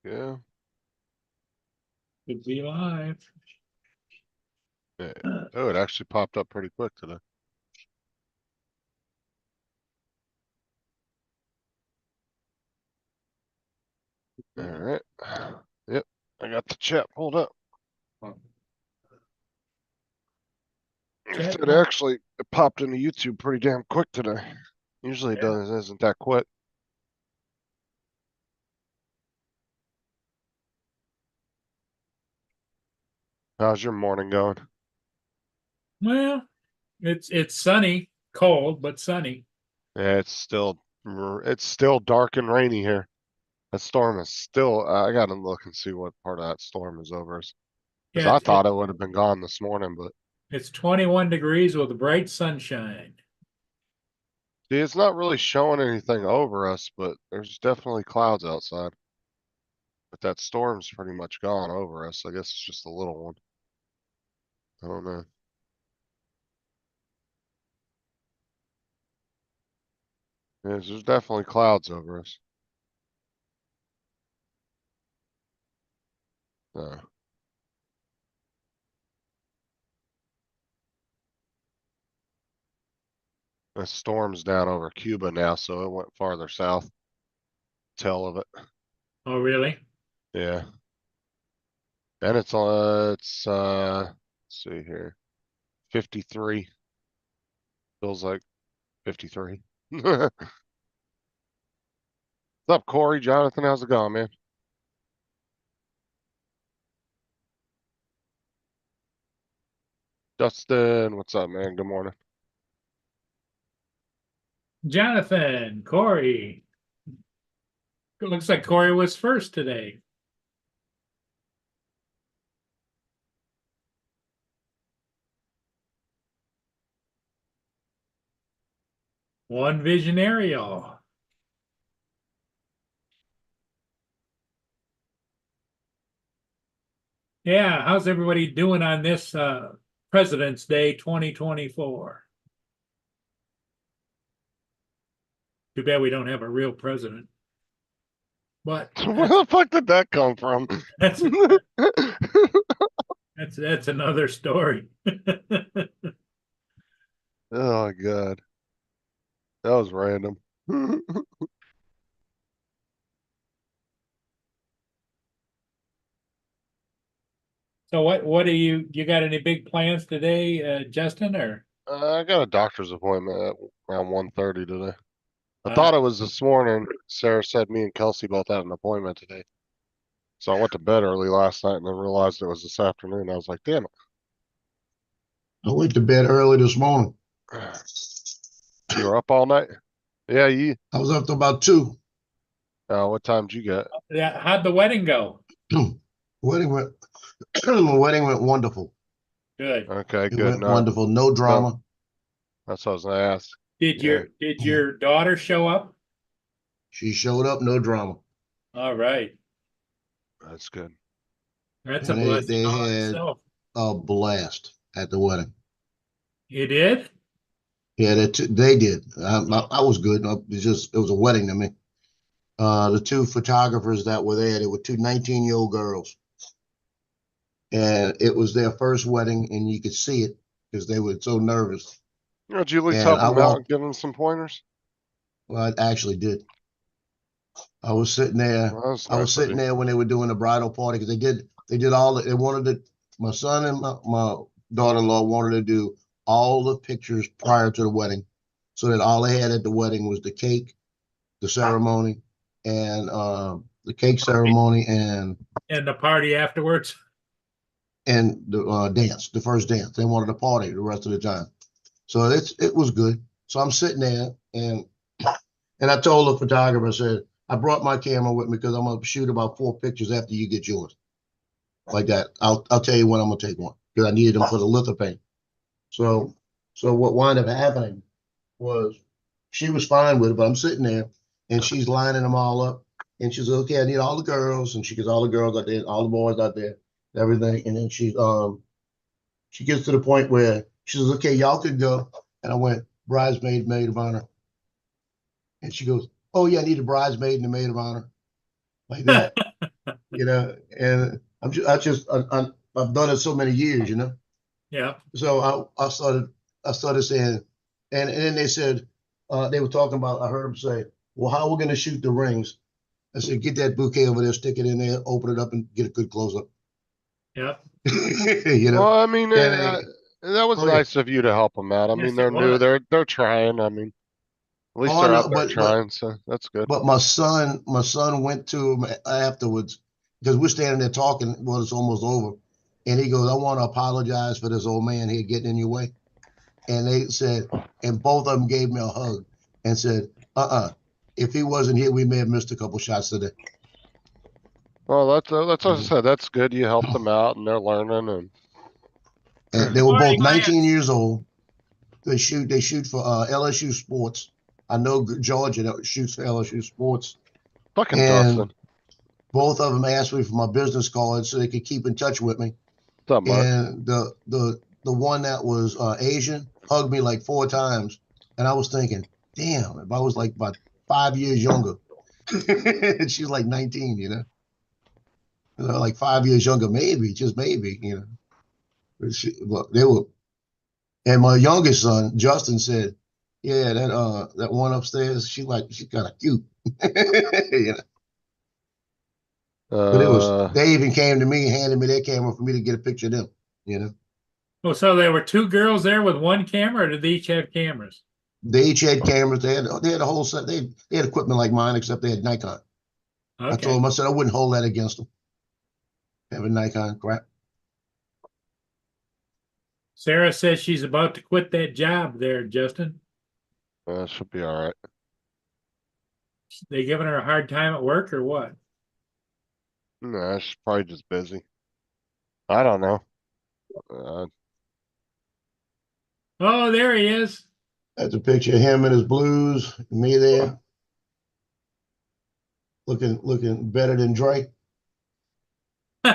go. Could be live. Yeah. Oh, it actually popped up pretty quick today. All right. Yep. I got the chat pulled up. Chat. It actually it popped into YouTube pretty damn quick today. Usually it does isn't that quick. How's your morning going? Well, it's sunny, cold, but sunny. Yeah, it's still dark and rainy here. That storm is still. I gotta look and see what part of that storm is over us. Because Yeah, I thought it would have been gone this morning, but it's 21 degrees with bright sunshine. see, it's not really showing anything over us. But there's definitely clouds outside. But that storm's pretty much gone over us. I guess it's just a little one. I don't know. Yes, there's definitely clouds over us. No. The storm's down over Cuba now, so it went farther south. Tail of it. Oh, really? Yeah. And let's see here. 53. Feels like 53. What's up, Corey? Jonathan, how's it going, man? Justin, what's up, man? Good morning. Jonathan, Corey. It looks like Corey was first today. One Visionario. Yeah, how's everybody doing on this President's Day 2024? Too bad we don't have a real president. But Where the fuck did that come from? that's that's another story. Oh, God. That was random. So what do you got any big plans today, Justin, or I got a doctor's appointment at around 1:30 today. I uh thought it was this morning. Sarah said me and Kelsey both had an appointment today. So I went to bed early last night and then realized it was this afternoon. I was like, damn I went to bed early this morning. it. You were up all night? Yeah, you. I was up to about 2. What time did you get? yeah, how'd the wedding go? Wedding went wedding went wonderful. Good. Okay, It good. went No, wonderful. No no, drama. that's what I was gonna ask. Did Yeah, your daughter show up? She showed up, no drama. All right. that's good. That's a And blessing they all in had itself. a blast at the wedding. You did? Yeah, they did. I was good. It was a wedding to me. The two photographers that were there, they were two 19-year-old girls. And it was their first wedding, and you could see it because they were so nervous. Did you at least And help I them out and walked, give them some pointers? well, I actually did. I was sitting there. Well, that was I was nice of sitting you. there when they were doing the bridal party because they did they wanted to, my son and my daughter-in-law wanted to do all the pictures prior to the wedding so that all they had at the wedding was the cake, the ceremony, and the cake ceremony And the party afterwards? and the dance, the first dance. They wanted a party the rest of the time. So it was good. So I'm sitting there and I told the photographer, I said, I brought my camera with me because I'm gonna shoot about 4 pictures after you get yours. Like that. I'll tell you when I'm gonna take one because I needed them for the litho paint. So what wound up happening was she was fine with it, but I'm sitting there and she's lining them all up. And she says, okay, I need all the girls. And she gets all the girls out there, all the boys out there, everything. And then she gets to the point where she says, okay, y'all could go. And I went, bridesmaid, maid of honor. And she goes, oh yeah, I need a bridesmaid and a maid of honor. Like that. you know, and I've done it so many years, you know. Yeah. So I started saying, and then they said, they were talking about, I heard them say, well, how are we going to shoot the rings? I said, get that bouquet over there, stick it in there, open it up, and get a good close up. Yeah. You know, Well, I mean, and that was oh yeah, nice of you to help them out. I mean, Yes, they're it new. was. They're trying. I mean, at least oh I they're out know, there trying, so that's good. but my son went to him afterwards because we're standing there talking. Well, it's almost over, and he goes, "I want to apologize for this old man here getting in your way." And they said, and both of them gave me a hug and said, if he wasn't here, we may have missed a couple shots today. Well, that's what I said. That's good. You helped them out, and they're learning. And And they were Corey, both 19 years old. They shoot for LSU sports. I know Georgia that shoots for LSU sports, fucking and Dustin, both of them asked me for my business card so they could keep in touch with me. what's up, Mark? And the one that was Asian hugged me like 4 times, and I was thinking, damn, if I was like about 5 years younger, and she's like 19, you know, like 5 years younger, maybe, just maybe, you know. But they were, and my youngest son Justin said, yeah, that one upstairs, she's kind of cute, you know. But they even came to me, handed me their camera for me to get a picture of them, you know. Oh, so there were two girls there with one camera, or did they each have cameras? They each had cameras. They had a whole set. They had equipment like mine, except they had Nikon. I Okay. told them, I said I wouldn't hold that against them. Have a Nikon crap. Sarah says she's about to quit that job there, Justin. Should be all right. They giving her a hard time at work or what? Nah, she's probably just busy. I don't know. Oh, there he is. That's a picture of him in his blues, me there, looking better than Drake. Oh,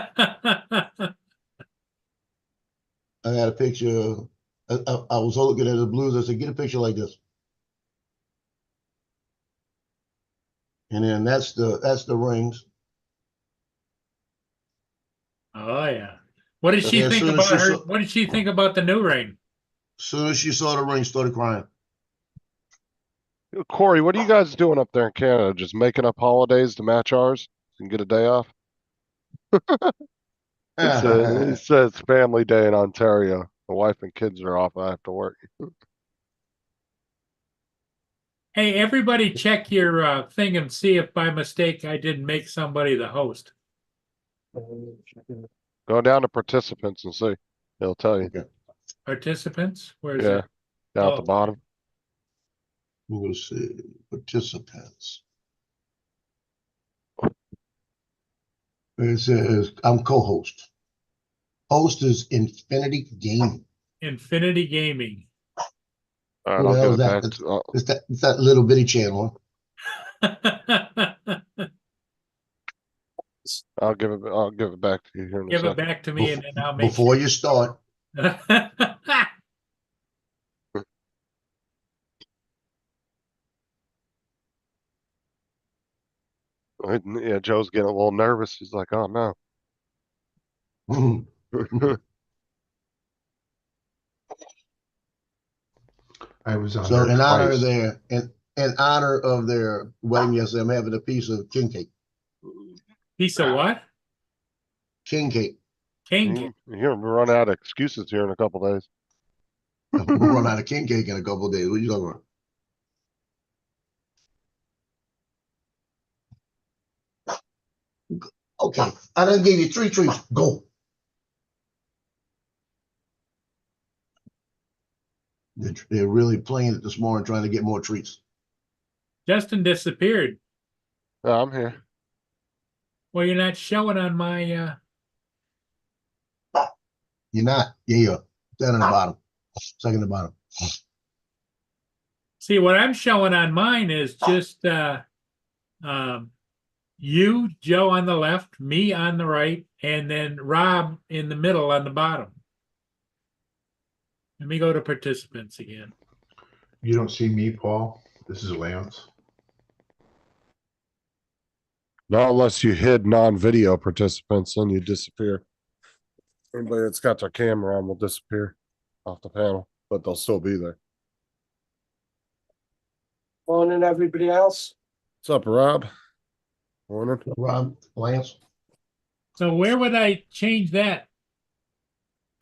I got a picture of, I was looking at his blues. I said, get a picture like this. And then that's the rings. yeah. What did And she then think about her? What did she think about the new ring? As soon as she saw the ring, started crying. Corey, what are you guys doing up there in Canada? Just making up holidays to match ours and get a day off? He says family day in Ontario. The wife and kids are off. I have to work. Hey, everybody check your thing and see if by mistake I didn't make somebody the host. Go down to participants and see. He'll tell you. Okay. Participants? Where's Yeah, that? down at the Oh. bottom. We'll see. Participants. It says I'm co-host. Host is Infinity Gaming. Infinity Gaming. All Who right, the I'll hell give is it that? back to, It's that little bitty channel. I'll give it back to you here in a Give it second. back to me and then I'll make Before you start, sure. Yeah, Joe's getting a little nervous. He's like, "Oh no." I was on so there twice. in honor of their wedding yesterday, I'm having a piece of king cake. Piece of what? King cake. King. You're gonna run out of excuses here in a couple days. We'll run out of king cake in a couple of days. What are you talking about? Okay, I done gave you 3 treats. Go. They're really playing it this morning, trying to get more treats. Justin disappeared. I'm here. Well, you're not showing on my You're not. Yeah, you're. Down in the bottom. Second to bottom. see what I'm showing on mine is just you, Joe on the left, me on the right, and then Rob in the middle on the bottom. Let me go to participants again. You don't see me, Paul. This is Lance. Not unless you hid non-video participants, then you disappear. Anybody that's got their camera on will disappear off the panel, but they'll still be there. Morning, everybody else. What's up, Rob? Morning. Rob, Lance, So where would I change that?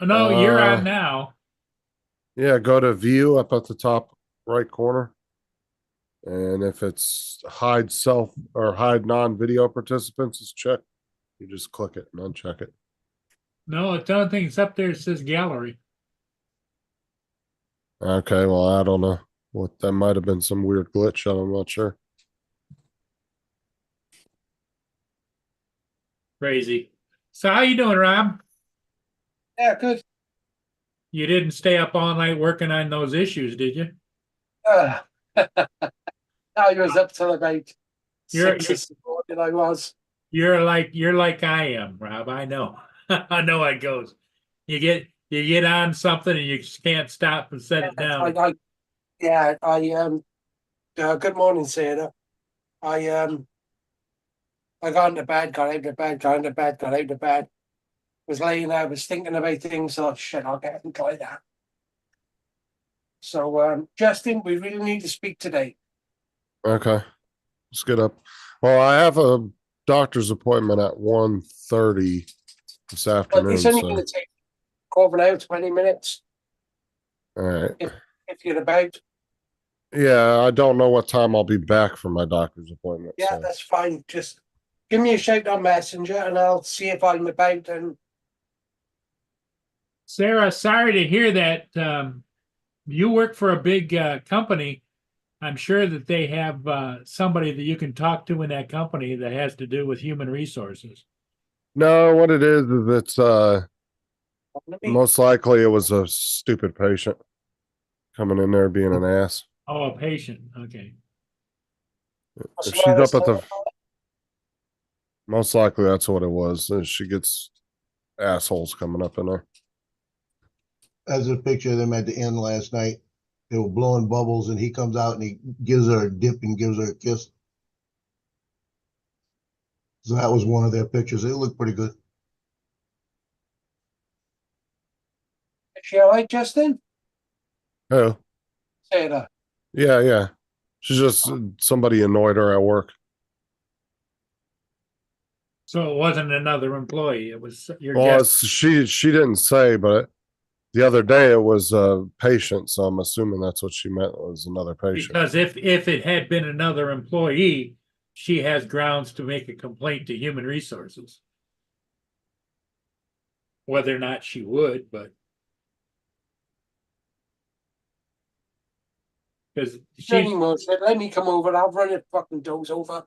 Oh, no, you're on now. Yeah, go to view up at the top right corner. And if it's hide self or hide non-video participants is checked, you just click it and uncheck it. No, it's the only thing. It's up there. It says gallery. Okay, well, I don't know. What that might have been some weird glitch. I'm not sure. Crazy. So how you doing, Rob? Yeah, good. You didn't stay up all night working on those issues, did you? I was up till about You're- 6 this morning. I was. You're like I am, Rob. I know. I know how it goes. You get on something and you just can't stop and set it down. Good morning, Sarah. I got into bed, got out of bed, got into bed, got out of bed. Was laying there, was thinking about things. Thought, shit, I'll get into like that. So, Justin, we really need to speak today. Okay, let's get up. Well, I have a doctor's appointment at 1:30 this But afternoon. it's only So, going to take over now, 20 minutes, all right. if you're about. Yeah, I don't know what time I'll be back from my doctor's appointment. Yeah, so. that's fine. Just give me a shout on Messenger and I'll see if I'm about. And Sarah, sorry to hear that. You work for a big company. I'm sure that they have somebody that you can talk to in that company that has to do with human resources. No, what it is it's let me, most likely it was a stupid patient coming in there being an ass. Oh, a patient. Okay. If she's up at the most likely that's what it was. She gets assholes coming up in there. as a picture of them at the end last night. They were blowing bubbles and he comes out and he gives her a dip and gives her a kiss. So that was one of their pictures. It looked pretty good. Is she all right, Justin? Oh, Sarah. yeah. She's just somebody annoyed her at work. So it wasn't another employee. It was your Well, guest. she didn't say, but the other day it was a patient, so I'm assuming that's what she meant was another patient. Because if it had been another employee, she has grounds to make a complaint to human resources. Whether or not she would, but because Jenny she Moore said, let me come over. I'll run it fucking doze over.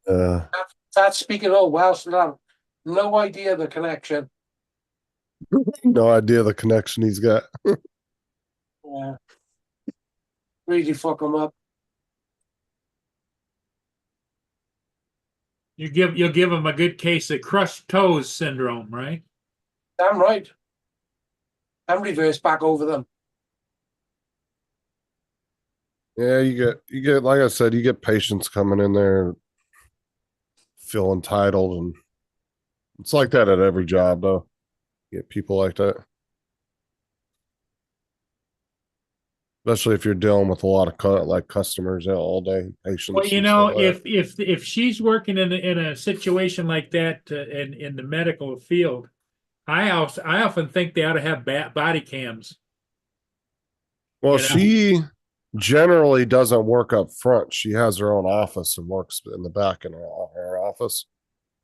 That's speaking all Welsh now. No idea the connection. No idea the connection he's got. Yeah. Really fuck him up. you'll give him a good case of crushed toes syndrome, right? Damn right. And reverse back over them. Yeah, you get like I said, you get patients coming in there feel entitled, and it's like that at every job though. You get people like that. Especially if you're dealing with a lot of customers all day, patients. Well, you and know, stuff like that. if she's working in a situation like that in the medical field, I often think they ought to have body cams. Well, you know? she generally doesn't work up front. She has her own office and works in the back in her office.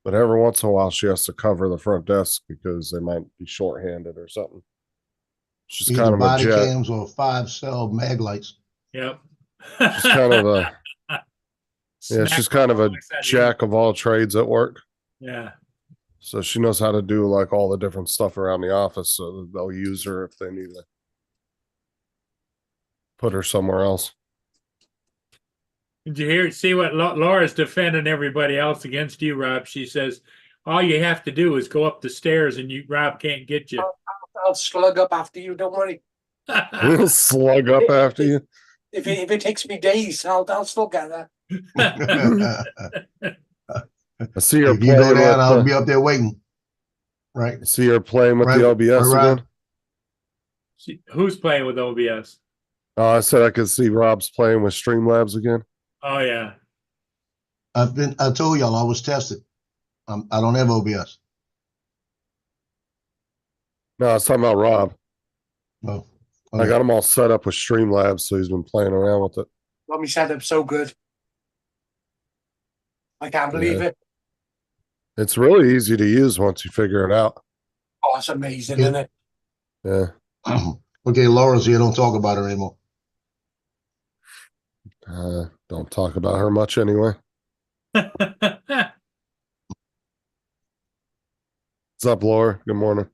But every once in a while, she has to cover the front desk because they might be shorthanded or something. She's Either kind of a body jet. cams or 5-cell mag lights. Yep. She's kind of a she's kind of a jack of all trades at work. Yeah. So she knows how to do like all the different stuff around the office. So they'll use her if they need to put her somewhere else. Did you see what Laura's defending everybody else against you, Rob? She says, all you have to do is go up the stairs and Rob can't get you. I'll slug up after you, don't worry. Slug up after you. if it takes me days, I'll still get there. I see you're If you go playing down, I'll with, be up there waiting. Right, I see you're playing with Right, the OBS right, Rob? again. Who's playing with OBS? I said I could see Rob's playing with Streamlabs again. Oh yeah. I told y'all I was tested. I don't have OBS. No, I was talking about Rob. Oh, I okay. got him all set up with Streamlabs, so he's been playing around with it. Got me set up so good. I can't believe Yeah. it. It's really easy to use once you figure it out. Oh, it's amazing, Yeah. isn't it? Yeah. Okay, Laura's here. Don't talk about her anymore. Don't talk about her much anyway. What's up, Laura? Good morning.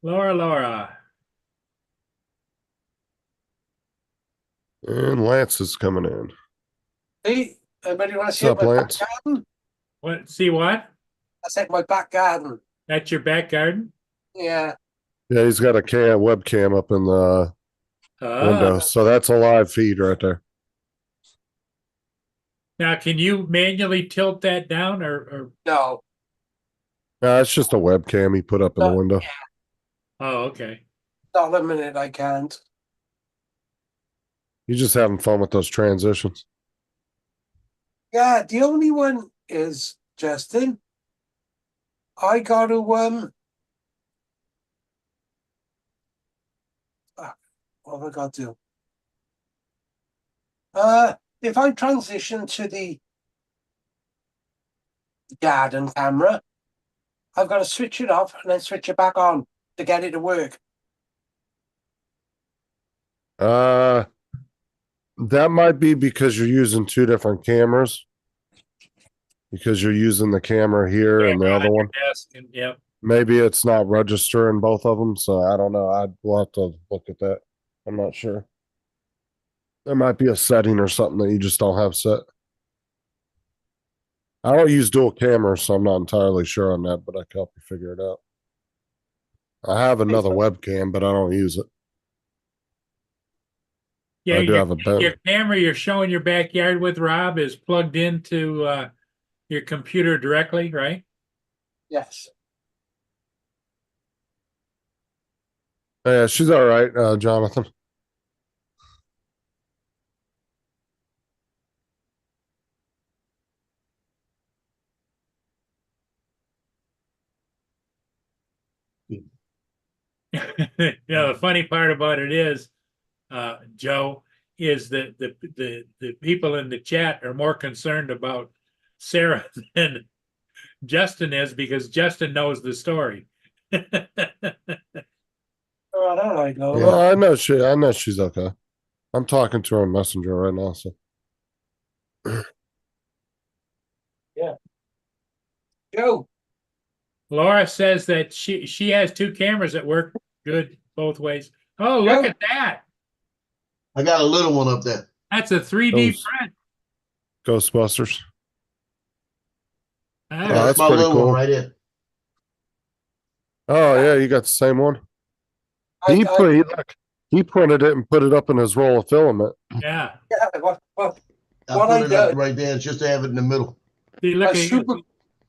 Laura. And Lance is coming in. Hey, everybody want to What's see up, my back Lance? garden? What? See what? That's like my back garden. That's your back garden? Yeah. Yeah, he's got a webcam up in the window, Oh. so that's a live feed right there. Now, can you manually tilt that down or No. It's just a webcam he put up in the window. oh, okay. Not a minute I can't. You're just having fun with those transitions. Yeah, the only one is Justin. I got to what have I got to do? If I transition to the garden camera, I've got to switch it off and then switch it back on to get it to work. That might be because you're using two different cameras. Because you're using the camera here and the other one. Desk and yep. Maybe it's not registering both of them, so I don't know. We'll have to look at that. I'm not sure. There might be a setting or something that you just don't have set. I don't use dual cameras, so I'm not entirely sure on that, but I can help you figure it out. I have another webcam, but I don't use it. Yeah, I do have a your camera you're showing your backyard with, Rob, is plugged into your computer directly, right? Yes. Yeah, she's all right, Jonathan. The funny part about it is, Joe, is that the people in the chat are more concerned about Sarah than Justin is because Justin knows the story. Oh, I don't know. Yeah, I know she's okay. I'm talking to her on Messenger right now, so. Yeah. Joe. Laura says that she has two cameras that work good both ways. Oh, look Yeah. at that. I got a little one up there. That's a 3D Those- print. Ghostbusters. Ah, Oh, that's my pretty little cool. one right here. Oh yeah, you got the same one. He printed it and put it up in his roll of filament. yeah. Yeah, what I What I put it up did- right there just to have it in the middle. See, look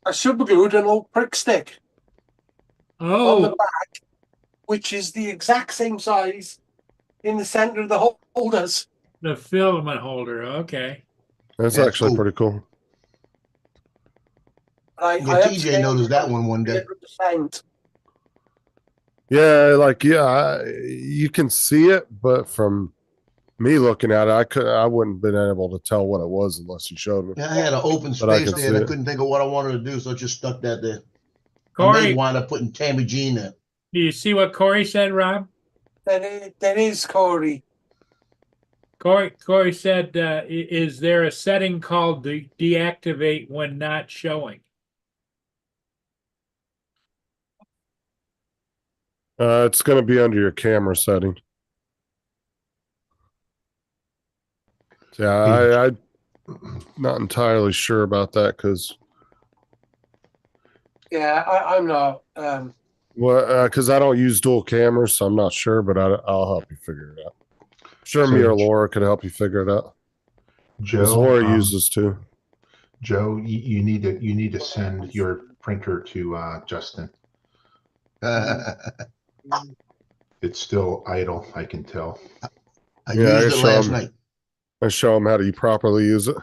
I super glued an old prick stick on the oh, back, which is the exact same size in the center of the holders. the filament holder. Okay. That's That's actually cool. pretty cool. And Yeah, TJ noticed that one day. 100%. Yeah, you can see it, but from me looking at it, I wouldn't have been able to tell what it was unless you showed me. Yeah, I had an open But I space can there and see I it. couldn't think of what I wanted to do, so I just stuck that there. I Corey, may wind up putting Tammy Jean there. do you see what Corey said, Rob? That is Corey. Corey said, is there a setting called deactivate when not showing? It's going to be under your camera setting. Yeah, I'm not entirely sure about that because Yeah, I'm not. I don't use dual cameras, so I'm not sure, but I'll help you figure it out. Sure, So me or J- Laura could help you figure it out. Because Joe, Laura uses too. Joe, you need to send your printer to Justin. I It's still idle, I can tell. Yeah, I used it show last him. night. I show him how to properly use it.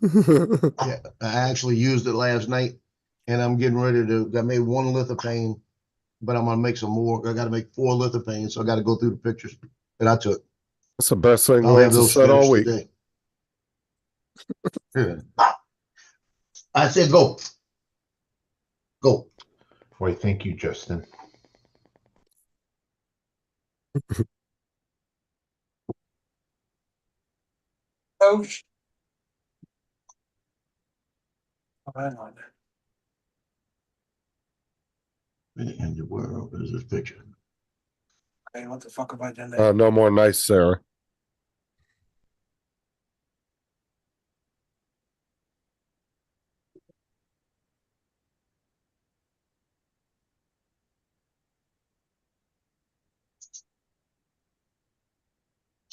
Yeah, I actually used it last night, and I'm getting ready to. I made one lithophane, but I'm gonna make some more. I got to make 4 lithophanes, so I got to go through the pictures that I took. That's the best thing I'll have Lance has those said all finished week. today. I said go, go. Why, thank you, Justin. Coach. Oh, hang on. Where in the world is this picture? Okay, what the fuck have I done there? No more nice Sarah.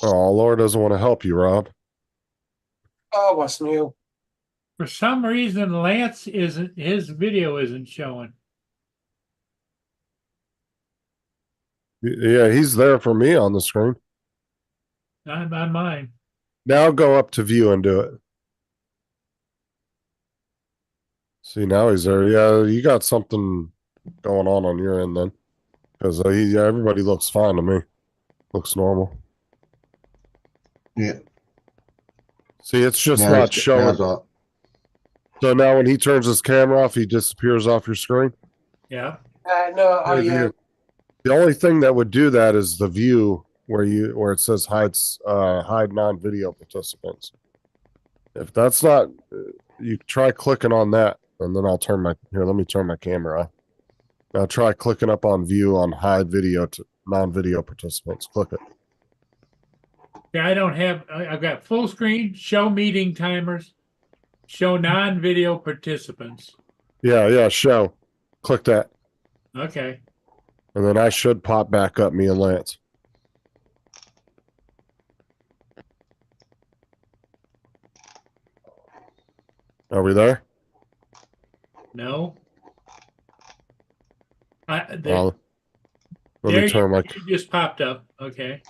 Oh, Laura doesn't want to help you, Rob. Oh, what's new? For some reason, Lance isn't, his video isn't showing. Yeah, he's there for me on the screen. On mine. Now go up to view and do it. See, now he's there. Yeah, you got something going on your end then. Because yeah, everybody looks fine to me. Looks normal. Yeah. See, it's just Now not it's- now showing. it's off. So now when he turns his camera off, he disappears off your screen. Yeah. No, The only thing that would do that is the view where it says hide non-video participants. If that's not, you try clicking on that, and then I'll turn my let me turn my camera off. Now try clicking up on view on hide video to non-video participants. Click it. Yeah, I don't have, I've got full screen, show meeting timers, show non-video participants. Yeah, show. Click that, Okay. and then I should pop back up me and Lance. Are we there? No. Let There me turn my. you just popped up. Okay.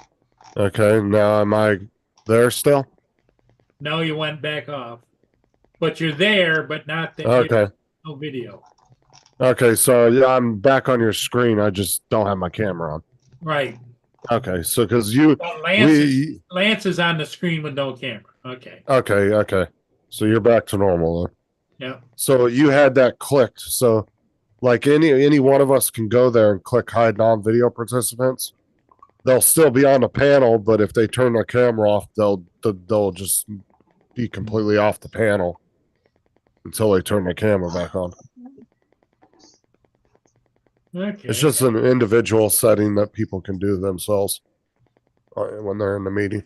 Okay, now am I there still? No, you went back off. But you're there, but not there. Okay. No video. Okay, so yeah, I'm back on your screen. I just don't have my camera on. Right. Okay, so because you, Well, Lance is on the screen with no camera. Okay. okay, so you're back to normal then. Yeah. So you had that clicked. So, like any one of us can go there and click hide non-video participants. They'll still be on the panel, but if they turn their camera off, they'll just be completely off the panel until they turn their camera back on. Okay. It's just an individual setting that people can do themselves when they're in the meeting.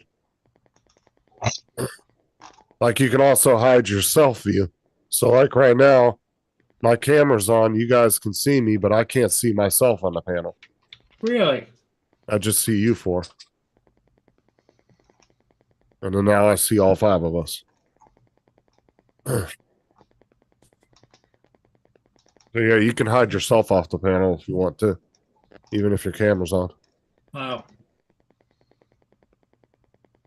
Like you can also hide your self view. So like right now, my camera's on, you guys can see me, but I can't see myself on the panel. Really? I just see you 4. And then now I see all 5 of us. So yeah, you can hide yourself off the panel if you want to, even if your camera's on. Wow.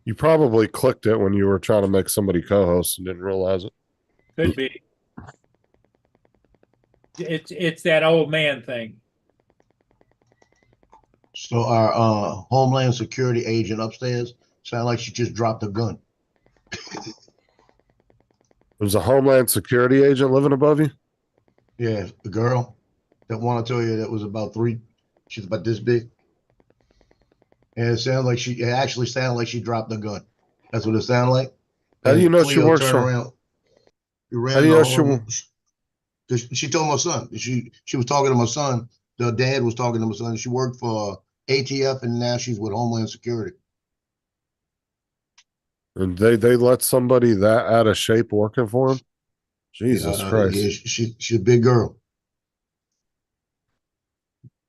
You probably clicked it when you were trying to make somebody co-host and didn't realize it. Could be. It's that old man thing. So our Homeland Security agent upstairs sounded like she just dropped a gun. There's a Homeland Security agent living above you? Yeah, the girl that one I told you that was about 3, she's about this big. And it actually sounded like she dropped the gun. That's what it sounded like. How do you know she Cleo works turned for? around. How do you know She told my son. She was talking to my son. The dad was talking to my son. She worked for ATF and now she's with Homeland Security. And they let somebody that out of shape working for him? Jesus Christ. Yeah, she's a big girl.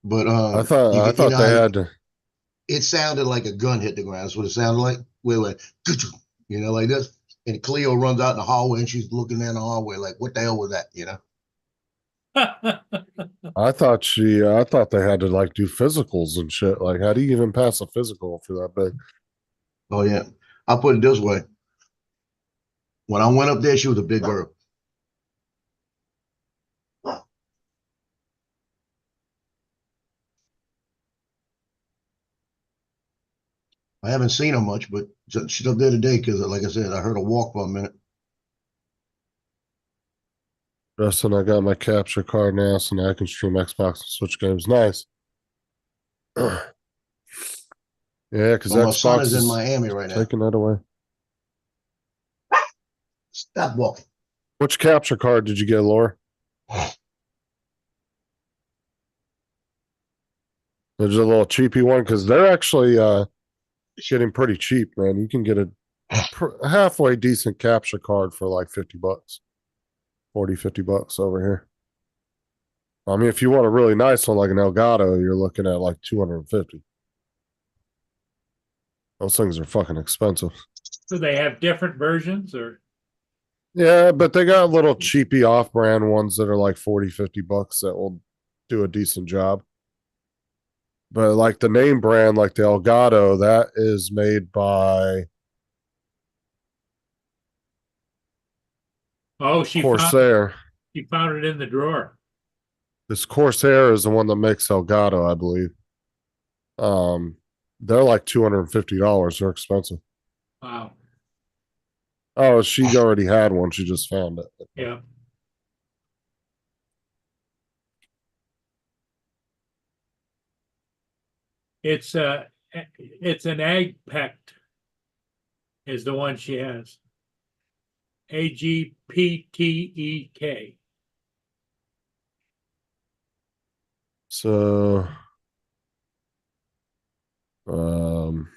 But I thought they had to. it sounded like a gun hit the ground. That's what it sounded like. We went, you know, like this. And Cleo runs out in the hallway and she's looking in the hallway like, what the hell was that? You know? I thought they had to like do physicals and shit. Like, how do you even pass a physical for that big? Oh yeah. I'll put it this way. When I went up there, she was a big girl. I haven't seen her much, but she's up there today because, like I said, I heard her walk for a minute. Justin, I got my capture card now, so now I can stream Xbox and Switch games. Nice. Yeah, because But my son Xbox is in is Miami right now. taking that away. Stop walking. Which capture card did you get, Laura? There's a little cheapy one because they're actually getting pretty cheap, man. You can get a halfway decent capture card for like $50, 40, $50 over here. I mean, if you want a really nice one like an Elgato, you're looking at like 250. Those things are fucking expensive. Do they have different versions or? Yeah, but they got little cheapy off-brand ones that are like 40, $50 that will do a decent job. But like the name brand, like the Elgato, that is made by Oh, she found Corsair. it in the drawer. This Corsair is the one that makes Elgato, I believe. They're like $250. They're expensive. Wow. Oh, she already had one. She just found it. Yeah. It's an AgPECT is the one she has. AGPTEK. So, um,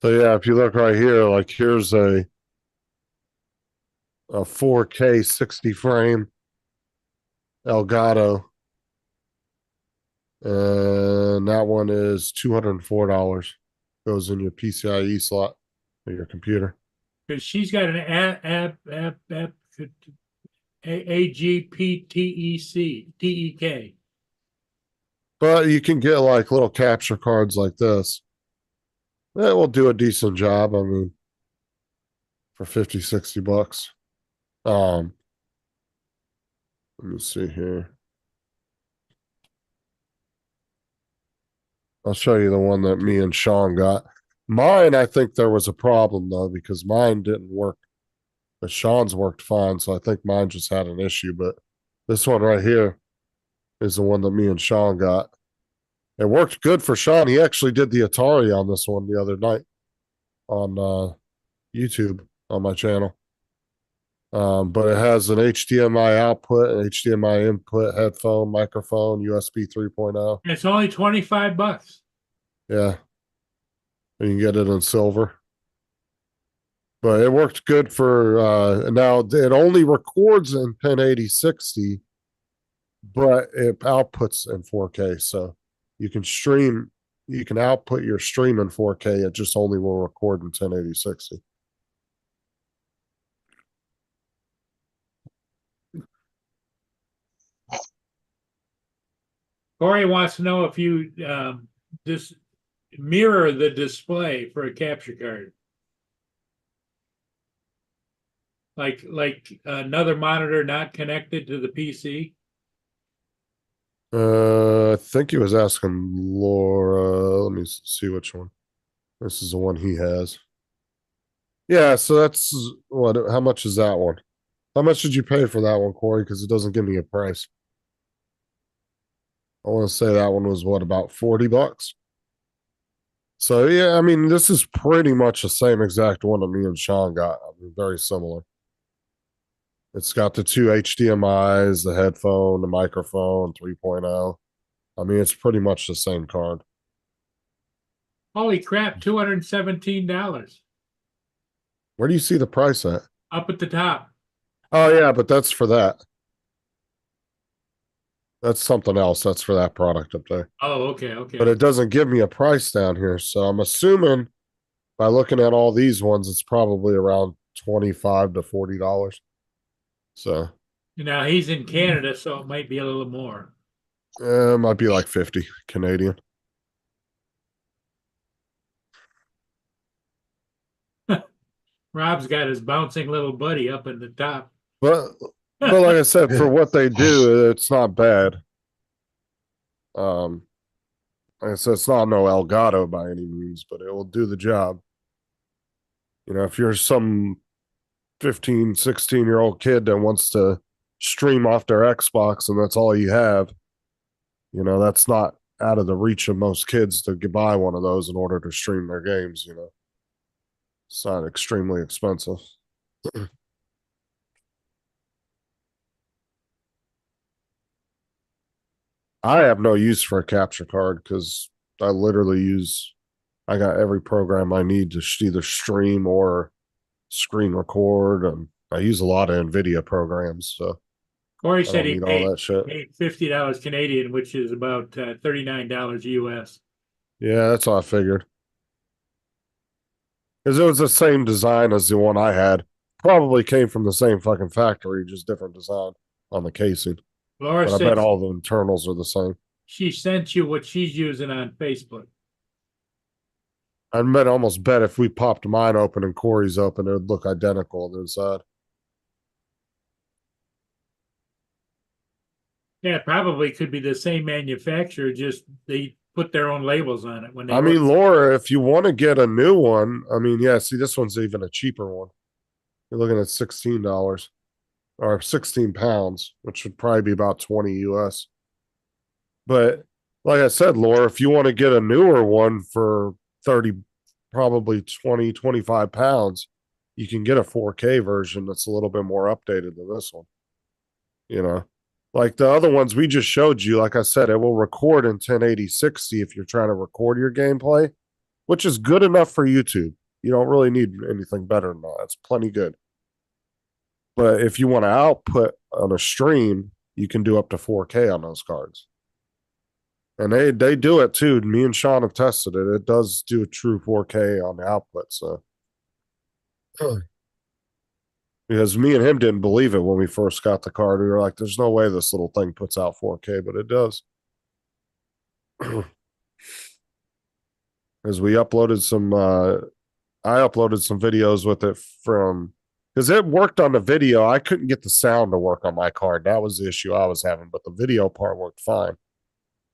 so yeah, if you look right here, like here's a 4K 60 frame Elgato. And that one is $204. Goes in your PCIe slot of your computer. Because she's got an AGPTEC. But you can get like little capture cards like this. That will do a decent job. I mean, for 50, $60. Let me see here. I'll show you the one that me and Sean got. Mine, I think there was a problem though, because mine didn't work. But Sean's worked fine, so I think mine just had an issue. But this one right here is the one that me and Sean got. It worked good for Sean. He actually did the Atari on this one the other night on YouTube on my channel. But it has an HDMI output, an HDMI input, headphone, microphone, USB 3.0. It's only $25. Yeah. And you can get it in silver. But it worked good for now it only records in 1080-60, but it outputs in 4K. So you can output your stream in 4K. It just only will record in 1080-60. Corey wants to know if you this mirror the display for a capture card. Like another monitor not connected to the PC. I think he was asking Laura. Let me see which one. This is the one he has. Yeah, so that's what? How much is that one? How much did you pay for that one, Corey? Because it doesn't give me a price. I want to say that one was what, about $40? So yeah, I mean, this is pretty much the same exact one that me and Sean got. I mean, very similar. It's got the two HDMIs, the headphone, the microphone, 3.0. I mean, it's pretty much the same card. Holy crap, $217 Where do you see the price at? up at the top. Oh yeah, but that's for that. That's something else. That's for that product up there. Oh, okay, okay. But it doesn't give me a price down here. So I'm assuming by looking at all these ones, it's probably around $25 to $40. So Now he's in Canada, so it might be a little more. it might be like 50 Canadian. Rob's got his bouncing little buddy up in the top. But like I said, for what they do, it's not bad. Like I said, it's not no Elgato by any means, but it will do the job. You know, if you're some 15, 16-year-old kid that wants to stream off their Xbox and that's all you have, you know, that's not out of the reach of most kids to buy one of those in order to stream their games, you know. It's not extremely expensive. I have no use for a capture card because I got every program I need to either stream or screen record, and I use a lot of NVIDIA programs, so Corey I said don't he need all that shit. paid $50 Canadian, which is about $39 US. Yeah, that's what I figured. Because it was the same design as the one I had. Probably came from the same fucking factory, just different design on the casing. Laura But I said bet all the internals are the same. she sent you what she's using on Facebook. I almost bet if we popped mine open and Corey's open, it would look identical on the inside. Yeah, it probably could be the same manufacturer, just they put their own labels on it when they I mean, Laura, if you want to get a new one, I mean, yeah, see, this one's even a cheaper one. You're looking at $16 or 16 pounds, which would probably be about 20 US. But like I said, Laura, if you want to get a newer one for 30, probably 20, 25 pounds, you can get a 4K version that's a little bit more updated than this one. You know, like the other ones we just showed you, like I said, it will record in 1080 60 if you're trying to record your gameplay, which is good enough for YouTube. You don't really need anything better than that. It's plenty good. But if you want to output on a stream, you can do up to 4K on those cards. And they do it too. Me and Sean have tested it. It does do a true 4K on the output. So because me and him didn't believe it when we first got the card. We were like, there's no way this little thing puts out 4K, but it does. Because we uploaded some I uploaded some videos with it from because it worked on the video. I couldn't get the sound to work on my card. That was the issue I was having, but the video part worked fine.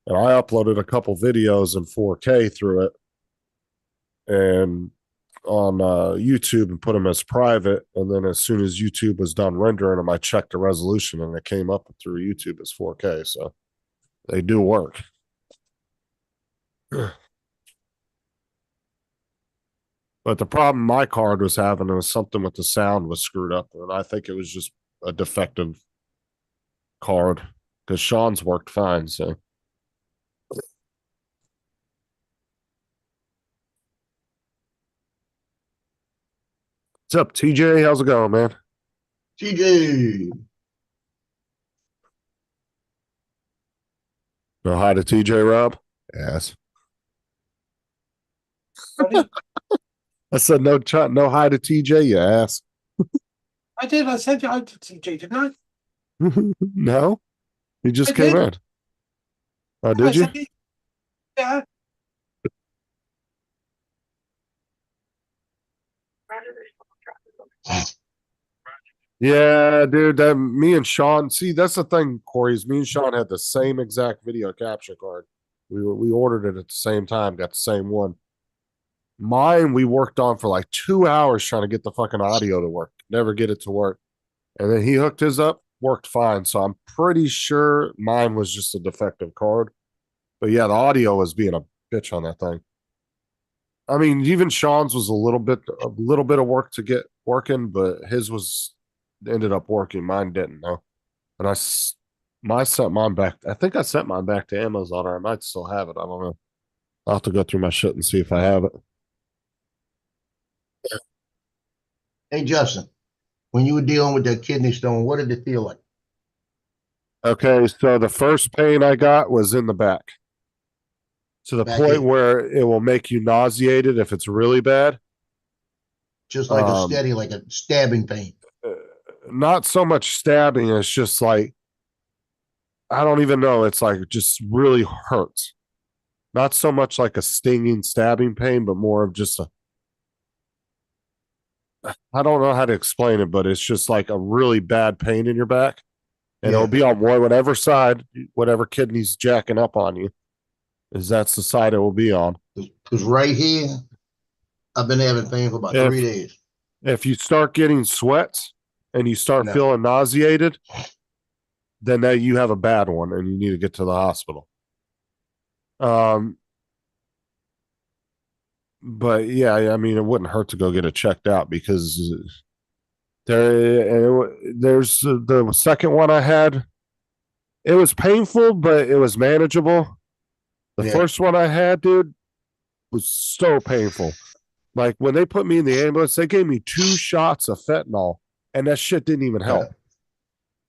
And I uploaded a couple videos in 4K through it and on YouTube and put them as private. And then as soon as YouTube was done rendering them, I checked the resolution and it came up through YouTube as 4K. So they do work. But the problem my card was having was something with the sound was screwed up. And I think it was just a defective card because Sean's worked fine. So. What's up, TJ? How's it going, man? TJ. No hi to TJ, Rob? Yes. I said no hi to TJ, you ass. I did. I said I to TJ, didn't I? No? He just I came did. in. Oh, did you? Yeah. Yeah, dude. That me and Sean. See, that's the thing, Corey. Is me and Sean had the same exact video capture card. We ordered it at the same time. Got the same one. Mine we worked on for like 2 hours trying to get the fucking audio to work. Never get it to work. And then he hooked his up, worked fine. So I'm pretty sure mine was just a defective card. But yeah, the audio was being a bitch on that thing. I mean, even Sean's was a little bit of work to get working, but his was ended up working. Mine didn't though. And I sent mine back. I think I sent mine back to Amazon, or I might still have it. I don't know. I'll have to go through my shit and see if I have it. Hey, Justin, when you were dealing with that kidney stone, what did it feel like? Okay, so the first pain I got was in the back. To the point Backache. where it will make you nauseated if it's really bad. Just like a Um, steady, like a stabbing pain. Not so much stabbing, it's just like I don't even know. It's like it just really hurts. Not so much like a stinging stabbing pain, but more of just a I don't know how to explain it, but it's just like a really bad pain in your back. And Yeah. it'll be on whatever side, whatever kidney's jacking up on you, is that's the side it will be on. Because right here, I've been having pain for about If- 3 days. If you start getting sweats and you start No. feeling nauseated, then that you have a bad one and you need to get to the hospital. But yeah, I mean, it wouldn't hurt to go get it checked out because there's the second one I had. It was painful, but it was manageable. The Yeah. first one I had, dude, was so painful. Like when they put me in the ambulance, they gave me 2 shots of fentanyl, and that shit didn't even help.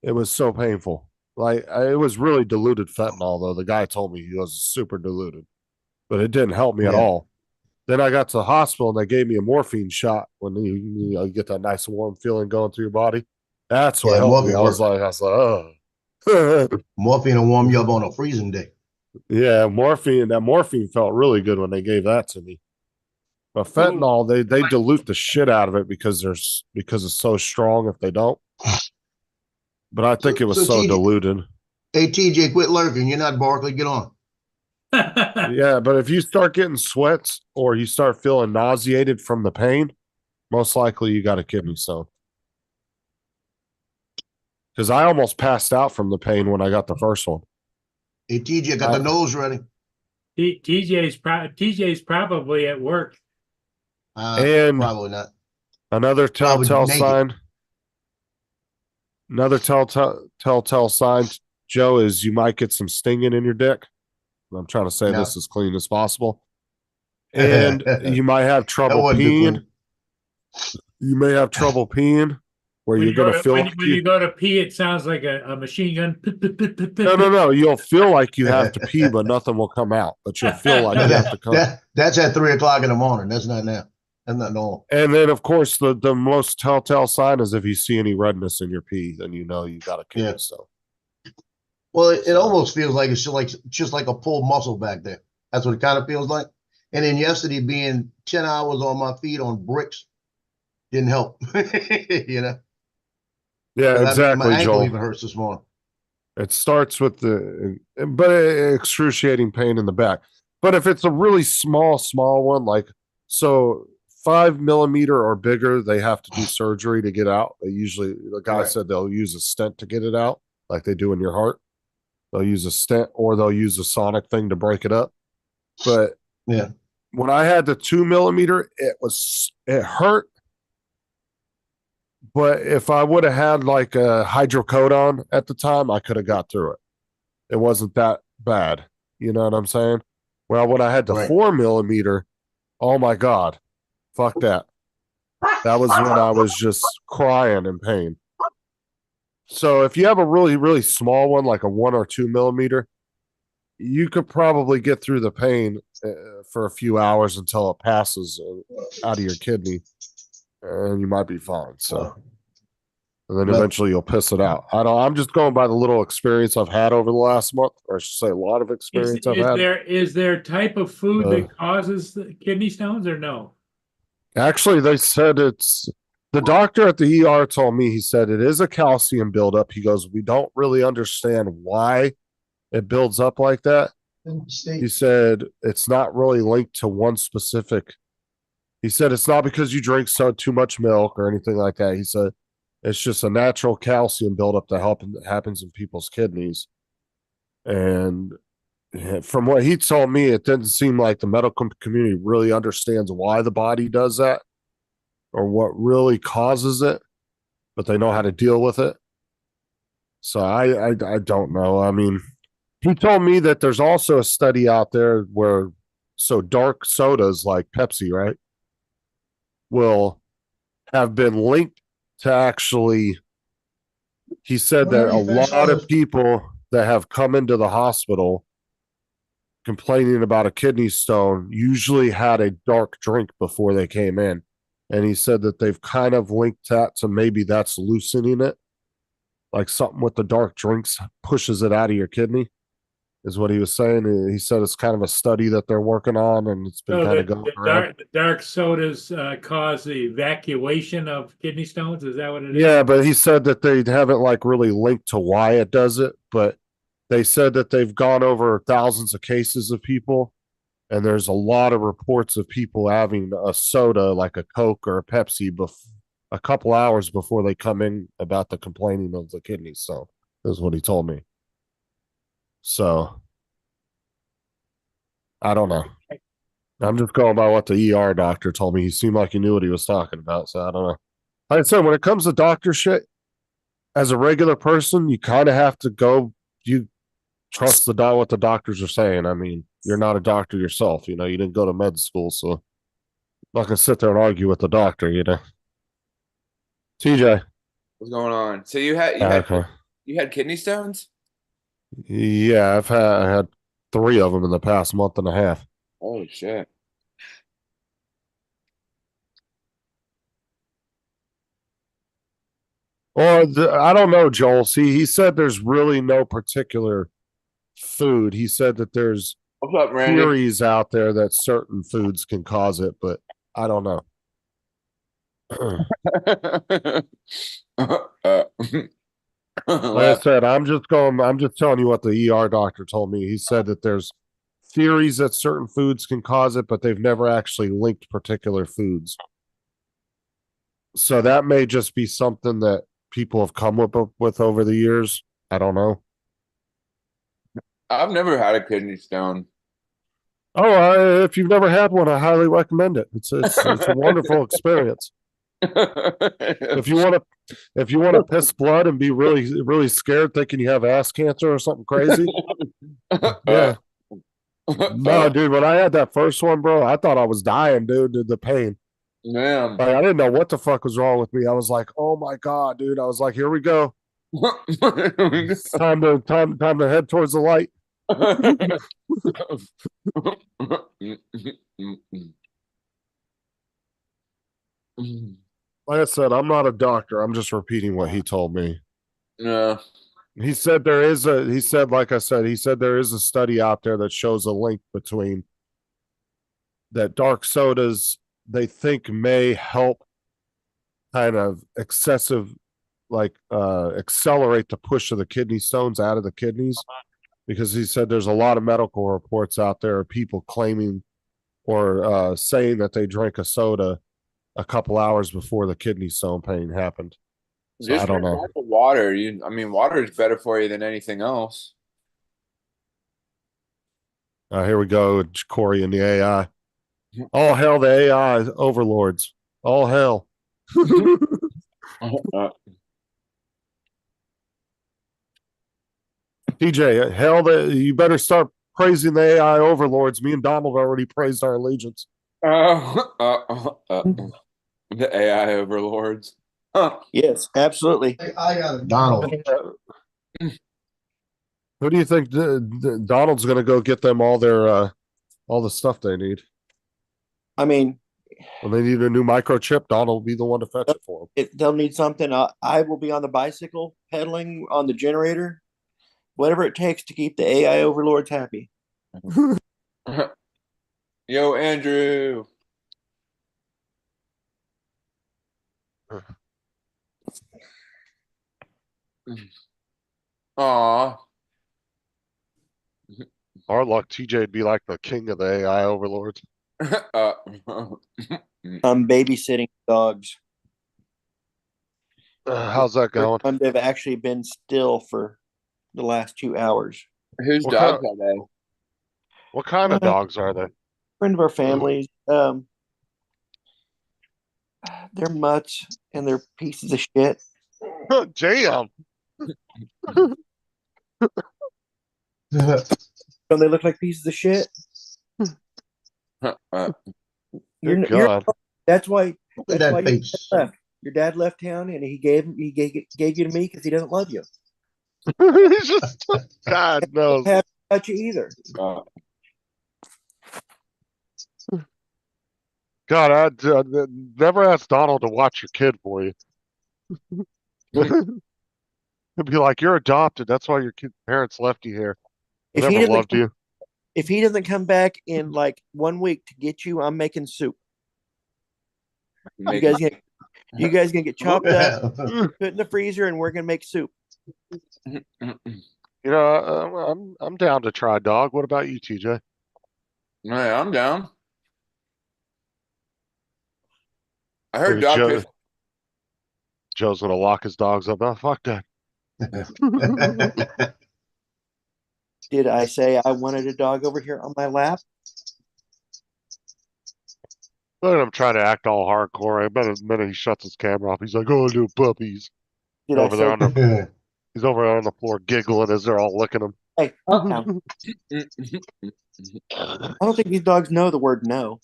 It was so painful. Like it was really diluted fentanyl, though. The guy told me he was super diluted, but it didn't help me at Yeah. all. Then I got to the hospital and they gave me a morphine shot when you get that nice warm feeling going through your body. That's what Yeah, helped me. morphine I was works. oh. Morphine will warm you up on a freezing day. Yeah, morphine. That morphine felt really good when they gave that to me. But fentanyl, they dilute the shit out of it because it's so strong if they don't. But I think it was so TJ, diluted. hey, TJ, quit lurking. You're not Barkley. Get on. Yeah, but if you start getting sweats or you start feeling nauseated from the pain, most likely you got a kidney stone. Because I almost passed out from the pain when I got the first one. Hey, TJ, got the nose ready. TJ's probably at work. And Probably not. another Probably telltale naked. sign. Another telltale sign, Joe, is you might get some stinging in your dick. I'm trying to say No. this as clean as possible. And you might have trouble wasn't too peeing. clean. You may have trouble peeing where you're going to feel when you go to pee, it sounds like a machine gun. No. You'll feel like you have to pee, but nothing will come out. But you'll feel like you have to come. That's at 3:00 in the morning. That's not now. That's not normal. And then, of course, the most telltale sign is if you see any redness in your pee, then you know you got a kidney Yeah. stone. Well, it almost feels like it's just like a pulled muscle back there. That's what it kind of feels like. And then yesterday, being 10 hours on my feet on bricks didn't help. You know. Yeah, exactly, My ankle Joel. even hurts this morning. It starts with but excruciating pain in the back. But if it's a really small one, like so 5 millimeter or bigger, they have to do surgery to get out. They usually, the guy Right. said they'll use a stent to get it out, like they do in your heart. They'll use a stent or they'll use a sonic thing to break it up. But Yeah. when I had the 2 millimeter, it hurt. But if I would have had like a hydrocodone at the time, I could have got through it. It wasn't that bad. You know what I'm saying? Well, when I had the Right. 4 millimeter, oh my God, fuck that. That was when I was just crying in pain. So if you have a really, really small one, like a 1 or 2 millimeter, you could probably get through the pain for a few hours until it passes out of your kidney, and you might be fine. So, and then Well- eventually you'll piss it out. I'm just going by the little experience I've had over the last month, or I should say, a lot of experience I've had. Is there type of food that causes the kidney stones or no? Actually, they said it's the doctor at the ER told me, he said it is a calcium buildup. He goes, we don't really understand why it builds up like that. He said it's not really linked to one specific. He said it's not because you drink too much milk or anything like that. He said it's just a natural calcium buildup that happens in people's kidneys. And from what he told me, it didn't seem like the medical community really understands why the body does that or what really causes it, but they know how to deal with it. So I don't know. I mean, he told me that there's also a study out there where So dark sodas like Pepsi, right, will have been linked to actually. He said that a lot of people that have come into the hospital complaining about a kidney stone usually had a dark drink before they came in. And he said that they've kind of linked that to maybe that's loosening it. Like something with the dark drinks pushes it out of your kidney, is what he was saying. He said it's kind of a study that they're working on, and it's been So kind of the, going the around. dark, the dark sodas cause the evacuation of kidney stones. Is that what it is? Yeah, but he said that they haven't like really linked to why it does it, but they said that they've gone over thousands of cases of people, and there's a lot of reports of people having a soda like a Coke or a Pepsi a couple hours before they come in about the complaining of the kidney stone. Is what he told me. So I don't know. I'm just going by what the ER doctor told me. He seemed like he knew what he was talking about. So I don't know. Like I said, when it comes to doctor shit, as a regular person, you kind of have to go. You trust what the doctors are saying. I mean, you're not a doctor yourself. You know, you didn't go to med school, so I'm not gonna sit there and argue with the doctor. You know, TJ. What's going on? So you had Okay. you had kidney stones? Yeah, I had 3 of them in the past month and a half. Oh shit. Or I don't know, Joel. See, he said there's really no particular food. He said that there's What's up, Randy? theories out there that certain foods can cause it, but I don't know. Like I said, I'm just telling you what the ER doctor told me. He said that there's theories that certain foods can cause it, but they've never actually linked particular foods. So that may just be something that people have come up with over the years. I don't know. I've never had a kidney stone. Oh, if you've never had one, I highly recommend it. It's a wonderful experience. If you want to piss blood and be really scared, thinking you have ass cancer or something crazy, yeah. No, dude, when I had that first one, bro, I thought I was dying, dude. The pain. Damn. Like I didn't know what the fuck was wrong with me. I was like, oh my god, dude. I was like, here we go. It's time to head towards the light. Like I said, I'm not a doctor. I'm just repeating what he told me. Yeah. He said there is like I said, he said there is a study out there that shows a link between that dark sodas they think may help kind of excessive accelerate the push of the kidney stones out of the kidneys, because he said there's a lot of medical reports out there of people claiming or saying that they drank a soda a couple hours before the kidney stone pain happened. So Just I don't drink know. lots of water. Water is better for you than anything else. Here we go, Corey and the AI. All hell, the AI overlords. All hell. TJ, hell, you better start praising the AI overlords. Me and Donald already praised our allegiance. The AI overlords. Huh. Yes, absolutely. I got it. Donald. Who do you think Donald's going to go get them all their all the stuff they need? I mean, When they need a new microchip, Donald will be the one to fetch it for them. they'll need something. I will be on the bicycle pedaling on the generator, whatever it takes to keep the AI overlords happy. Yo, Andrew. Aw. Our luck, TJ'd be like the king of the AI overlords. I'm babysitting dogs. How's that going? They've actually been still for the last 2 hours. Whose What dogs kind- are they? What kind of dogs are they? Friend of our families. They're mutts and they're pieces of shit. Damn. Don't they look like pieces of shit? Good You're, God. that's why Look at that's why that your face. dad left. Your dad left town, and he gave you to me because he doesn't love you. He's just, God knows. Have touch you either. God, I'd never ask Donald to watch your kid for you. He'd be like, "You're adopted. That's why your parents left you here. I If he never doesn't loved you." if he doesn't come back in like 1 week to get you, I'm making soup. You guys gonna get chopped up, put in the freezer, and we're gonna make soup. You know, I'm down to try dog. What about you, TJ? Hey, I'm down. I heard Maybe Dogfish. Joe's gonna lock his dogs up. Oh, fuck that. Did I say I wanted a dog over here on my lap? Look at him trying to act all hardcore. I bet the minute he shuts his camera off, he's like, "Oh, little puppies." Did I Over there say on the, he's over there on the floor giggling as they're all licking him. hey? No. I don't think these dogs know the word no.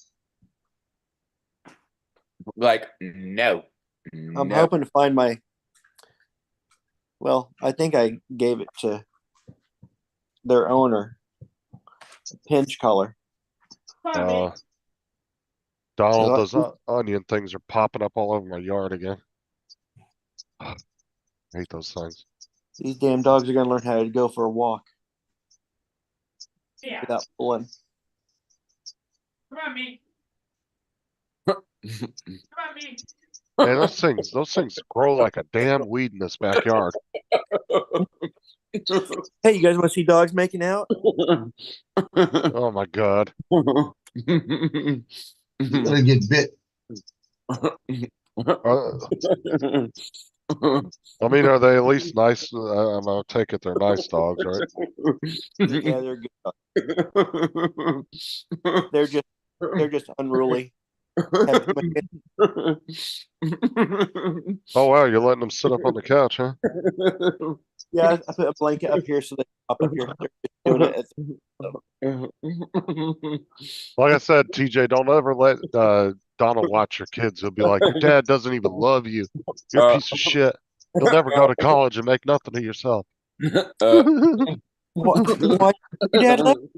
Like, no. I'm No. hoping to find my. Well, I think I gave it to their owner, Pinch Collar. Donald, So- those onion things are popping up all over my yard again. I hate those things. These damn dogs are gonna learn how to go for a walk Yeah, without pulling. come on, me. Come on, me. Man, those things grow like a damn weed in this backyard. Hey, you guys want to see dogs making out? Oh my God. You're gonna get bit. I mean, are they at least nice? I'm gonna take it they're nice dogs, right? Yeah, they're good. They're just unruly. Had too much- Oh wow, you're letting them sit up on the couch, huh? Yeah, I put a blanket up here so they pop up here. They're just doing it. Like I said, TJ, don't ever let Donald watch your kids. He'll be like, "Your dad doesn't even love you. You're a piece of shit. You'll never go to college and make nothing of yourself." Why your dad left you?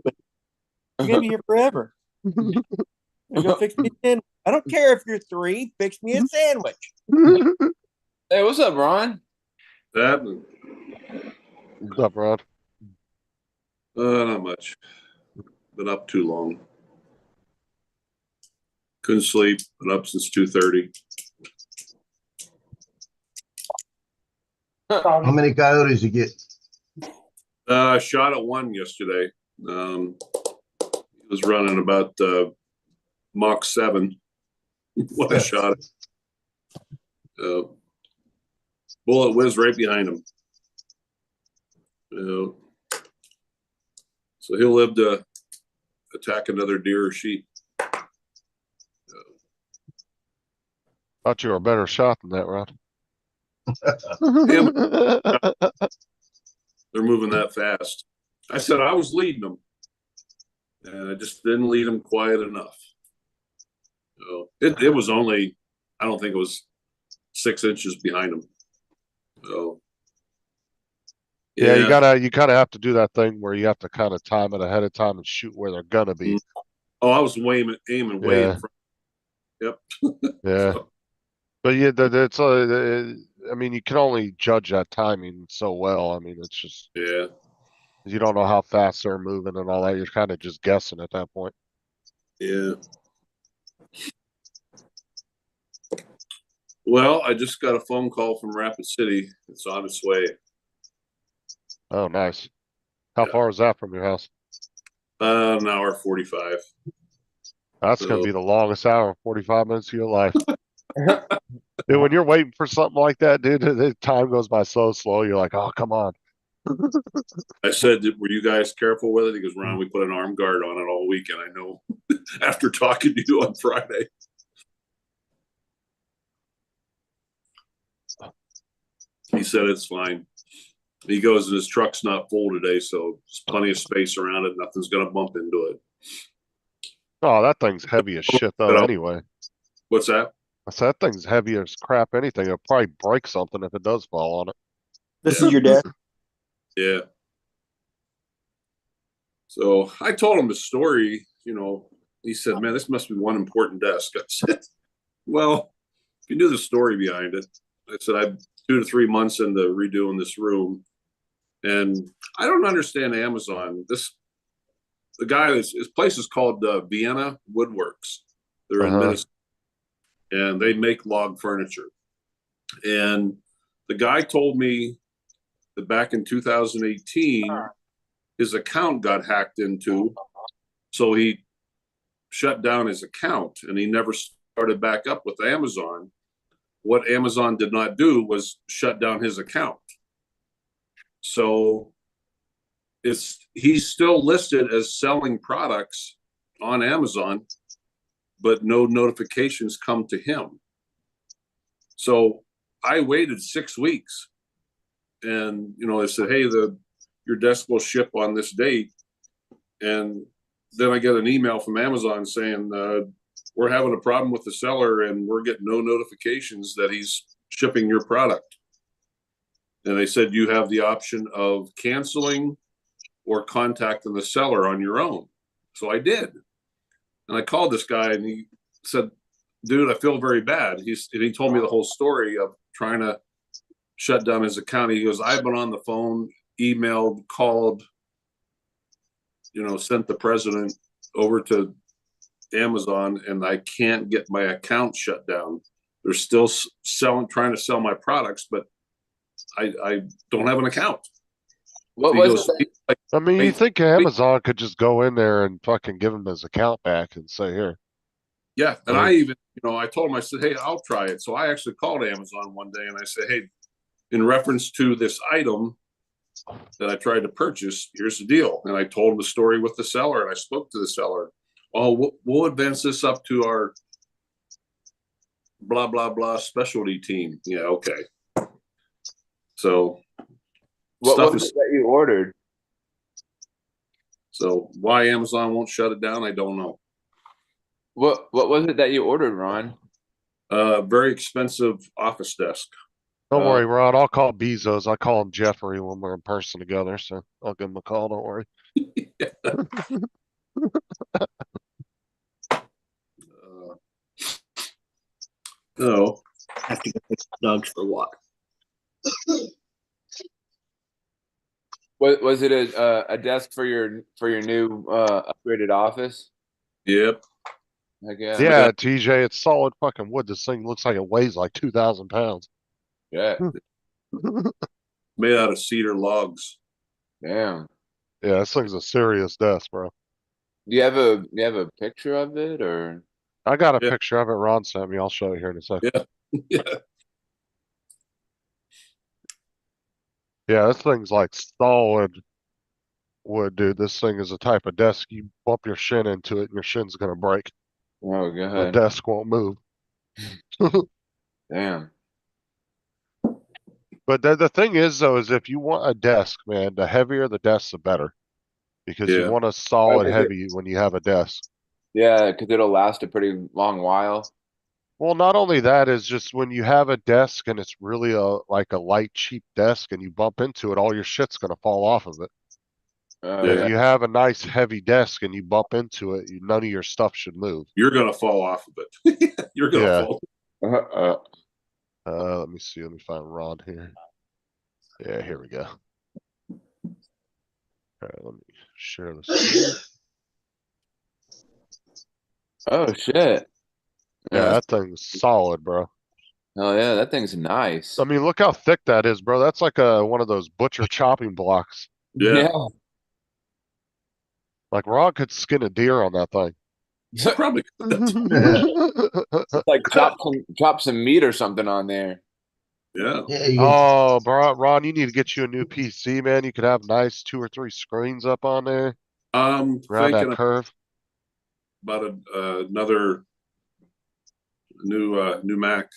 You're gonna be here forever. Go fix me a sandwich. I don't care if you're 3. Fix me a sandwich. Hey, what's up, Ron? That, What's up, Rod? not much. Been up too long. Couldn't sleep. Been up since 2:30. How many coyotes you get? I shot at one yesterday. He was running about Mach 7 when I shot it. Bullet whizzed right behind him. So he'll live to attack another deer or sheep. Thought you were a better shot than that, Rod. They're moving that fast. I said I was leading them, and I just didn't lead them quiet enough. So it was only, I don't think it was 6 inches behind them. So Yeah, you kind of have to do that thing where you have to kind of time it ahead of time and shoot where they're gonna be. Oh, I was aiming way Yeah. in front. Yep. Yeah, So, but yeah, it's I mean, you can only judge that timing so well. I mean, it's just yeah. you don't know how fast they're moving and all that. You're kind of just guessing at that point. Yeah. Well, I just got a phone call from Rapid City. It's on its way. Oh, nice. How Yeah. far is that from your house? An hour 45. That's gonna be the longest hour and 45 minutes of your life. Dude, when you're waiting for something like that, dude, the time goes by so slow. You're like, oh, come on. I said, were you guys careful with it? He goes, Ron, we put an armed guard on it all weekend. I know after talking to you on Friday. He said it's fine. He goes, and his truck's not full today, so there's plenty of space around it. Nothing's going to bump into it. Oh, that thing's heavy as shit though, anyway. What's that? I said that thing's heavy as crap anything. It'll probably break something if it does fall on it. This Yeah. is your desk. Yeah. So I told him the story, he said, man, this must be one important desk. I said, well, if you knew the story behind it, I said, I'm 2 to 3 months into redoing this room. And I don't understand Amazon. The guy, his place is called Vienna Woodworks. They're in Uh-huh. Minnesota, and they make log furniture. And the guy told me that back in 2018, his account got hacked into, so he shut down his account and he never started back up with Amazon. What Amazon did not do was shut down his account. So he's still listed as selling products on Amazon, but no notifications come to him. So I waited 6 weeks, and they said, hey, your desk will ship on this date. And then I get an email from Amazon saying, we're having a problem with the seller and we're getting no notifications that he's shipping your product. And they said, you have the option of canceling or contacting the seller on your own. So I did. And I called this guy and he said, dude, I feel very bad. He told me the whole story of trying to shut down his account. He goes, I've been on the phone, emailed, called, sent the president over to Amazon, and I can't get my account shut down. They're still trying to sell my products, but I don't have an account. What He was goes, it? I mean, you Hey, think Amazon could just go in there and fucking give him his account back and say, here. yeah. And Right. I even, I told him, I said, hey, I'll try it. So I actually called Amazon one day and I said, hey, in reference to this item that I tried to purchase, here's the deal. And I told him the story with the seller, and I spoke to the seller. Oh, we'll advance this up to our blah, blah, blah specialty team. Yeah, okay. So What stuff was is, it that you ordered? so why Amazon won't shut it down, I don't know. What was it that you ordered, Ron? Very expensive office desk. Don't Oh. worry, Ron. I'll call Bezos. I call him Jeffrey when we're in person together, so I'll give him a call. Don't worry. No, Have to go take the dogs for a walk. Was it a desk for your new upgraded office? yep. Heck yeah. Yeah, TJ, it's solid fucking wood. This thing looks like it weighs like 2,000 pounds. Yeah. Made out of cedar logs. Damn. Yeah, this thing's a serious desk, bro. Do you have a picture of it or? I got a Yeah. picture of it. Ron sent me. I'll show you here in a second. Yeah. Yeah, this thing's like solid wood, dude. This thing is a type of desk you bump your shin into it and your shin's gonna break. Oh The god. desk won't move. Damn. But the thing is, though, is if you want a desk, man, the heavier the desk, the better. Because you Yeah. want a solid is it- heavy when you have a desk. Yeah, because it'll last a pretty long while. Well, not only that is just when you have a desk and it's really like a light, cheap desk and you bump into it, all your shit's gonna fall off of it. Oh, Yeah. If you have a nice heavy desk and you bump into it, none of your stuff should move. You're going to fall off of it. You're going to Yeah. fall. Uh, Let me see. Let me find Ron here. Yeah, here we go. All right, let me share this. oh shit. Yeah, that thing's solid, bro. Oh yeah, that thing's nice. I mean, look how thick that is, bro. That's like one of those butcher chopping blocks. Yeah. Like Ron could skin a deer on that thing. Probably. Like chop some meat or something on there. Yeah. Yeah, you Oh, bro, Ron, you need to get you a new PC, man. You could have nice 2 or 3 screens up on there I'm around that thinking curve. about another new Mac.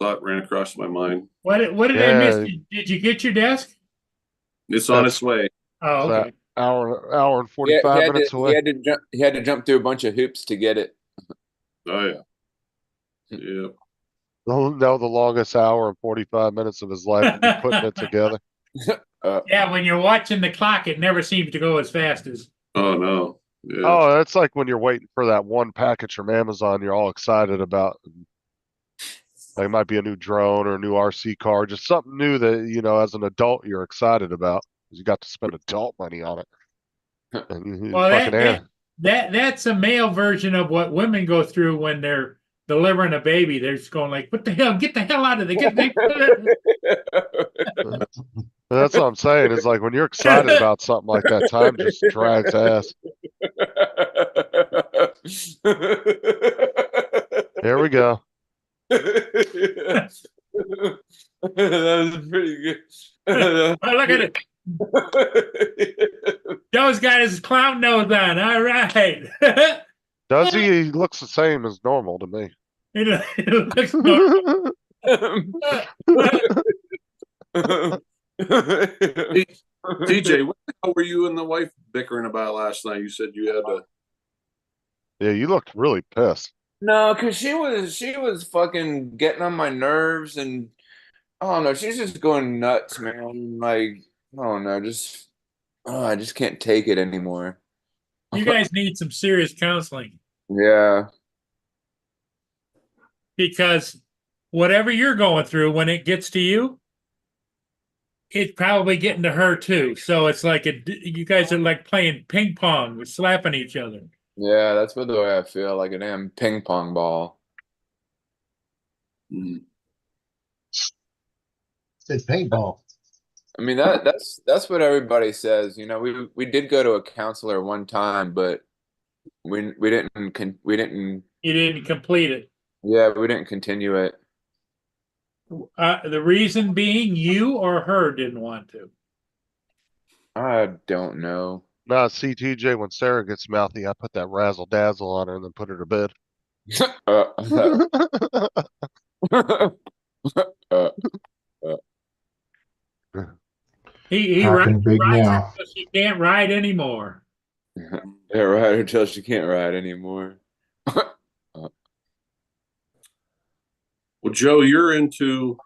Thought ran across my mind. What did I miss? Yeah. Did you get your desk? It's on That's- its way. Oh, That- okay. hour and He 45 had minutes to, away. he had to jump through a bunch of hoops to get it. Oh, yeah. Yeah. No, the longest hour and 45 minutes of his life would be putting it together. Yeah, when you're watching the clock, it never seems to go as fast as. Oh, no. Yeah. Oh, that's like when you're waiting for that one package from Amazon you're all excited about. Like it might be a new drone or a new RC car, just something new that, you know, as an adult you're excited about. 'Cause you got to spend adult money on it. And Well, fucking that's a male version of what women go through when they're delivering a baby. They're just going like, "What the hell? Get the hell out of there! Get That's what I'm saying. Is like when you're excited about something like that, time just drags ass. Here we go. That was pretty good. Oh, look at it. Joe's got his clown nose on. All right. Does he? He looks the same as normal to me. It looks normal. TJ, what the hell were you and the wife bickering about last night? You said you had to. Yeah, you looked really pissed. No, because she was fucking getting on my nerves, and I don't know, she's just going nuts, man. Like, I don't know, I just can't take it anymore. You guys need some serious counseling Yeah. because whatever you're going through, when it gets to you, it's probably getting to her too. So it's like you guys are like playing ping pong, with slapping each other. Yeah, that's what the way I feel, like a damn ping pong ball. Mm. Said paintball. I mean that's what everybody says. You know, we did go to a counselor one time, but we didn't You didn't complete it. yeah, we didn't continue it. The reason being you or her didn't want to. I don't know. Nah, see, TJ, when Sarah gets mouthy, I put that razzle dazzle on her and then put her to bed. He Talking big rides now. her so she can't ride anymore. Yeah, ride until she can't ride anymore. Well, Joe, you're into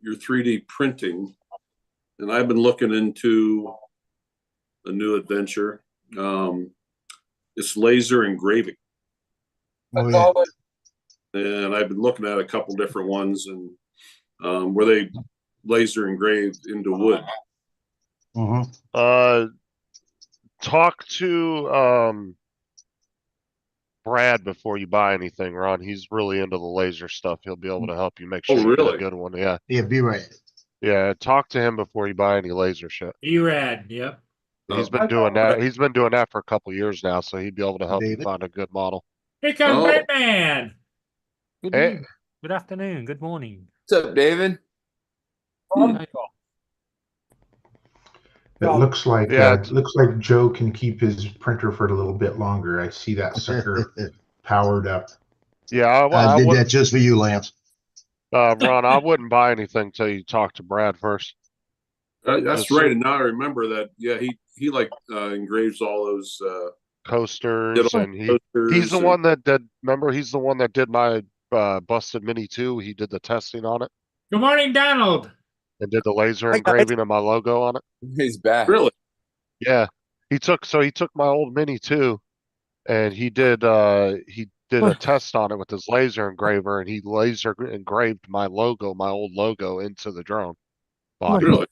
your 3D printing, and I've been looking into a new adventure. It's laser engraving, Oh, yeah. and I've been looking at a couple different ones, and where they laser engraved into wood. Mhm. Talk to Brad before you buy anything, Ron. He's really into the laser stuff. He'll be able to help you make Oh, sure you get really? a good one. Yeah. Yeah, be right. Yeah. Talk to him before you buy any laser shit. Erad, yep. He's Oh. been doing that. He's been doing that for a couple years now, so he'd be able to help you David? find a good model. Here comes Oh. Batman. Good Hey. evening. Good afternoon. Good morning. What's up, David? How you all? It looks like Yeah. Joe can keep his printer for a little bit longer. I see that sucker powered up. Yeah. I did would, that just for you, Lance. Ron, I wouldn't buy anything till you talk to Brad first. That's Just- right. And now I remember that. Yeah, he like engraves all those Coasters, little and he's posters the and- one that did. Remember, he's the one that did my busted Mini 2. He did the testing on it Good morning, Donald. and did the laser Hi, guys. engraving of my logo on it. He's back. Really? Yeah, he took my old Mini 2, and he did a test on it with his laser engraver, and he laser engraved my old logo into the drone body. Really?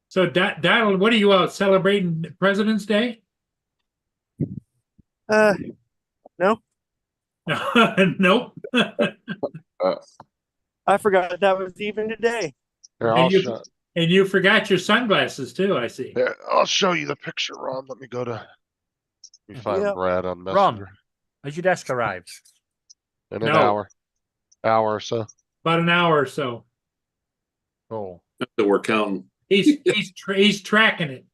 So, Donald, what are you out celebrating President's Day? No, Nope. I forgot that was even today. Here, And I'll you- show. And you forgot your sunglasses too, I see. Here, I'll show you the picture, Ron. Let me find Yep. Brad on Ron. Messenger Has your desk arrived? in an No. hour or so. About an hour or so. Oh, That we're counting. He's tracking it.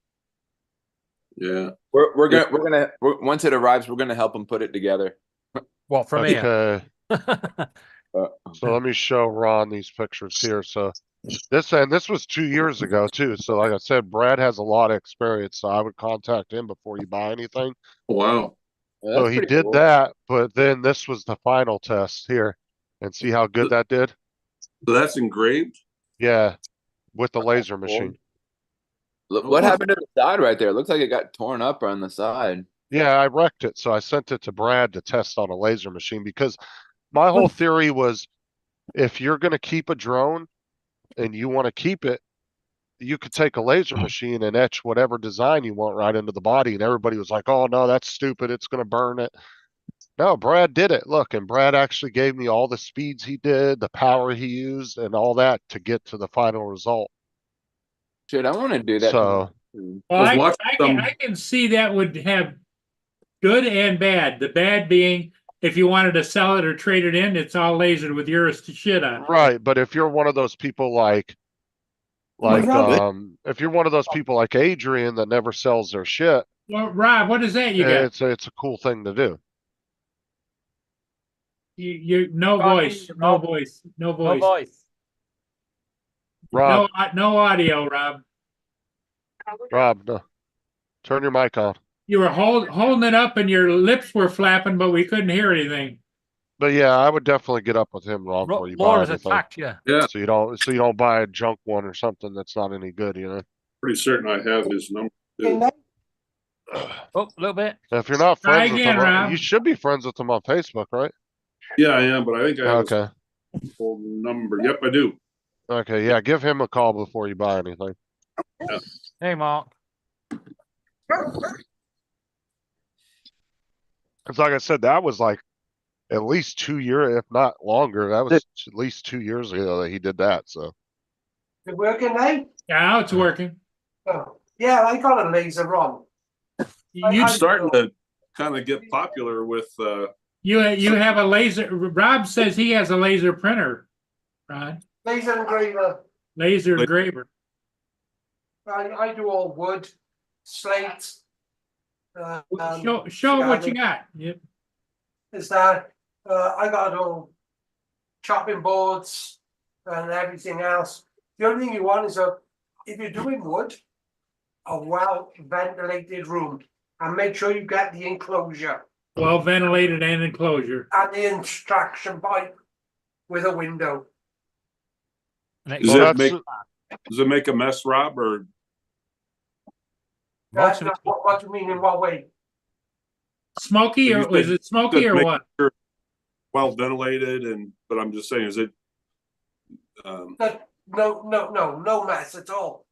Yeah. Once it arrives, we're gonna help him put it together. what from here? Okay. So let me show Ron these pictures here. So This was 2 years ago too. So like I said, Brad has a lot of experience, so I would contact him before you buy anything. Wow. Well, So that's he pretty did cool. that, but then this was the final test here, and see how good that did? So that's engraved? Yeah, with the laser Cool. machine. Look, Oh, what wow. happened to the side right there? It looks like it got torn up on the side. Yeah, I wrecked it, so I sent it to Brad to test on a laser machine because my whole theory was if you're gonna keep a drone and you want to keep it, you could take a laser machine and etch whatever design you want right into the body. And everybody was like, oh no, that's stupid. It's gonna burn it. No, Brad did it. Look, and Brad actually gave me all the speeds he did, the power he used, and all that to get to the final result. Shit, I want to do that. So Well, I was I, watching I can, some- I can see that would have good and bad. The bad being if you wanted to sell it or trade it in, it's all lasered with your shit on it. right, but if you're one of those people like if you're one of those people like Adrian that never sells their shit, Well, Rob, what is that you got? it's a cool thing to do. You no Can't hear voice, you, no Rob. voice, no No voice, voice. Rob, no audio, Rob. no. Turn your mic on. You were holding it up and your lips were flapping, but we couldn't hear anything. But yeah, I would definitely get up with him, Ron, before you buy Laura's anything. attacked you. Yeah, So you don't buy a junk one or something that's not any good, you know. pretty certain I have his number. In too. that, Oh, a little bit. If you're not Try friends with again, him, Rob. you should be friends with him on Facebook, right? Yeah, I am, but I think I have Okay. his full number. Yep, I do. Okay, yeah, give him a call before you buy anything. Hey, Mark. Cause like I said, that was like at least 2 years, if not longer. That was at least 2 years ago that he did that, so. it working now? Now it's working. Oh, yeah, I got a laser on. You It's starting to kind of get popular with, you have a laser. Rob says he has a laser printer, Rod. Laser engraver. Laser Like- engraver. I do all wood, slate. Show what you got. Yep. Is that I got all chopping boards and everything else. The only thing you want is if you're doing wood, a well ventilated room, and make sure you get the enclosure Well ventilated and enclosure. and the extraction pipe with a window. And Is Well, it that's- does it make a mess, Rob, or most of it- What do you mean in what way? Smoky You or said- is it smoky said or make what? well ventilated? But I'm just saying, is it? No mess at all.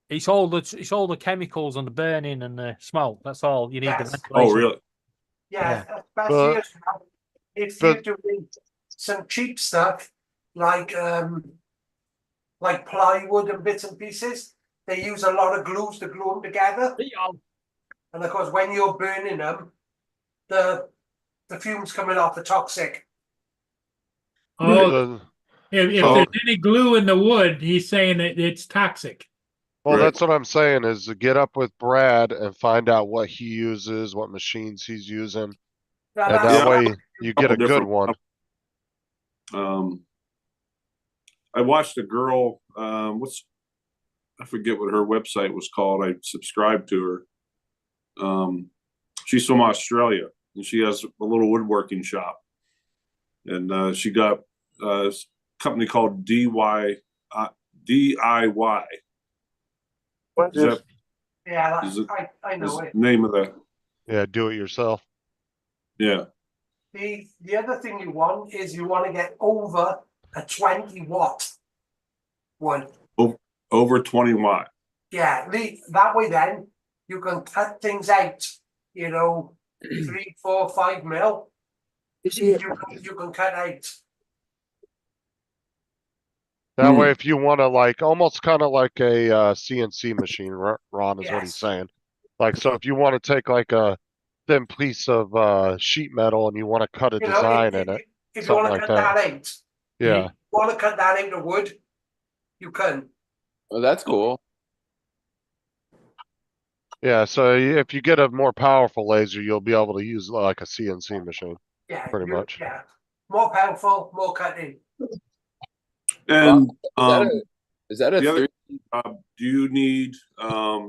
it's all the chemicals and the burning and the smoke. That's all you need. Yes. The Oh, ventilation. really? Yeah, But- especially if you're doing some cheap stuff like plywood and bits and pieces. They use a lot of glues to glue them together, and of course, when you're burning them, the fumes coming off are toxic. Oh, the- if Oh. there's any glue in the wood, he's saying that it's toxic. Well, Right. that's what I'm saying is to get up with Brad and find out what he uses, what machines he's using. Now, And that's- that way you get a Couple good different- one. I watched a girl. I forget what her website was called. I subscribed to her. She's from Australia and she has a little woodworking shop. And she got a company called DIY. What Is that Yeah, is it- I is know the it. name of the? Yeah, do it yourself. Yeah. The other thing you want is you want to get over a 20-watt one. Over 20 watt. Yeah, that way then you can cut things out, 3, 4, 5 mil. You can cut out. That way, if you want to like, almost kind of like a CNC machine, Ron is what he's Yes. saying. Like, so if you want to take like a thin piece of sheet metal and you want to cut a design in it, If you something want to like cut that. that out, yeah. want to cut that out of wood, you can. Oh, that's cool. Yeah, so if you get a more powerful laser, you'll be able to use like a CNC machine. Yeah, Pretty much. Yeah, more powerful, more cutting. And Is that a the other 3D? do you need a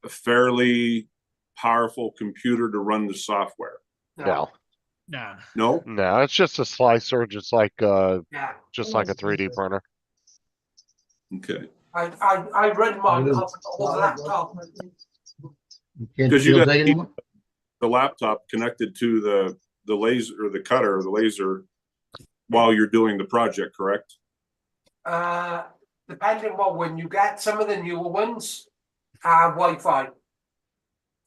fairly powerful computer to run the software? No, Nah. No. no, it's just a slicer, just like Yeah. a 3D printer. Okay. I run mine What is off an old laptop. You can't Because you still got take it anymore? the laptop connected to the laser or the cutter or the laser while you're doing the project, correct? Depending on when you get some of the newer ones, Wi-Fi.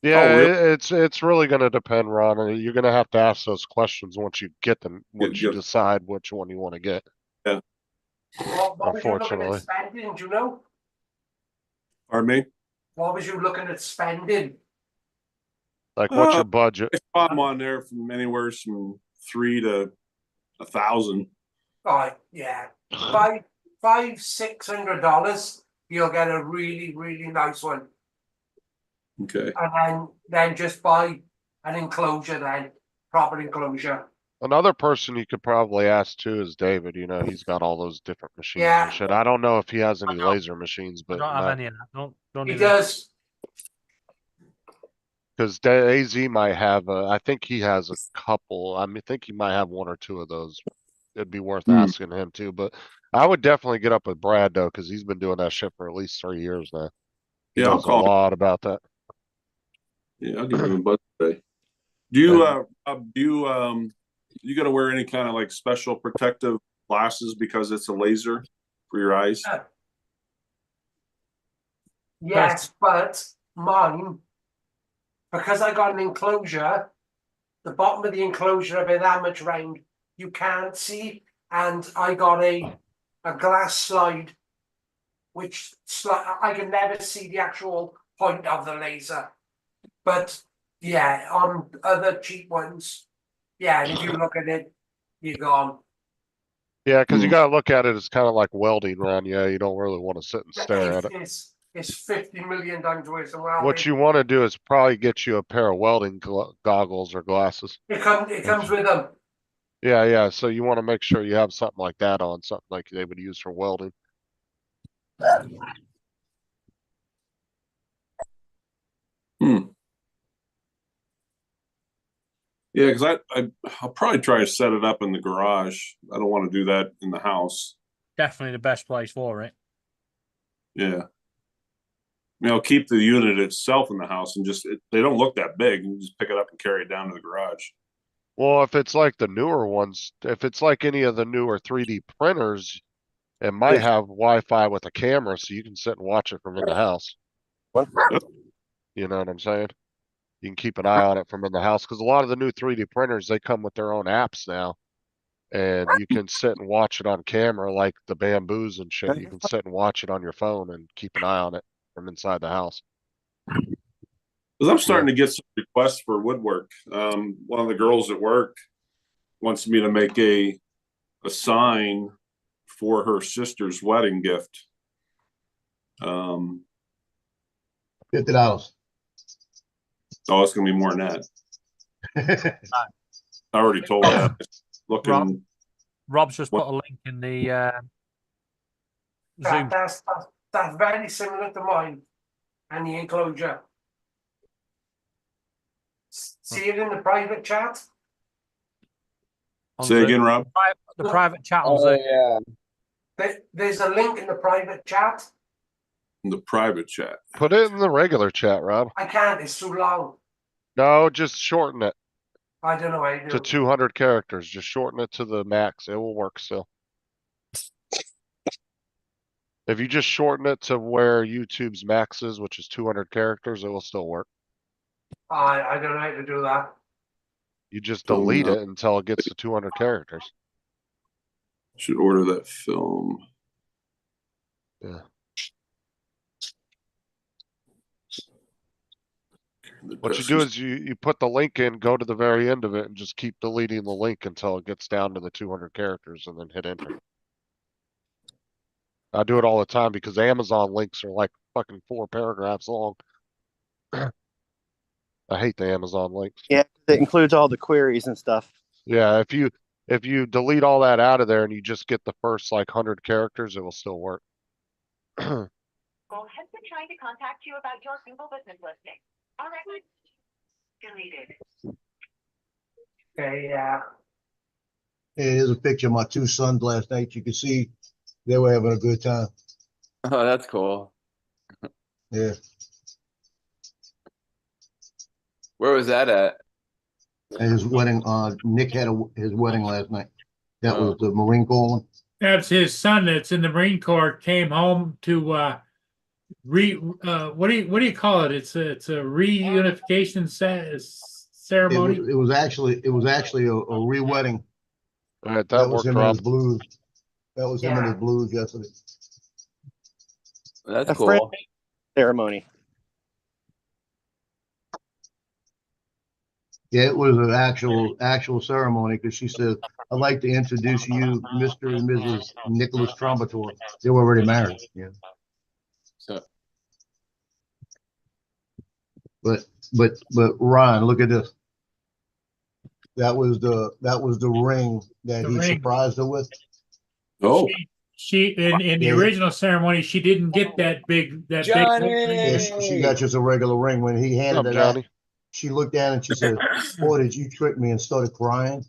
Yeah, really? it's really gonna depend, Ron. And you're gonna have to ask those questions once you get them, once you Get- decide which one you want to get. What was you looking Unfortunately. at spending? Do you know? Pardon me? What was you looking at spending? Like, what's your budget? I saw them on there from anywhere from 3 to 1,000. Right, yeah, $600. You'll get a really, really nice one, Okay. and then just buy an enclosure, then proper enclosure. Another person you could probably ask too is David. You know, he's got all those different machines Yeah. and shit. I don't know if he has any don't- laser machines, I but don't have any of that. Don't He even. does. because AZ might have, I think he has a couple. I mean, I think he might have one or two of those. It'd be worth asking him too. But I would definitely get up with Brad though, because he's been doing that shit for at least 3 years now. He Yeah, I'll knows a call him. lot about that. Yeah, I'll give him a buzz today. Do you you got to wear any kind of like special protective glasses because it's a laser for your eyes? Yes, but mine, because I got an enclosure, the bottom of the enclosure about that much round, you can't see, and I got a glass slide, which I can never see the actual point of the laser. But yeah, on other cheap ones, yeah, and if you look at it, you're gone. Yeah, because you gotta look at it as kind of like welding, Ron. Yeah, you don't really want to sit and stare at it. It's 50 million times worse than welding. What you want to do is probably get you a pair of welding goggles or glasses. It comes with them. Yeah, yeah. So you want to make sure you have something like that on, something like they would use for welding. Yeah, because I'll probably try to set it up in the garage. I don't want to do that in the house. Definitely the best place for it. Yeah. Keep the unit itself in the house and they don't look that big. You just pick it up and carry it down to the garage. Well, if it's like the newer ones, if it's like any of the newer 3D printers, it might have Wi-Fi with a camera, so you can sit and watch it from in the house. You know what I'm saying? You can keep an eye on it from in the house, because a lot of the new 3D printers, they come with their own apps now. And you can sit and watch it on camera, like the bamboos and shit. You can sit and watch it on your phone and keep an eye on it from inside the house. Because I'm starting to get some requests for woodwork. One of the girls at work wants me to make a sign for her sister's wedding gift. $50. Oh, it's gonna be more than that. I already told her. Looking. Rob's just put a link in the Zoom. That's very similar to mine and the enclosure. See it in the private chat? on Say Zoom. again, Rob. The private chat on Zoom. Yeah. There's a link in the private chat. In the private chat. Put it in the regular chat, Rob. I can't, it's too long. No, just shorten it I don't know how you do to it. 200 characters. Just shorten it to the max. It will work still. If you just shorten it to where YouTube's max is, which is 200 characters, it will still work. I don't know how to do that. You just delete it until it gets to 200 characters. Should order that film. Yeah. What you do is you put the link in, go to the very end of it, and just keep deleting the link until it gets down to the 200 characters, and then hit enter. I do it all the time because Amazon links are like fucking 4 paragraphs long. I hate the Amazon links. Yeah, it includes all the queries and stuff. Yeah, if you if you delete all that out of there and you just get the first like 100 characters, it will still work. Google has been trying to contact you about your Google business listing. All right. Deleted. Okay, yeah. Here's a picture of my two sons last night. You can see they were having a good time. Oh, that's cool. Yeah. Where was that at? And his wedding, Nick had his wedding last night. That was the Marine Corps one. That's his son that's in the Marine Corps, came home to what do you call it? It's a reunification ceremony. It was actually a re-wedding. All right, That that was worked, him and his Rob. blues. That was him and his Yeah. blues yesterday. That's A friend cool. ceremony. Yeah, it was an actual ceremony because she said, "I'd like to introduce you, Mr. and Mrs. Nicholas Trombator." They were already married. Yeah. So, But Ryan, look at this. That was the ring that The he ring. surprised her with. Oh, She in the Yeah. original ceremony, she didn't get that big Johnny! Yeah, she got just a regular ring. When he What's handed up, it out, Johnny? she looked down and she said, "Boy, did you trick me?" and started crying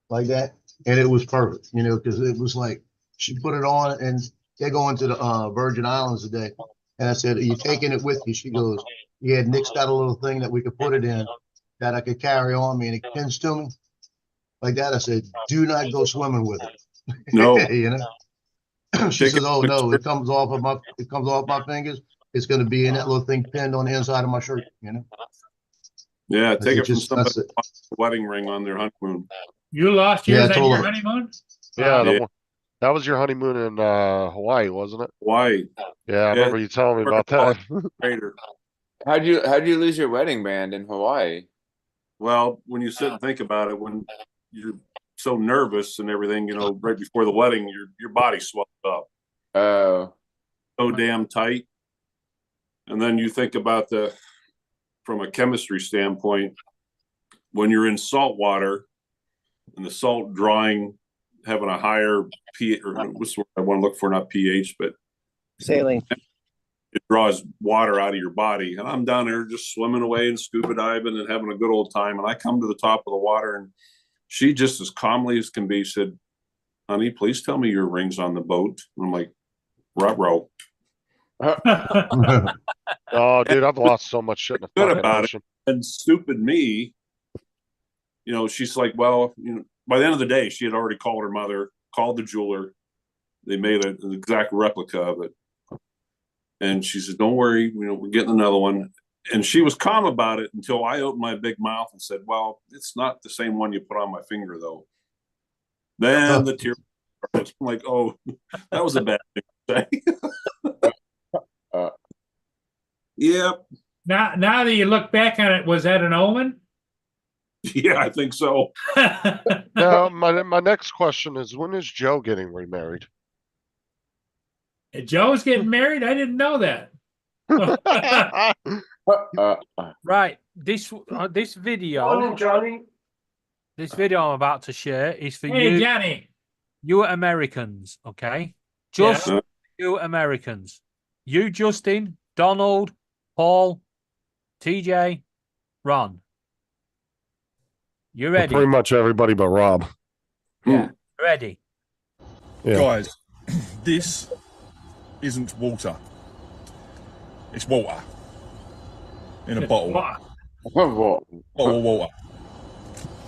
like that. And it was perfect, because it was like she put it on and they're going to the Virgin Islands today. And I said, "Are you taking it with you?" She goes, "Yeah, Nick's got a little thing that we could put it in that I could carry on me and it pins to me." Like that. I said, "Do not go swimming with it." no. She Take says, it- "Oh no, it comes off my fingers. It's going to be in that little thing pinned on the inside of my shirt." Yeah, I take said, it from "Just- somebody that's it." who lost a wedding ring on their honeymoon. You lost Yeah, yours I on told your her. honeymoon? Yeah, Yeah. that was your honeymoon in Hawaii, wasn't it? Why? Yeah, I remember you telling me about that. Crater. How'd you lose your wedding band in Hawaii? Well, when you sit and think about it, when you're so nervous and everything, right before the wedding, your body swells up Oh, so damn tight. And then you think about from a chemistry standpoint, when you're in salt water and the salt drawing, having a higher pH, or what's the word I want to look for, not pH, but Saline. it draws water out of your body. And I'm down there just swimming away and scuba diving and having a good old time. And I come to the top of the water and she just as calmly as can be said, "Honey, please tell me your ring's on the boat." And I'm like, "Ruh-roh." Oh, dude, I've lost so much shit in the Good fucking about it. ocean. And stupid me, she's like, well, by the end of the day, she had already called her mother, called the jeweler. They made an exact replica of it. And she said, "Don't worry, we're getting another one." And she was calm about it until I opened my big mouth and said, "Well, it's not the same one you put on my finger, though." Then the tears started. I'm like, "Oh, that was a bad thing to say." Yep. Now that you look back on it, was that an omen? Yeah, I think so. Now, my next question is, when is Joe getting remarried? Joe's getting married? I didn't know that. Right. This video, Morning, Johnny. this video I'm about to share is for Hey, Johnny. you Americans, okay? Just Yeah. you Americans. You, Justin, Donald, Paul, TJ, Ron. You ready? Pretty much everybody but Rob. Yeah. Ready? Yeah. Guys, this isn't water. It's water. In a bottle. What? What? Bottle of water.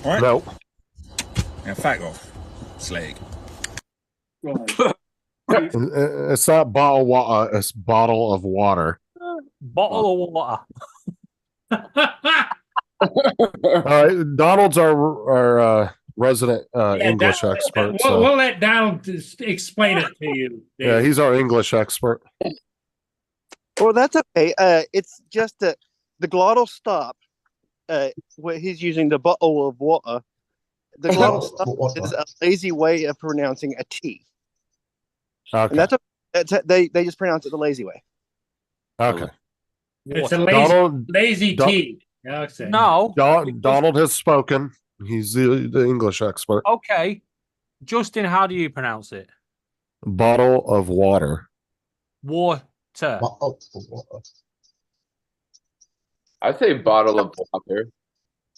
Alright? No. Now fuck off. Slag. It's not bottle water, it's bottle of water. Bottle of water. All right, Donald's our resident English expert. We'll, So we'll let Donald just explain it to you. yeah, he's our English expert. Well, that's okay. It's just the glottal stop. Where he's using the bottle of water. The glottal stop is a lazy way of pronouncing a T, Okay. and they just pronounce it the lazy way. Okay. It's a Donald, lazy Don- T. Okay. No. Donald has spoken. He's the English expert. Okay. Justin, how do you pronounce it? Bottle of water. Water. I say bottle of water.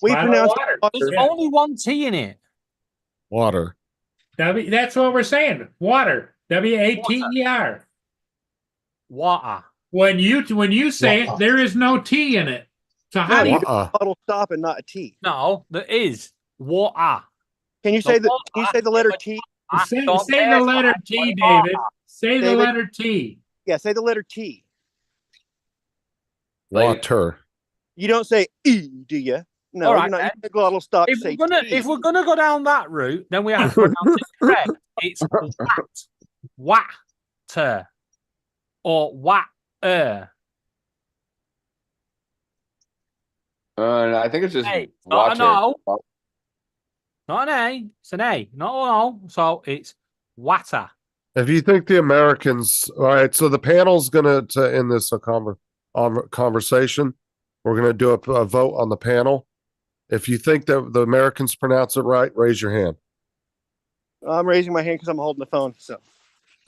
We Bottle of pronounce water. it water. There's Yeah. only one T in it. Water. That's what we're saying. Water. WATER. Water. When you say it, there is no T in it. So how No, do you you? do a bottle stop and not a T. No, there is water. Can you say the? Can you say the letter T? Say Don't the care. letter T, David. Say the David. letter T. Yeah, say the letter T. Water. You don't say E, do you? No, All you're right, not. then. You make a glottal stop. If Say we're gonna T. if we're gonna go down that route, then we have to pronounce it correct. It's water or water. I think it's just Hey, water. not an A. It's an A, not an O. So it's water. If you think the Americans, all right, so the panel's gonna to end this conversation. We're gonna do a vote on the panel. If you think that the Americans pronounce it right, raise your hand. I'm raising my hand because I'm holding the phone. So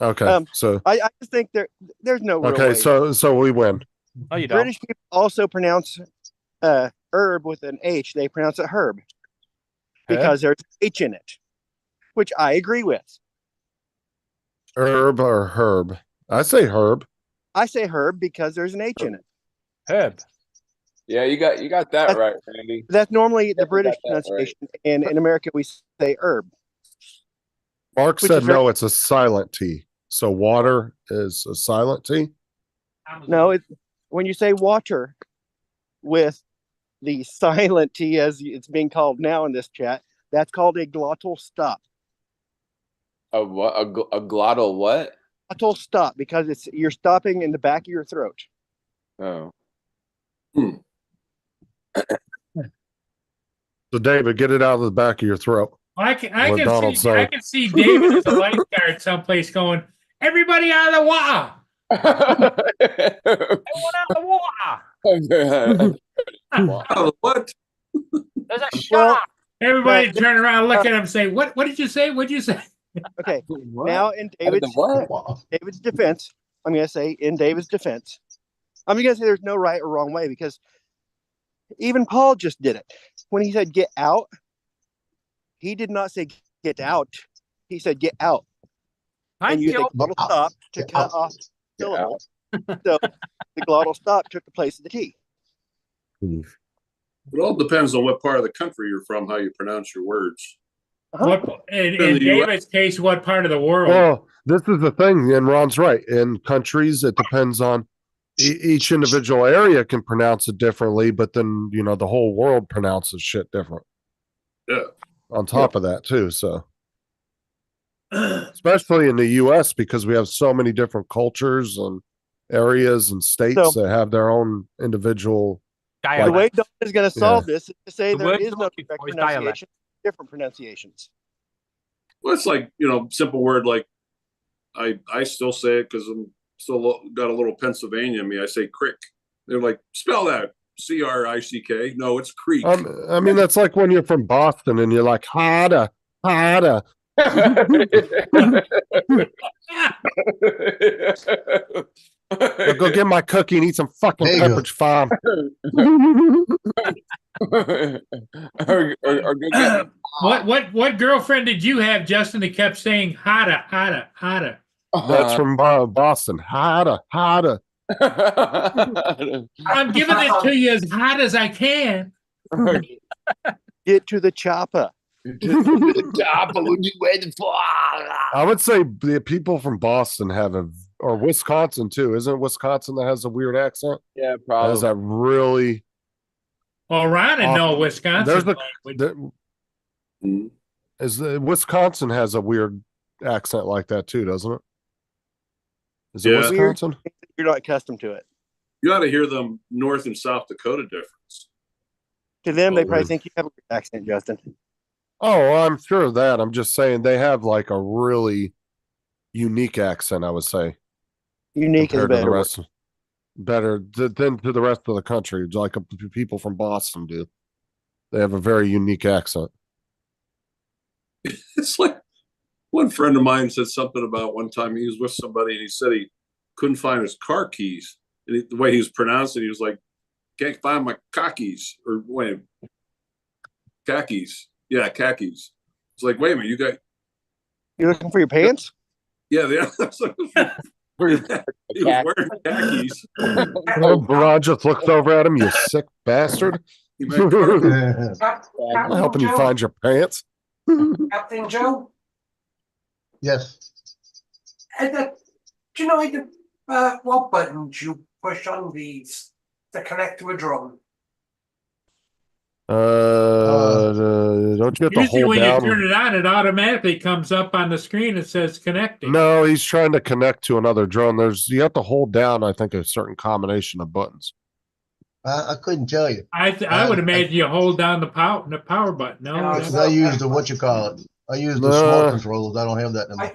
Okay, so I just think there's no real okay, way. so we win. Oh, you don't. British people also pronounce herb with an H. They pronounce it herb because there's H in it, which I agree with. Herb or herb? I say herb. I say herb because there's an H in it. Herb. Yeah, you got that right, Randy. That's normally the Definitely British got that right. pronunciation, and in America we say herb. Mark Which said is very- no, it's a silent T. So water is a silent T. No, it's when you say water with the silent T, as it's being called now in this chat, that's called a glottal stop. A what? A glottal what? Glottal stop because you're stopping in the back of your throat. Oh. So David, get it out of the back of your throat. I What Donald said. can see David as a lifeguard someplace going, everybody out of the water. Everyone out of the water. Oh, what? There's a Well, shark. Everybody Right. turn around, look at him, and say, "What? What did you say? What did you say?" Okay, What? now in Out of the what? David's defense, I'm going to say in David's defense, I'm going to say there's no right or wrong way because even Paul just did it. When he said get out, he did not say get out. He said get out. Thank And you you. the glottal stop to Get cut out. off Get syllable. So the glottal stop took the place of the T. It all depends on what part of the country you're from, how you pronounce your words. What in In the US. David's case, what part of the world? Well, this is the thing, and Ron's right. In countries, it depends on each individual area can pronounce it differently, but then the whole world pronounces shit different. Yeah. On top of that, too, so especially in the U.S. because we have so many different cultures and areas and states So- that have their own individual. The Dialect. way Don is going to solve this is to say The there word is you're no looking correct for is dialect. pronunciation, different pronunciations. Well, it's like, simple word like I still say it because I'm still got a little Pennsylvania in me. I say crick. They're like, spell that CRICK. No, it's creek. I mean, that's like when you're from Boston and you're like, harder. I'll go get my cookie and eat some fucking There you go. Pepperidge Farm. or go get What girlfriend did you have, Justin, that kept saying hotter? That's from Boston. Harder. I'm giving it to you as hot as I can. Get to the chopper. I would say the people from Boston have or Wisconsin too. Isn't it Wisconsin that has a weird accent? Yeah, That probably. has that really. Oh, Ron and no Wisconsin There's the, language. Wisconsin has a weird accent like that too, doesn't it? Is it Yeah. Wisconsin? You're not accustomed to it. You ought to hear them North and South Dakota difference. To them, they Oh, probably weird. think you have a weird accent, Justin. Oh, I'm sure of that. I'm just saying they have like a really unique accent, I would say, Unique is compared to the better. rest. Better than to the rest of the country, like people from Boston do. They have a very unique accent. It's like one friend of mine said something about one time he was with somebody and he said he couldn't find his car keys. And the way he was pronouncing, he was like, "Can't find my khakis," or wait, khakis. Yeah, khakis. It's like, wait a minute, you got You're looking for your pants? yeah. He was wearing khakis. Barad just looks over at him, you sick bastard. He meant khakis. I'm helping you find your pants. Captain Joe, Yes. do you know what buttons you push on these to connect to a drone? Don't you have to Usually hold when down? you turn it on, it automatically comes up on the screen. It says connecting. No, he's trying to connect to another drone. You have to hold down, I think, a certain combination of buttons. I couldn't tell you. I would imagine you hold down the power button. No, Yeah, I use the I use the smart controllers. I don't have that anymore.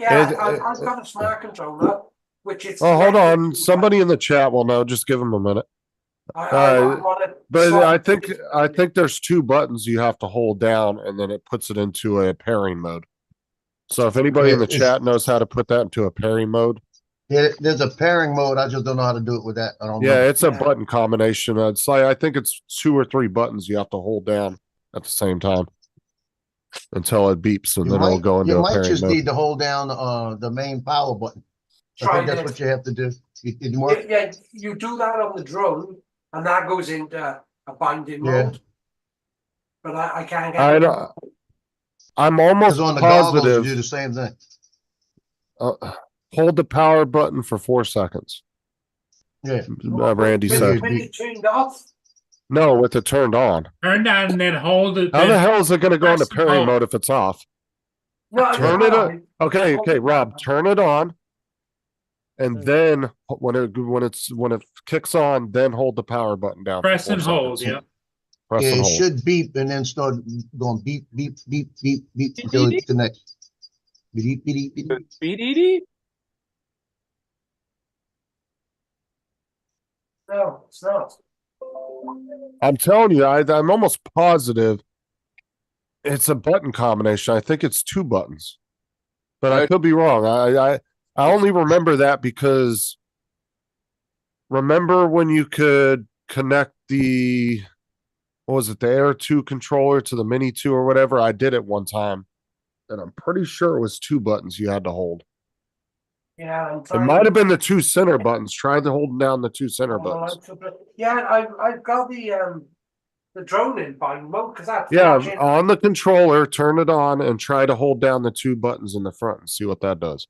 I've got a smart controller, which is. Oh, hold on. Somebody in the chat will know. Just give him a minute. But I think there's two buttons you have to hold down, and then it puts it into a pairing mode. So if anybody in the chat knows how to put that into a pairing mode, yeah, there's a pairing mode. I just don't know how to do it with that. I don't. Yeah, it's a button combination. It's like I think it's 2 or 3 buttons you have to hold down at the same time until it beeps, and then it'll go into a pairing mode. You might just need to hold down the main power button. I think that's what you have to do. It didn't work. Yeah, you do that on the drone, and that goes into a binding mode. But I can't get it. I'm almost on the positive. goggles, you do the same thing. Hold the power button for 4 seconds. Yeah. Randy said. When you turned off? No, with it turned on. Turned on and then hold it. How the hell is it going to go into pairing hold. mode if it's off? No, Turn it on. Okay, Rob, turn it on. And then when it kicks on, then hold the power button down. Press for 4 and hold, seconds. yeah. Yeah, it should beep and then start going beep, beep, beep, beep, beep until it connects. Beep, beep, beep, beep. BDD? No, it's not. I'm telling you, I'm almost positive it's a button combination. I think it's 2 buttons, but I could be wrong. I only remember that because remember when you could connect the Air 2 controller to the Mini 2 or whatever? I did it one time, and I'm pretty sure it was 2 buttons you had to hold. Yeah, It might have been the 2 center buttons. Try to hold down the 2 center buttons. Yeah, I've got the drone in bind mode because that's On the controller, turn it on and try to hold down the 2 buttons in the front and see what that does.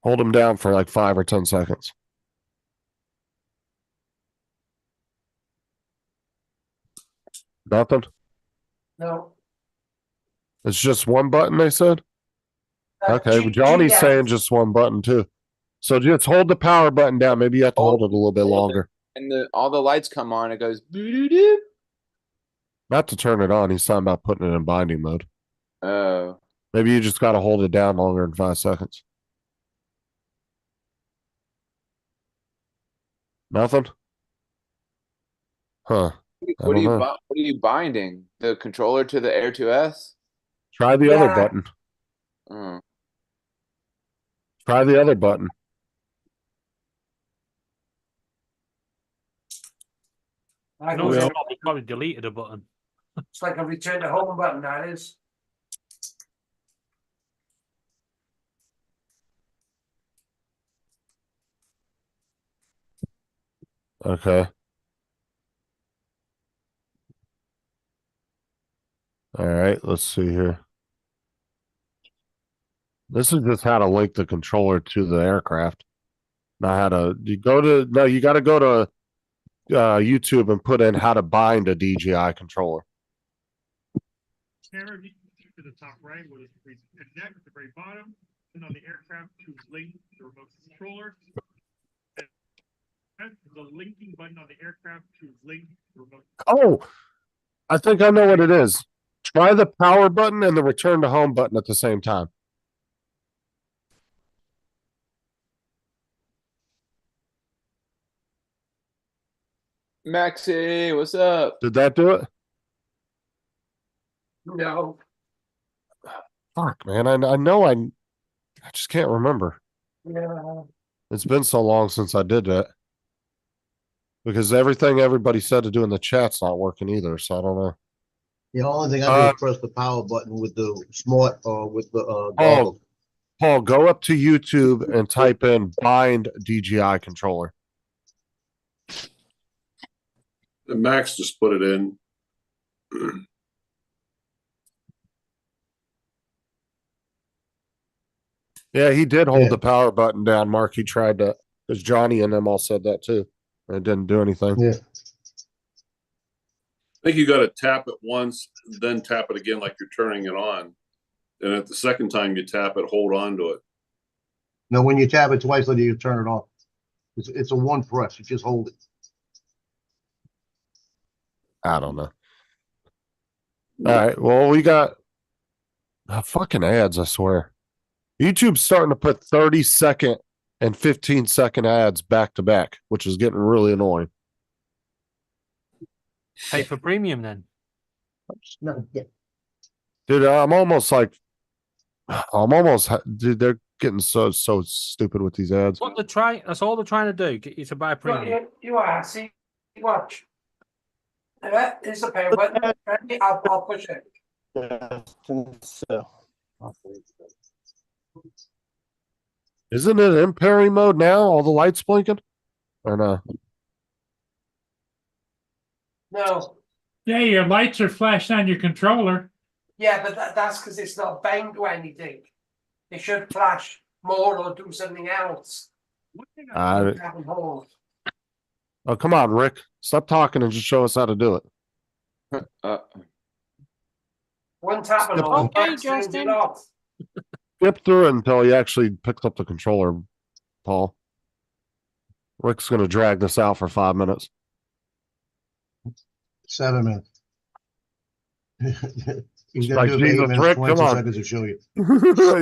Hold them down for like 5 or 10 seconds. Nothing? No. It's just one button, they said? Okay, well, Johnny's saying just one button too. So just hold the power button down. Maybe you have to hold it a little bit longer. And all the lights come on, it goes doo-doo-doo. Not to turn it on. He's talking about putting it in binding mode. Oh. Maybe you just got to hold it down longer than 5 seconds. Nothing? Huh. What are you binding? The controller to the Air 2S? Try the other button. Oh. Try the other button. I No, know. he probably deleted a button. It's like a return to home button, that is. Okay. All right, let's see here. This is just how to link the controller to the aircraft. Not how to you got to go to YouTube and put in how to bind a DJI controller. Camera to the top right where it's connect at the very bottom, and on the aircraft choose link the remote controller. And the linking button on the aircraft choose link the remote. Oh, I think I know what it is. Try the power button and the return to home button at the same time. Maxie, what's up? Did that do it? No. Fuck, man. I know I just can't remember. Yeah. It's been so long since I did that. Because everything everybody said to do in the chat's not working either, so I don't know. The only thing I do is press the power button with the smart with the goggles. Paul, go up to YouTube and type in bind DJI controller. And Max just put it in. Yeah, he did hold the power button down, Mark. He tried to, because Johnny and them all said that too. And it didn't do anything. Yeah. I think you got to tap it once, then tap it again like you're turning it on. And at the second time you tap it, hold on to it. No, when you tap it twice, then you turn it off. It's a one press. You just hold it. I don't know. All right. Well, we got fucking ads, I swear. YouTube's starting to put 30-second and 15-second ads back to back, which is getting really annoying. Pay for premium then. No, yeah. Dude, dude, they're getting so stupid with these ads. What they're trying, that's all they're trying to do, get you to buy premium. You are, see, watch. Here's the pay button. Ready? I'll push it. So. Isn't it in parry mode now? All the lights blinking? Or no? No. Yeah, your lights are flashing on your controller. Yeah, but that's because it's not bound to anything. It should flash more or do something else. Oh, come on, Rick. Stop talking and just show us how to do it. One tap and all. Okay, Justin. Skip through it until he actually picks up the controller, Paul. Rick's going to drag this out for 5 minutes. 7 minutes. He's Like, gonna do Jesus, 8 minutes, Rick, 22 come on. seconds to show you.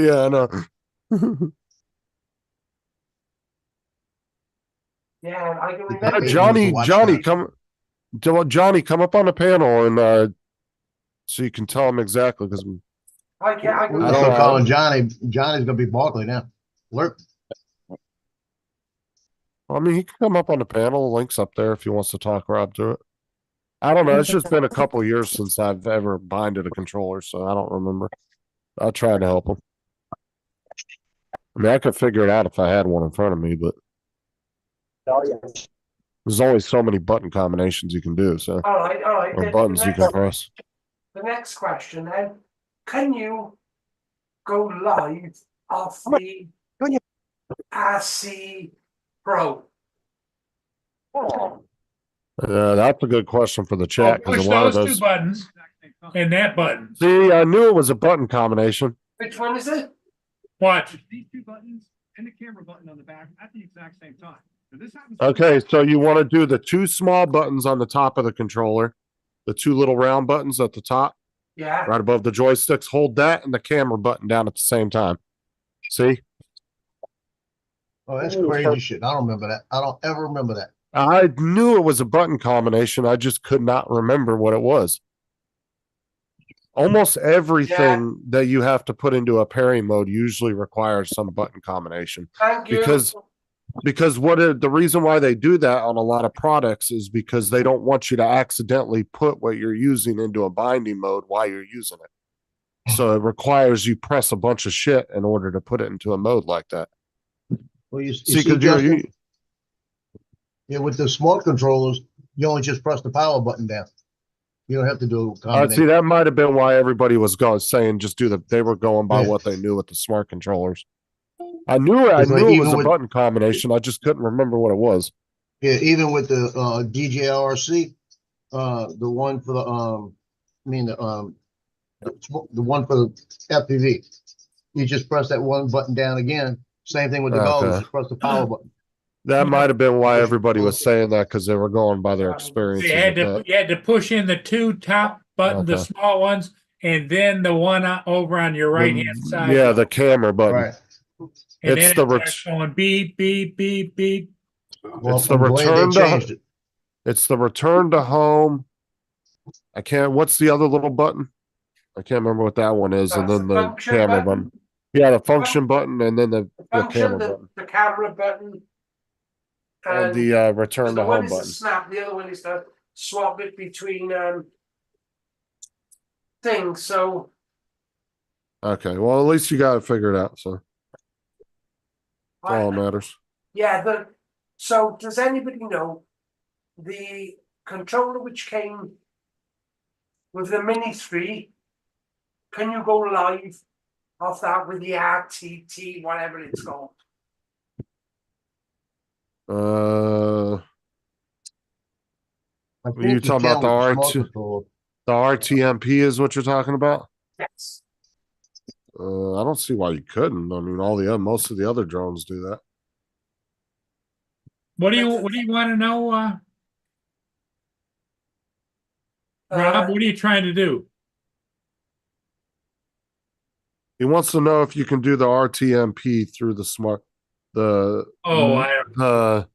Yeah, I know. Yeah, I can remember. Johnny, come up on the panel and so you can tell him exactly because I can I'm still calling Johnny. Johnny's gonna be Barkley now. Lurk. I mean, he can come up on the panel. The link's up there if he wants to talk Rob through it. I don't know. It's just been a couple years since I've ever binded a controller, so I don't remember. I'll try to help him. I mean, I could figure it out if I had one in front of me, but there's only so many button combinations you can do, so All right. or buttons you can press. The next question then, can you go live off the RC Pro? That's a good question for the chat because Push a lot of those those. two buttons and that button. See, I knew it was a button combination. Which one is it? Watch. These two buttons and the camera button on the back at the exact same time. Now this happens. Okay, so you want to do the two small buttons on the top of the controller, the two little round buttons at the top, Yeah. right above the joysticks. Hold that and the camera button down at the same time. See? Oh, that's crazy shit. I don't remember that. I don't ever remember that. I knew it was a button combination. I just could not remember what it was. Almost everything that you have to put into a parry mode usually requires some button combination. Thank you. Because the reason why they do that on a lot of products is because they don't want you to accidentally put what you're using into a binding mode while you're using it. So it requires you press a bunch of shit in order to put it into a mode like that. Well, you See, see, 'cause Justin, yeah, with the smart controllers, you only just press the power button down. You don't have to do a See, combination. that might have been why everybody was saying just do they were going by what they knew with the smart controllers. I knew It's like it was even a with- button combination. I just couldn't remember what it was. Yeah, even with the DJRC, the one for the the one for the FPV, you just press that one button down again. Same thing with the goggles. Okay. Just press the power button. That might have been why everybody was saying that because they were going by their experience. You had to push in the two top buttons, the Okay. small ones, and then the one over on your right hand side. Yeah, the camera button. Right. And It's then the it starts going beep, beep, beep, beep. Well, It's the I'm glad return they changed to it. it's the return to home. I can't. What's the other little button? I can't remember what that one is, and That's then the the function camera button. button. Yeah, the function button, and then the Function, camera button, the camera button. and the return the to one home is to button. snap, the other one is to swap it between things. So Okay, well, at least you got it figured out, so that's all that I, matters. yeah, so does anybody know the controller which came with the Mini 3? Can you go live off that with the RTT, whatever it's called? I Are you think talking about can the with smart R2? control. The RTMP is what you're talking about? Yes. I don't see why you couldn't. I mean, most of the other drones do that. What do you want to know, Rob? What are you trying to do? He wants to know if you can do the RTMP through the smart, Oh, I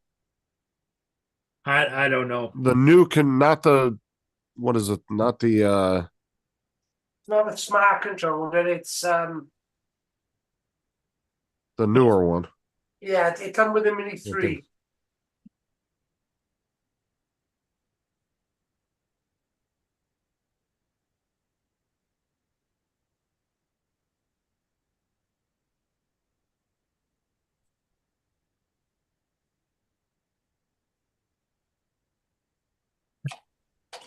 don't know. the new not the, what is it? Not the, It's not a smart controller, it's the newer one. yeah, it come with a Mini 3.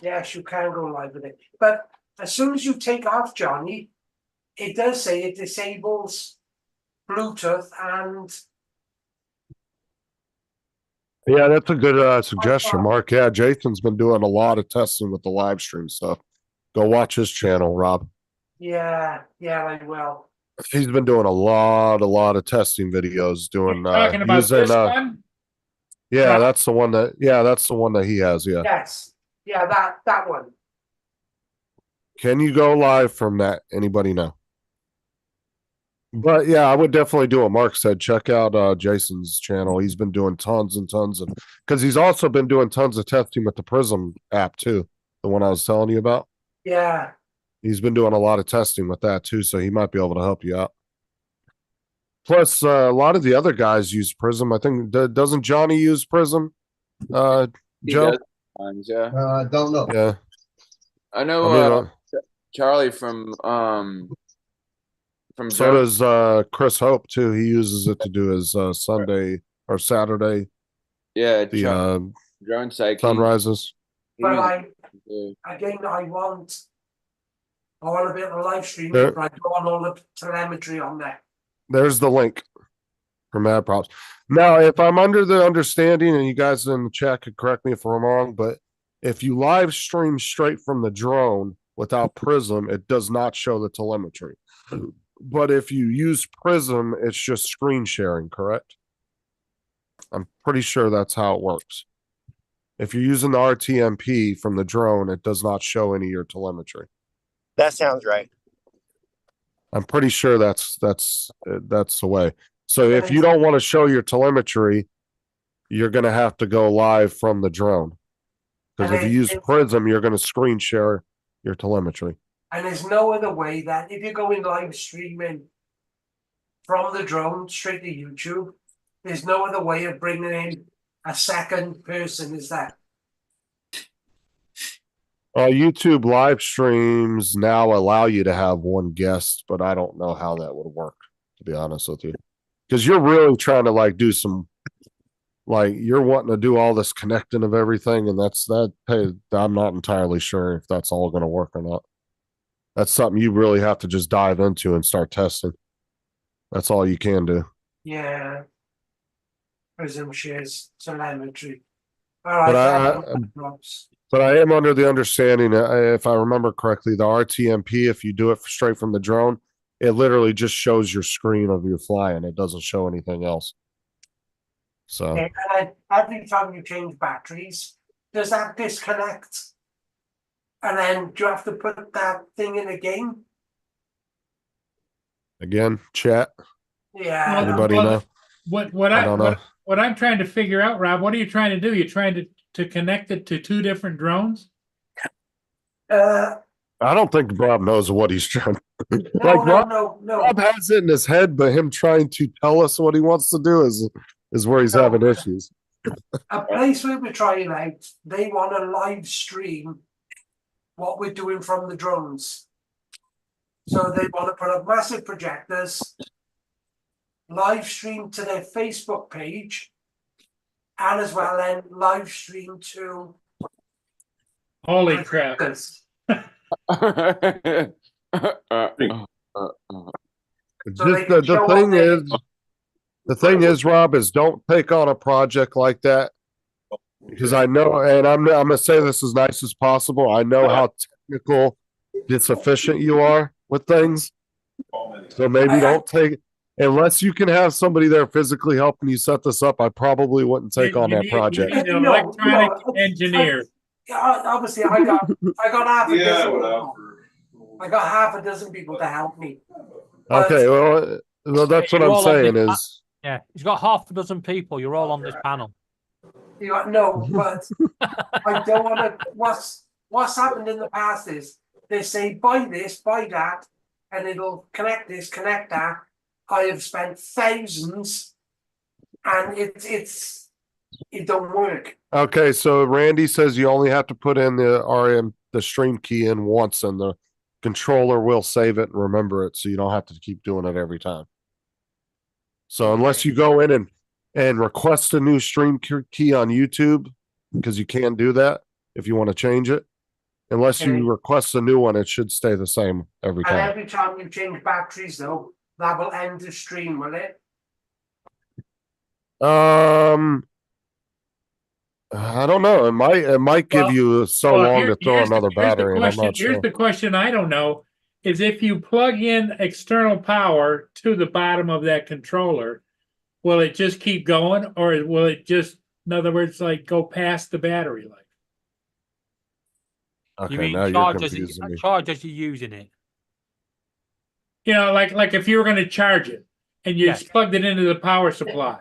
Yes, you can go live with it. But as soon as you take off, Johnny, it does say it disables Bluetooth and Yeah, that's a good suggestion, Mark. Yeah, Jason's been doing a lot of testing with the live stream stuff. Go watch his channel, Rob. yeah, I will. He's been doing a lot of testing videos. Doing Talking about using, this one? yeah, that's the one that he has. Yeah. Yes, yeah, that one. Can you go live from that? Anybody know? But yeah, I would definitely do what Mark said. Check out Jason's channel. He's been doing tons and tons of, because he's also been doing tons of testing with the Prism app too. The one I was telling you about. Yeah. He's been doing a lot of testing with that too, so he might be able to help you out. Plus, a lot of the other guys use Prism. I think doesn't Johnny use Prism? He Joe? does sometimes, yeah. I don't know. Yeah. I know I mean, Charlie from so Drone- does Chris Hope too. He uses it to do his Sunday or Saturday. Yeah, the Drone Psyche. sunrises. But Yeah. I want all of it on live stream, There- but I don't want all the telemetry on there. There's the link for Mad Props. Now, if I'm under the understanding, and you guys in the chat could correct me if I'm wrong, but if you live stream straight from the drone without Prism, it does not show the telemetry. But if you use Prism, it's just screen sharing, correct? I'm pretty sure that's how it works. If you're using the RTMP from the drone, it does not show any of your telemetry. That sounds right. I'm pretty sure that's the way. So if you don't want to show your telemetry, you're going to have to go live from the drone. Because if you use Prism, you're going to screen share your telemetry. And there's no other way that if you're going live streaming from the drone straight to YouTube, there's no other way of bringing in a second person, is that? YouTube live streams now allow you to have one guest, but I don't know how that would work, to be honest with you. Because you're really trying to like do some, like you're wanting to do all this connecting of everything, and I'm not entirely sure if that's all going to work or not. That's something you really have to just dive into and start testing. That's all you can do. Yeah. Prism shares telemetry. All right. But I am under the understanding, if I remember correctly, the RTMP, if you do it straight from the drone, it literally just shows your screen of your flying. It doesn't show anything else. So and then every time you change batteries, does that disconnect? And then do you have to put that thing in again? again, chat. Yeah. Anybody know? What I'm trying to figure out, Rob, what are you trying to do? You're trying to connect it to two different drones? I don't think Rob knows what he's trying. No, Like no, Rob, no. Rob has it in his head, but him trying to tell us what he wants to do is where he's No. having issues. A place where we're trying out, they want to live stream what we're doing from the drones. So they want to put up massive projectors, live stream to their Facebook page, and as well then live stream to Holy crap. projectors. So they Just can show on their- the thing is, Rob, is don't take on a project like that because I know, and I'm gonna say this as nice as possible. I know how technical, sufficient you are with things, so maybe don't take unless you can have somebody there physically helping you set this up. I probably wouldn't take on that project. You need an electronic engineer. Yeah, obviously I got half a dozen. I got half a dozen people to help me. Okay, well, that's what You're I'm all on saying this is. Yeah, he's got half a dozen people. You're all on this panel. You know, no, but I don't want to. What's happened in the past is they say buy this, buy that, and it'll connect this, connect that. I have spent thousands, and it don't work. Okay, so Randy says you only have to put in the stream key in once, and the controller will save it and remember it, so you don't have to keep doing it every time. So unless you go in and request a new stream key on YouTube, because you can do that if you want to change it. Unless Okay. you request a new one, it should stay the same every And time. every time you change batteries, though, that will end the stream, will it? I don't know. It might give Well- you so Well, long to throw here's another the battery in. I'm question- not sure. Here's the question I don't know, is if you plug in external power to the bottom of that controller, will it just keep going, or will it just, in other words, like go past the battery life? Okay, You mean now you're charge as, confusing me. charge as you're using it? You know, like if you were gonna charge it and you just plugged it into the power supply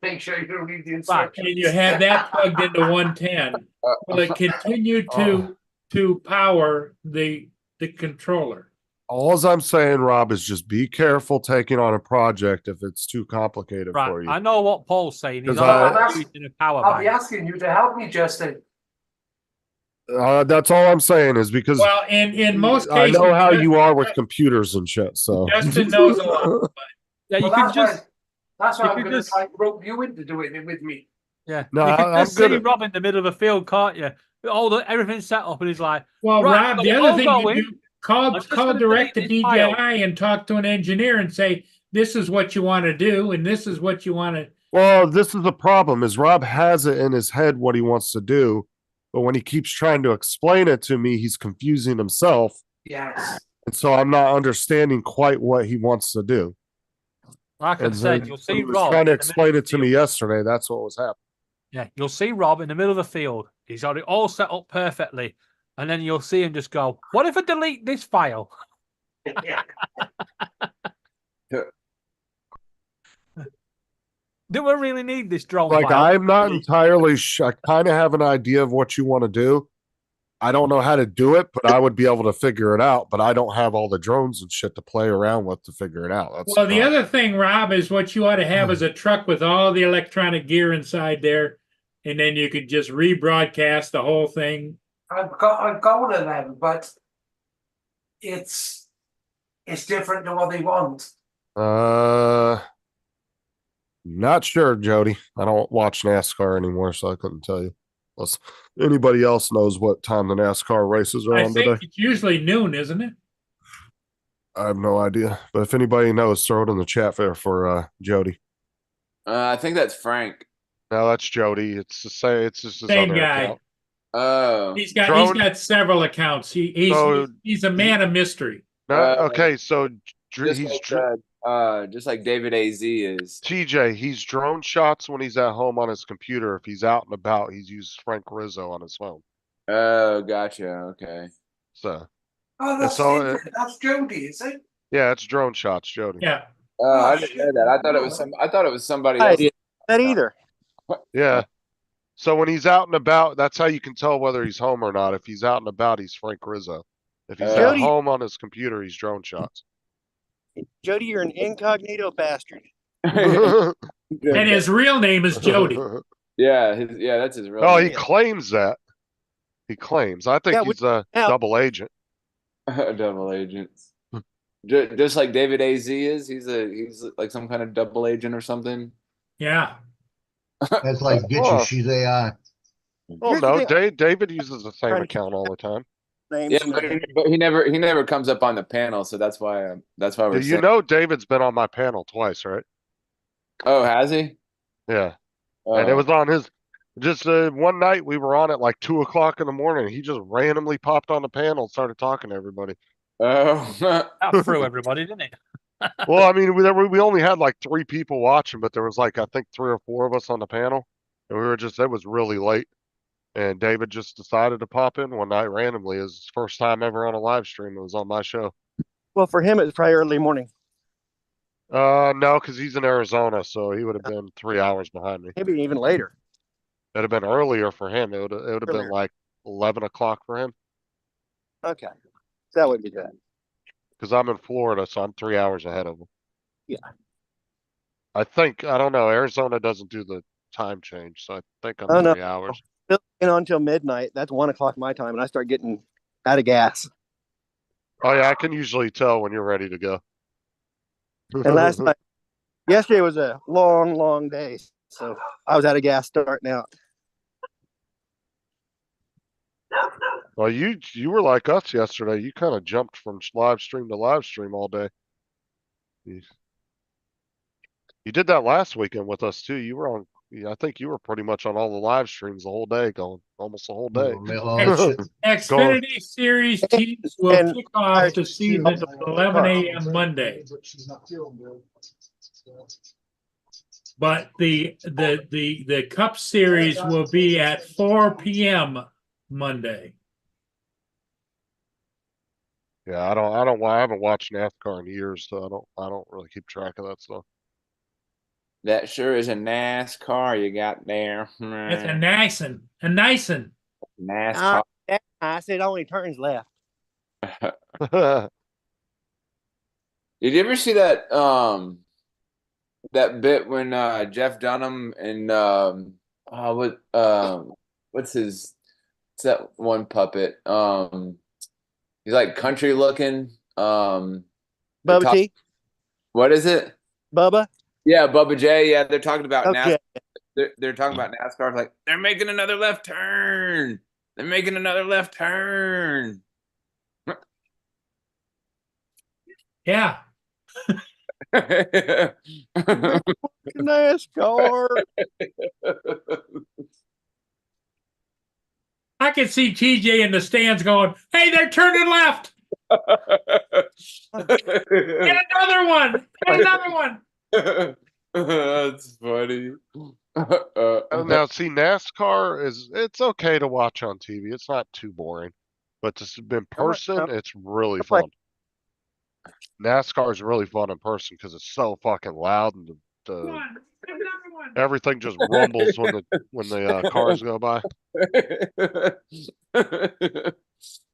Make sure you don't read the and instructions. you had that plugged into 110, will it continue to power the controller? All I'm saying, Rob, is just be careful taking on a project if it's too complicated for Right. you. I know what Paul's saying. He's 'Cause already using a power I'll be bank. asking you to help me, Justin. That's all I'm saying is because Well, in most I cases, know how you are with computers and shit. So Justin knows a lot. Yeah, you Well, can that's just. why, that's why you I'm could going to just- try and rope you into doing it with me. Yeah. No, you can I'm just good see at- Rob in the middle of a field, can't you? Everything's set up, and he's like, Well, Right, Rob, got the it other all thing going. you do, call I'm just gonna direct to delete this file. DJI and talk to an engineer and say, this is what you want to do, and this is what you want to. well, this is the problem: is Rob has it in his head what he wants to do, but when he keeps trying to explain it to me, he's confusing himself, Yes. and so I'm not understanding quite what he wants to do. like I And said, then you'll when see he was Rob. trying to in the middle explain of it the to me field. yesterday. That's what was happening. Yeah, you'll see Rob in the middle of the field. He's got it all set up perfectly, and then you'll see him just go, "What if I delete this file?" Yeah. Do we really need this drone Like file? I'm not entirely I kind of have an idea of what you want to do. I don't know how to do it, but I would be able to figure it out. But I don't have all the drones and shit to play around with to figure it out. That's Well, the problem. other thing, Rob, is what you ought to have is a truck with all the electronic gear inside there, and then you could just rebroadcast the whole thing. I've got one of them, but it's different than what they want. Not sure, Jody. I don't watch NASCAR anymore, so I couldn't tell you. Unless anybody else knows what time the NASCAR races are I on think today. it's usually noon, isn't it? I have no idea. But if anybody knows, throw it in the chat there for Jody. I think that's Frank. No, that's Jody. It's the same. It's just his Same other guy. account. Oh. He's Drone- got several accounts. He's a man of mystery. No, okay, so Just he's like, just like David AZ is. TJ. He's drone shots when he's at home on his computer. If he's out and about, he's used Frank Rizzo on his phone. Oh, gotcha. Okay. So Oh, that's all- different. That's Jody, is it? yeah, it's drone shots, Jody. Yeah. I didn't know that. I thought it was I thought it was somebody I else. didn't know that either. Yeah. So when he's out and about, that's how you can tell whether he's home or not. If he's out and about, he's Frank Rizzo. If he's at Jody- home on his computer, he's drone shots. Jody, you're an incognito bastard. And his real name is Jody. Yeah, that's his real Oh, name. he claims that. He claims. I think Yeah, he's a now- double agent. Double agents. Just like David AZ is, he's like some kind of double agent or something. Yeah. That's like get Oh. you, she's AI. Well, Here's the no, thing, David uses the same Trying to account all the time. names Yeah, and but he never comes up on the panel, so that's why we're You saying. know David's been on my panel twice, right? Oh, has he? Yeah. And it Oh. was on his just one night we were on at like 2 o'clock in the morning. He just randomly popped on the panel and started talking to everybody. Oh. That threw everybody, didn't it? Well, I mean, we only had like 3 people watching, but there was like, I think 3 or 4 of us on the panel. And it was really late. And David just decided to pop in one night randomly. It was his first time ever on a live stream. It was on my show. well, for him, it's probably early morning. No, because he's in Arizona, so he would have been 3 hours behind me. Maybe even later. It'd have been earlier for him. It would have been Earlier. like 11 o'clock for him. Okay. That would be good. Because I'm in Florida, so I'm 3 hours ahead of him. Yeah. I don't know. Arizona doesn't do the time change, so I think I'm Oh, no. 3 hours. Still in until midnight. That's 1 o'clock my time, and I start getting out of gas. Oh yeah, I can usually tell when you're ready to go. And yesterday was a long, long day, so I was out of gas starting out. Well, you were like us yesterday. You kind of jumped from live stream to live stream all day. You did that last weekend with us too. You were on. I think you were pretty much on all the live streams the whole day, going almost the whole day. All that shit. Xfinity Series teams will And- kick off the season at 11 a.m. Monday. But the Cup Series will be at 4 p.m. Monday. Yeah, I haven't watched NASCAR in years, so I don't really keep track of that stuff. That sure is a NASCAR you got there. It's a nice one. NASCAR. I said only turns left. Did you ever see that that bit when Jeff Dunham and what's that one puppet? He's like country looking. Bubba T. What is it? Bubba. Yeah, Bubba J. Yeah, they're talking about Okay. NASCAR. They're talking about NASCAR. Like they're making another left turn. They're making another left turn. Yeah. NASCAR. I can see TJ in the stands going, "Hey, they're turning left. Get another one. Get another one." That's funny. Now, see, NASCAR it's okay to watch on TV. It's not too boring, but just in person, it's really I'm like- fun. NASCAR is really fun in person because it's so fucking loud and Come on, get another one. everything just rumbles when the cars go by.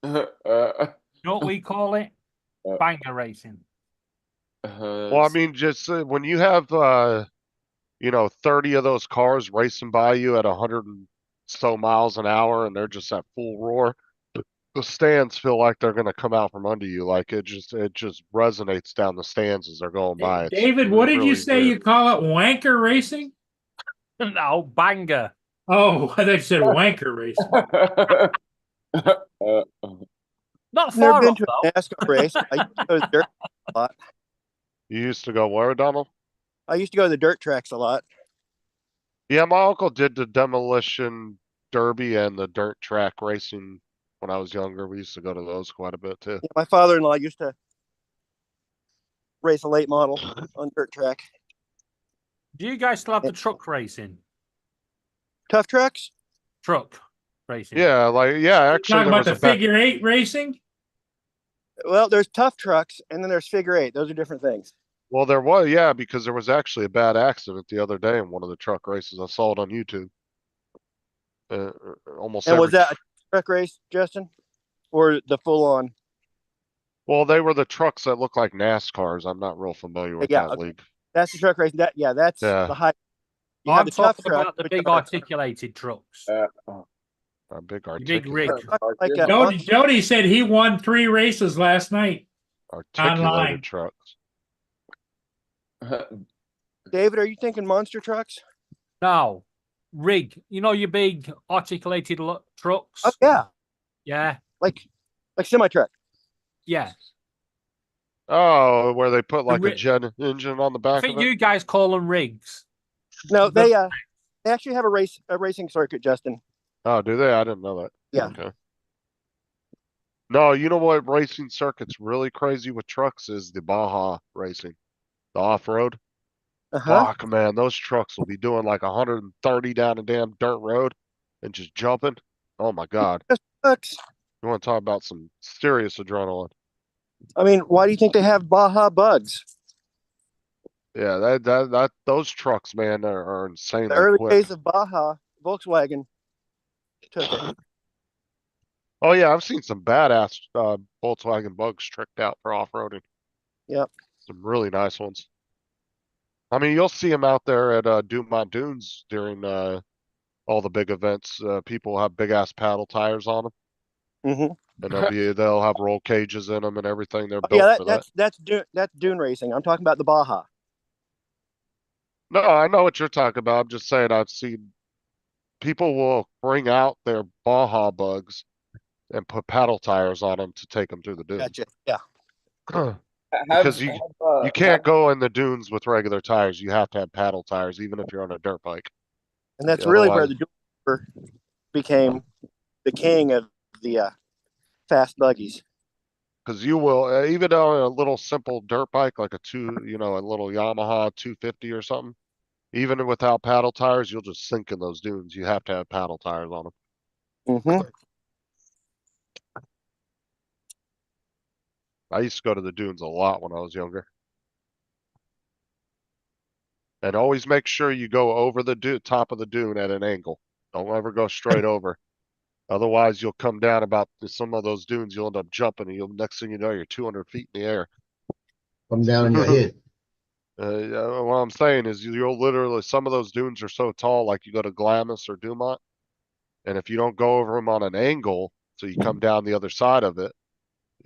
You know what we call it? Banger racing. Well, I mean, just when you have 30 of those cars racing by you at 100 and so miles an hour, and they're just at full roar, the stands feel like they're going to come out from under you. Like it just resonates down the stands as they're going by. It's David, what did you really say weird. you call it? Wanker racing? No, banger. Oh, I thought you said wanker racing. Not Never far been off, to though. a NASCAR race. I used to go to the dirt a lot. You used to go where, Donald? I used to go to the dirt tracks a lot. Yeah, my uncle did the demolition derby and the dirt track racing when I was younger. We used to go to those quite a bit too. Yeah, my father-in-law used to race a late model on dirt track. Do you guys still have the truck racing? Tough trucks? Truck racing. Yeah, actually Talking there about was the a back- figure eight racing? Well, there's tough trucks and then there's figure eight. Those are different things. Well, there was, yeah, because there was actually a bad accident the other day in one of the truck races. I saw it on YouTube. Almost And every was that a truck race, Justin? Or the full on? Well, they were the trucks that look like NASCARs. I'm not real familiar with Yeah, that okay. league. That's the truck racing. That's Yeah. the high. You have I'm the tough talking truck, about the which big are articulated trucks. A big Your big articulated, rig. like Jody said he won 3 races last night. articulated Online. trucks. David, are you thinking monster trucks? No, rig. You know your big articulated trucks. Oh yeah, Yeah, like semi truck. yeah. Oh, where they put like a ri- jet engine on the I back think of it? you guys call them rigs. No, they actually have a racing circuit, Justin. Oh, do they? I didn't know that. Yeah. Okay. No, you know what racing circuit's really crazy with trucks is the Baja racing, the off-road. Fuck, man, those trucks will be doing like 130 down a damn dirt road and just jumping. Oh my God. Trucks. You want to talk about some serious adrenaline? I mean, why do you think they have Baja bugs? Yeah, those trucks, man, are insanely The early quick. days of Baja, Volkswagen took it. Oh yeah, I've seen some badass Volkswagen bugs tricked out for off-roading. Yep. Some really nice ones. I mean, you'll see them out there at Dumont Dunes during all the big events. People have big ass paddle tires on them, Mm-hmm. and they'll have roll cages in them and everything. They're built Yeah, for that. that's dune racing. I'm talking about the Baja. No, I know what you're talking about. I'm just saying I've seen people will bring out their Baja bugs and put paddle tires on them to take them through the dunes. Gotcha. Yeah. Because you can't go in the dunes with regular tires. You have to have paddle tires, even if you're on a dirt bike. And that's really where Otherwise- the dune became the king of the fast buggies. Because you will, even on a little simple dirt bike, like a little Yamaha 250 or something, even without paddle tires, you'll just sink in those dunes. You have to have paddle tires on them. Mm-hmm. I used to go to the dunes a lot when I was younger. And always make sure you go over the top of the dune at an angle. Don't ever go straight over. Otherwise, you'll come down about some of those dunes. You'll end up jumping, and next thing you know, you're 200 feet in the air. Come down in your head. What I'm saying is you'll literally, some of those dunes are so tall, like you go to Glamis or Dumont, and if you don't go over them on an angle, so you come down the other side of it,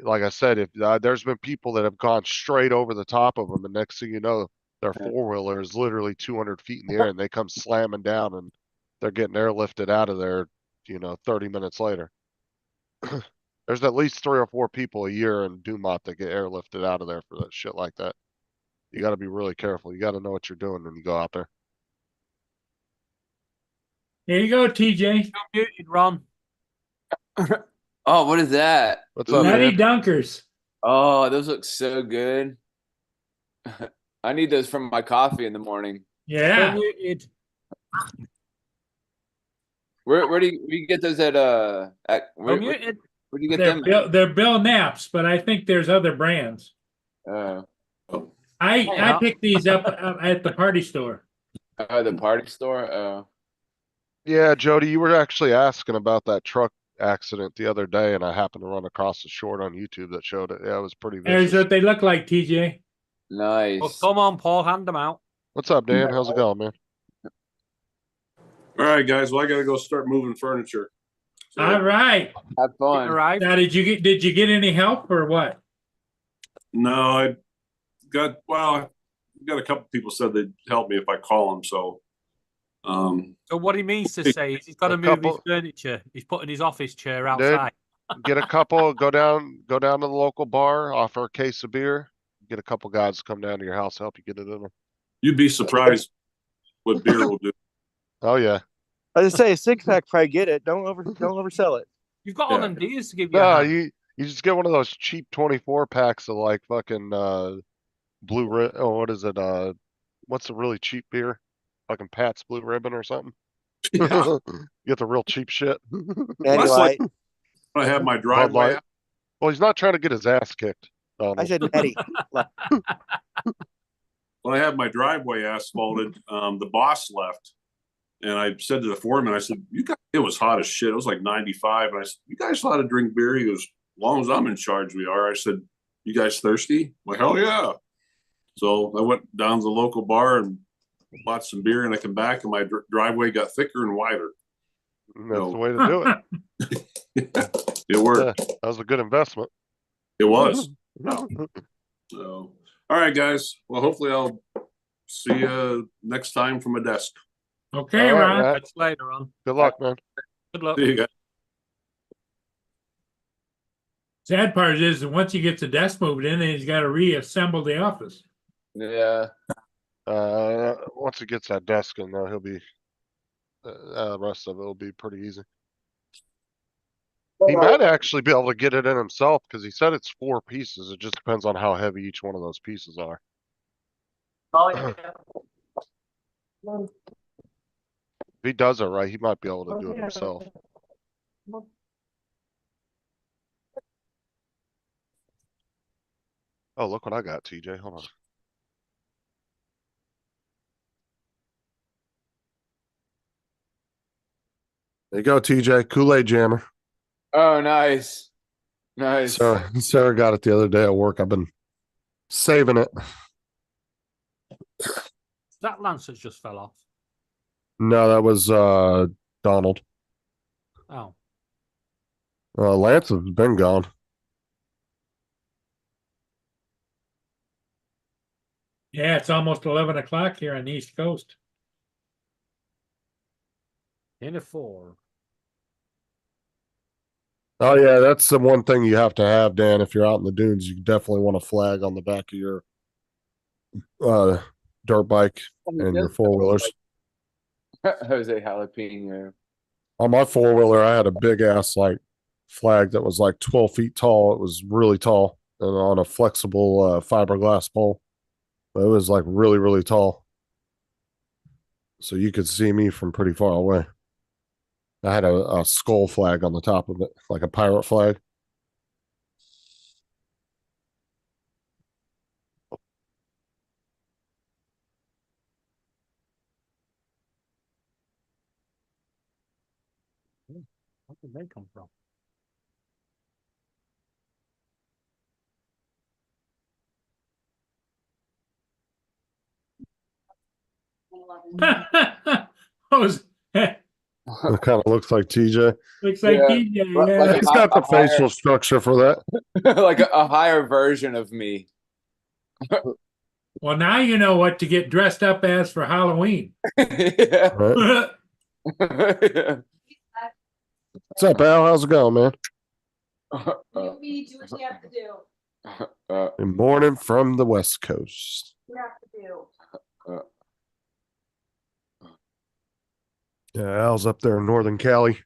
like I said, if there's been people that have gone straight over the top of them, and next thing you know, their four-wheeler is literally 200 feet in the air, and they come slamming down, and they're getting airlifted out of there, 30 minutes later. There's at least 3 or 4 people a year in Dumont that get airlifted out of there for that shit like that. You got to be really careful. You got to know what you're doing when you go out there. Here you go, TJ. You're muted, Ron. Oh, what is that? What's up, Nutty man? Dunkers. Oh, those look so good. I need those for my coffee in the morning. Yeah. You're muted. Where do you get those at You're muted. where do you get them? They're Bill Knapp's, but I think there's other brands. I picked these up at the party store. The party store. Yeah, Jody, you were actually asking about that truck accident the other day, and I happened to run across a short on YouTube that showed it. Yeah, it was pretty There's vicious. what they look like, TJ. Nice. Well, come on, Paul, hand them out. What's up, Dan? How's it going, man? All right, guys. Well, I got to go start moving furniture. So, All right. Have fun. All right. Now, did you get any help or what? no, I got a couple people said they'd help me if I call them. So, So what he means to say is he's got to A move his couple- furniture. He's putting his office chair outside. Get a couple, go down to the local bar, offer a case of beer, get a couple guys to come down to your house, help you get it in there. you'd be surprised what beer will do. Oh yeah. I was gonna say a 6-pack, probably get it. Don't oversell it. You've got Yeah. all them deals to give you. No, a hand. you just get one of those cheap 24 packs of like fucking blue what is it? What's the really cheap beer? Fucking Pat's Blue Ribbon or something. Yeah. Get the real cheap shit. Natty That's Light. like- I have my Bud driveway. Light. Well, he's not trying to get his ass kicked. Donald. I said Natty. When I had my driveway asphalted, the boss left, and I said to the foreman, I said, "You guys," it was hot as shit. It was like 95, and I said, "You guys allowed to drink beer?" He goes, "As long as I'm in charge, we are." I said, you guys thirsty? Well, hell yeah. So I went down to the local bar and bought some beer, and I come back, and my driveway got thicker and wider. And that's the way to do it. It worked. Yeah, that was a good investment. It was. So, all right, guys. Well, hopefully I'll see you next time from a desk. Okay, All right, Ron. Matt. Catch you later on. Good luck, man. Good luck. See you guys. Sad part is that once he gets the desk moved in, then he's got to reassemble the office. Yeah. Once he gets that desk in there, he'll be, the rest of it will be pretty easy. He might actually be able to get it in himself because he said it's 4 pieces. It just depends on how heavy each one of those pieces are. If he does it right, he might be able to do it himself. Oh, look what I got, TJ. Hold on. There you go, TJ. Kool-Aid jammer. Oh, nice. Nice. Sarah got it the other day at work. I've been saving it. That Lancet just fell off. No, that was Donald. Oh. Lance has been gone. Yeah, it's almost 11 o'clock here on the East Coast. In a 4. Oh yeah, that's the one thing you have to have, Dan. If you're out in the dunes, you definitely want a flag on the back of your dirt bike and your 4-wheelers. Jose Jalapeno. On my 4-wheeler, I had a big ass like flag that was like 12 feet tall. It was really tall and on a flexible fiberglass pole. It was like really, really tall. So you could see me from pretty far away. I had a skull flag on the top of it, like a pirate flag. Where did they come from? Looks It kind of looks like TJ. like Yeah, TJ, yeah. like He's got the facial structure for that. like a higher version of me. Well, now you know what to get dressed up as for Halloween. Yeah. Right? Yeah. What's up, Al? How's it going, man? Uh, You do what you have to do. Good morning from the West Coast. You have to do. Yeah, Al's up there in Northern Cali.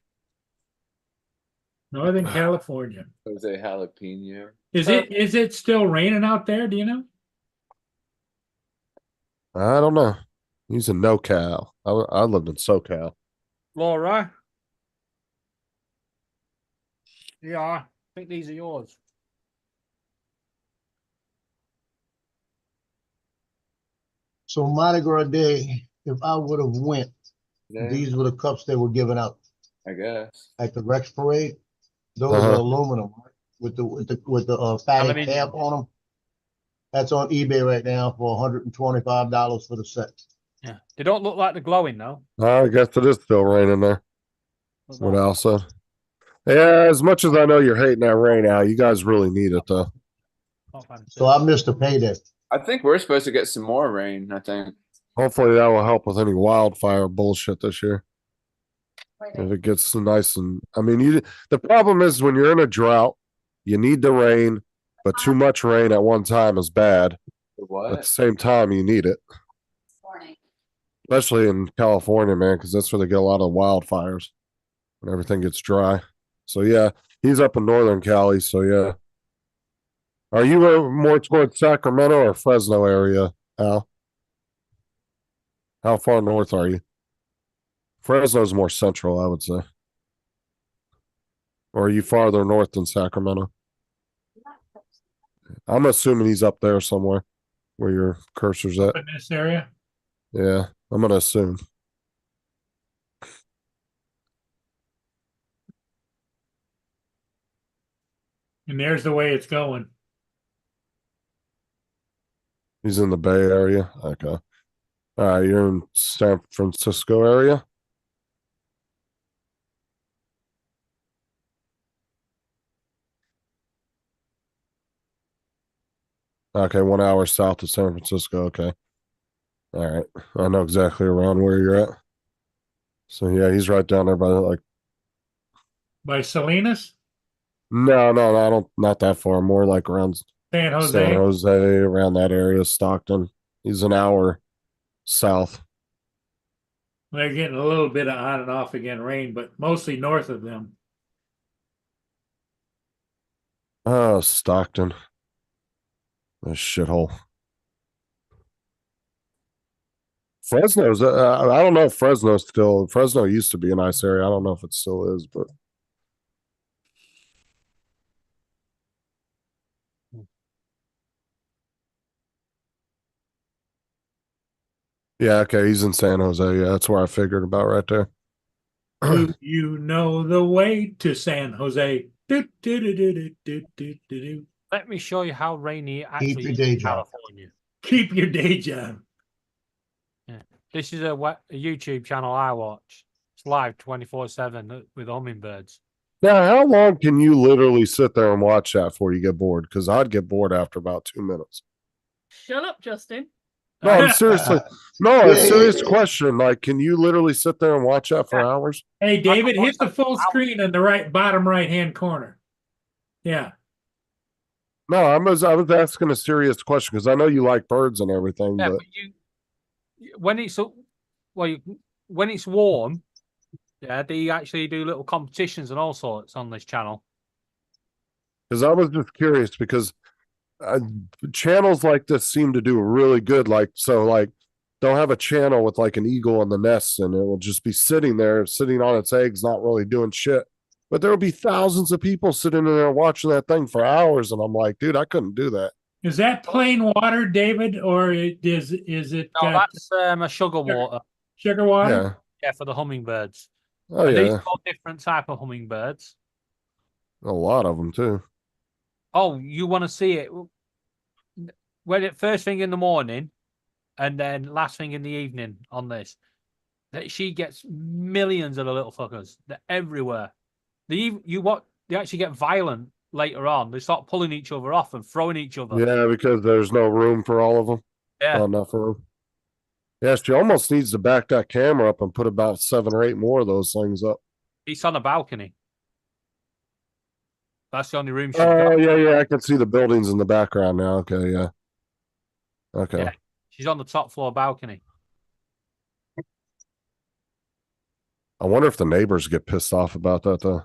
Northern California. Jose Jalapeno. Is it still raining out there? Do you know? I don't know. He's in NoCal. I lived in SoCal. Laura? Yeah, I think these are yours. So Mardi Gras Day, if I would have went, Yeah, these were the cups they were giving out I guess. at the Rex Parade. Those Uh-huh. are aluminum right? with the fatty Aluminium. cap on them. That's on eBay right now for $125 for the set. Yeah. They don't look like they're glowing though. I guess it is still raining there. What Al said. Yeah, as much as I know you're hating that rain, Al, you guys really need it though. So I missed the payday. I think we're supposed to get some more rain, I think. Hopefully that will help with any wildfire bullshit this year. If it gets nice and I mean, the problem is when you're in a drought, you need the rain, but too much rain at one time is bad. What? At the same time, you need it, Morning. especially in California, man, because that's where they get a lot of wildfires when everything gets dry. So yeah, he's up in Northern Cali. So yeah, are you more towards Sacramento or Fresno area, Al? How far north are you? Fresno's more central, I would say. Or are you farther north than Sacramento? I'm assuming he's up there somewhere where your cursor's at. In this area? Yeah, I'm gonna assume. And there's the way it's going. He's in the Bay Area. Okay. All right, you're in San Francisco area. Okay, 1 hour south of San Francisco. Okay. All right. I know exactly around where you're at. So yeah, he's right down there by like By Salinas, no, I don't not that far, more like around San Jose. San Jose, around that area, Stockton. He's an hour south. They're getting a little bit of on and off again rain, but mostly north of them. Oh, Stockton. A shithole. Fresno's I don't know if Fresno used to be a nice area. I don't know if it still is, but yeah, okay, he's in San Jose. Yeah, that's where I figured about right there. Do you know the way to San Jose? Do, do, do, do, do, do, do, do, do. Let me show you how rainy it actually your is day in job. California. Keep your day job. This is a YouTube channel I watch. It's live 24/7 with hummingbirds. Now, how long can you literally sit there and watch that before you get bored? Because I'd get bored after about 2 minutes. Shut up, Justin. No, I'm seriously. No, a Yeah, serious yeah. question. Like, can you literally sit there and watch that for hours? Hey, David, hit the full screen in the bottom right hand corner. Yeah. No, I was asking a serious question because I know you like birds and everything, Yeah, but but when it's when it's warm, yeah, they actually do little competitions and all sorts on this channel. because I was just curious because channels like this seem to do really good. Like, so like they'll have a channel with like an eagle in the nest and it will just be sitting there, sitting on its eggs, not really doing shit. But there will be thousands of people sitting in there watching that thing for hours. And I'm like, dude, I couldn't do that. Is that plain water, David, or is it No, got that's a sugar water. sugar water? Yeah. Yeah, for the hummingbirds. Oh, And these yeah. are all different type of hummingbirds. A lot of them, too. Oh, you want to see it? When it first thing in the morning, and then last thing in the evening on this, that she gets millions of the little fuckers. They're everywhere. They actually get violent later on. They start pulling each other off and throwing each other. Yeah, because there's no room for all of them. Yeah. Not enough room. Yeah, she almost needs to back that camera up and put about 7 or 8 more of those things up. It's on a balcony. That's the only room she's Oh, got. yeah, I can see the buildings in the background now. Okay, yeah. Okay. Yeah. She's on the top floor balcony. I wonder if the neighbors get pissed off about that, though.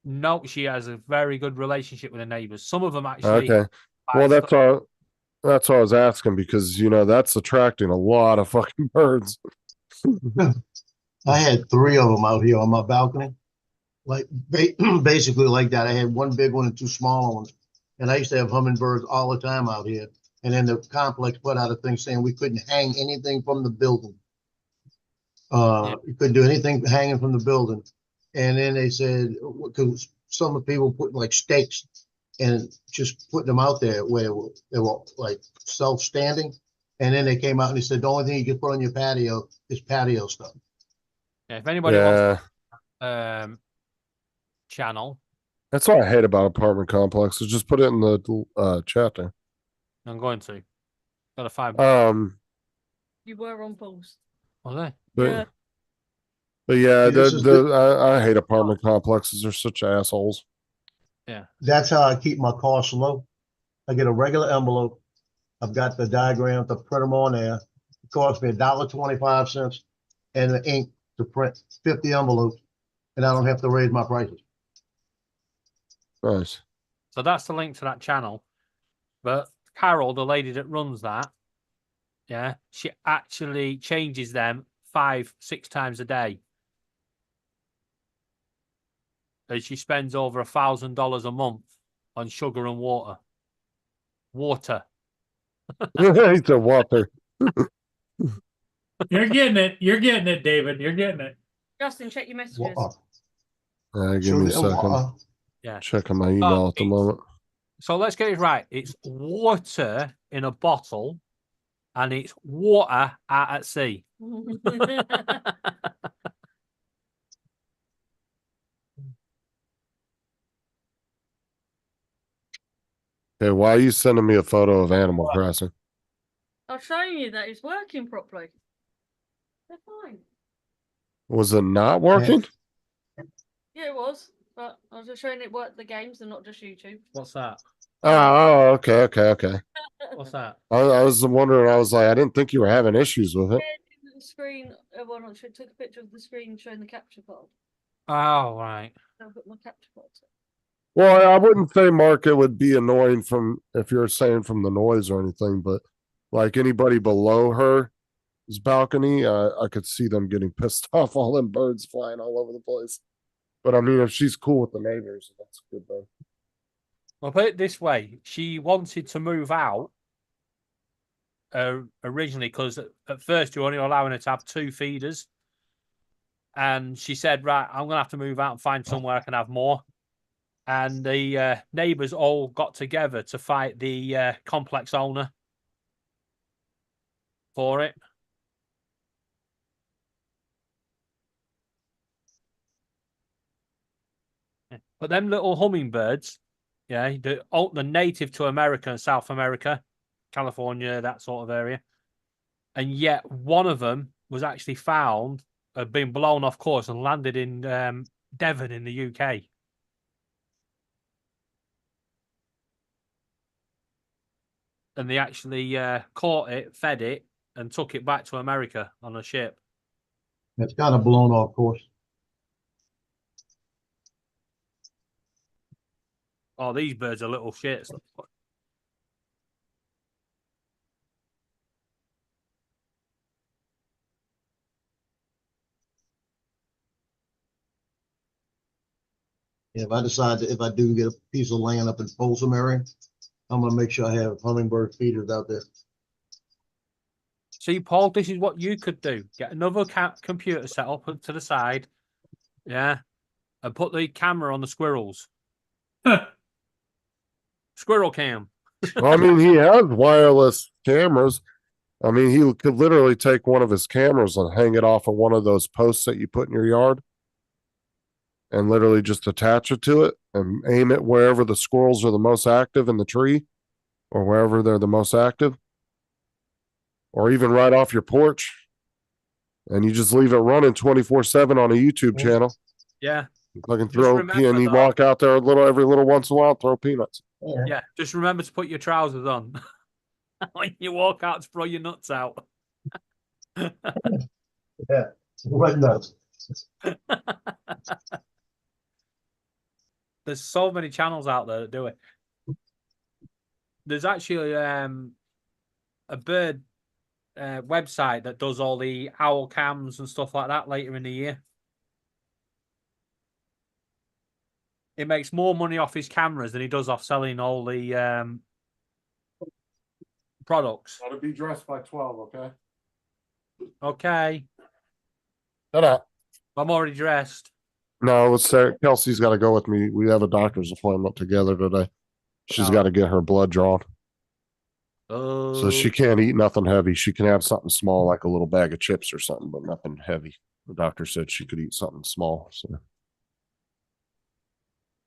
No, she has a very good relationship with the neighbors. Some of them actually. Okay. Well, that's all I was asking because, that's attracting a lot of fucking birds. I had 3 of them out here on my balcony. Like basically like that. I had 1 big one and 2 smaller ones. And I used to have hummingbirds all the time out here. And then the complex put out a thing saying we couldn't hang anything from the building. You couldn't do anything hanging from the building. And then they said, because some of the people put like stakes and just putting them out there where they were like self-standing. And then they came out and they said, the only thing you can put on your patio is patio stuff. Yeah, if anybody wants channel, That's what I hate about apartment complexes. Just put it in the chat there. I'm going to. Gotta find. You were on post. Was I? But, but yeah, this is I hate apartment complexes. They're such assholes. Yeah. That's how I keep my costs low. I get a regular envelope. I've got the diagram to print them on there. It costs me $1.25 and the ink to print 50 envelopes, and I don't have to raise my prices. Nice. So that's the link to that channel. But Carol, the lady that runs that, yeah, she actually changes them 5-6 times a day. And she spends over $1,000 a month on sugar and water. Water. It's a water. You're getting it. You're getting it, David. You're getting it. Justin, check your messages. Give me a second. Yeah. Checking my email at the moment. So let's get it right. It's water in a bottle, and it's water out at sea. Hey, why are you sending me a photo of Animal Crossing? I've shown you that it's working properly. They're fine. Was it not working? Yeah, it was. But I was just showing it worked the games and not just YouTube. What's that? Oh, okay. What's that? I was wondering. I was like, I didn't think you were having issues with it. The screen, well, I took a picture of the screen showing the capture card. Oh, right. I'll put my capture card. Well, I wouldn't say, Mark, it would be annoying from if you're saying from the noise or anything, but like anybody below her balcony, I could see them getting pissed off, all them birds flying all over the place. But I mean, if she's cool with the neighbors, that's good though. Well, put it this way: she wanted to move out originally because at first you were only allowing her to have 2 feeders, and she said, "Right, I'm gonna have to move out and find somewhere I can have more." And the neighbors all got together to fight the complex owner for it. But them little hummingbirds, yeah, the native to America and South America, California, that sort of area. And yet one of them was actually found, had been blown off course and landed in Devon in the UK. And they actually caught it, fed it, and took it back to America on a ship. It's kind of blown off course. Oh, these birds are little shits. If I decide if I do get a piece of land up in Folsom area, I'm gonna make sure I have hummingbird feeders out there. See, Paul, this is what you could do. Get another computer set up to the side, yeah, and put the camera on the squirrels. Squirrel cam. Well, I mean, he has wireless cameras. I mean, he could literally take one of his cameras and hang it off of one of those posts that you put in your yard and literally just attach it to it and aim it wherever the squirrels are the most active in the tree or wherever they're the most active, or even right off your porch. And you just leave it running 24/7 on a YouTube channel. Yeah. I can throw and you walk out there every little once in a while, throw peanuts. Yeah, just remember to put your trousers on when you walk out to throw your nuts out. Yeah, what nuts? There's so many channels out there that do it. There's actually a bird website that does all the owl cams and stuff like that later in the year. It makes more money off his cameras than he does off selling all the products. Got to be dressed by 12, okay? Okay. Shut up. I'm already dressed. No, it's Kelsey's got to go with me. We have a doctor's appointment together today. She's got to get her blood drawn. So she can't eat nothing heavy. She can have something small, like a little bag of chips or something, but nothing heavy. The doctor said she could eat something small. So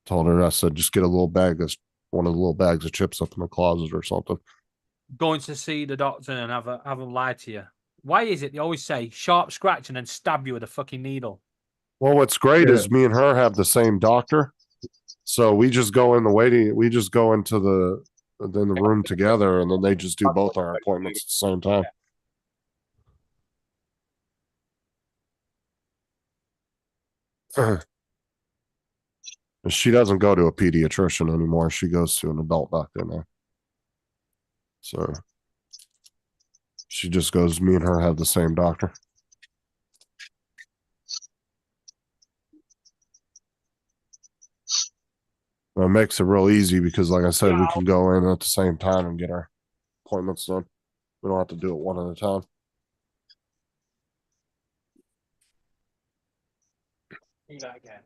told her, I said, just get a little bag of one of the little bags of chips up in the closet or something. Going to see the doctor and have them lie to you. Why is it they always say sharp scratch and then stab you with a fucking needle? Well, what's great is me and her have the same doctor. So we just go in we just go into the room together, and then they just do both our appointments at the same time. She doesn't go to a pediatrician anymore. She goes to an adult doctor now. So she just goes, me and her have the same doctor. It makes it real easy because, like I said, we can go in at the same time and get our appointments done. We don't have to do it one at a time. Do that again.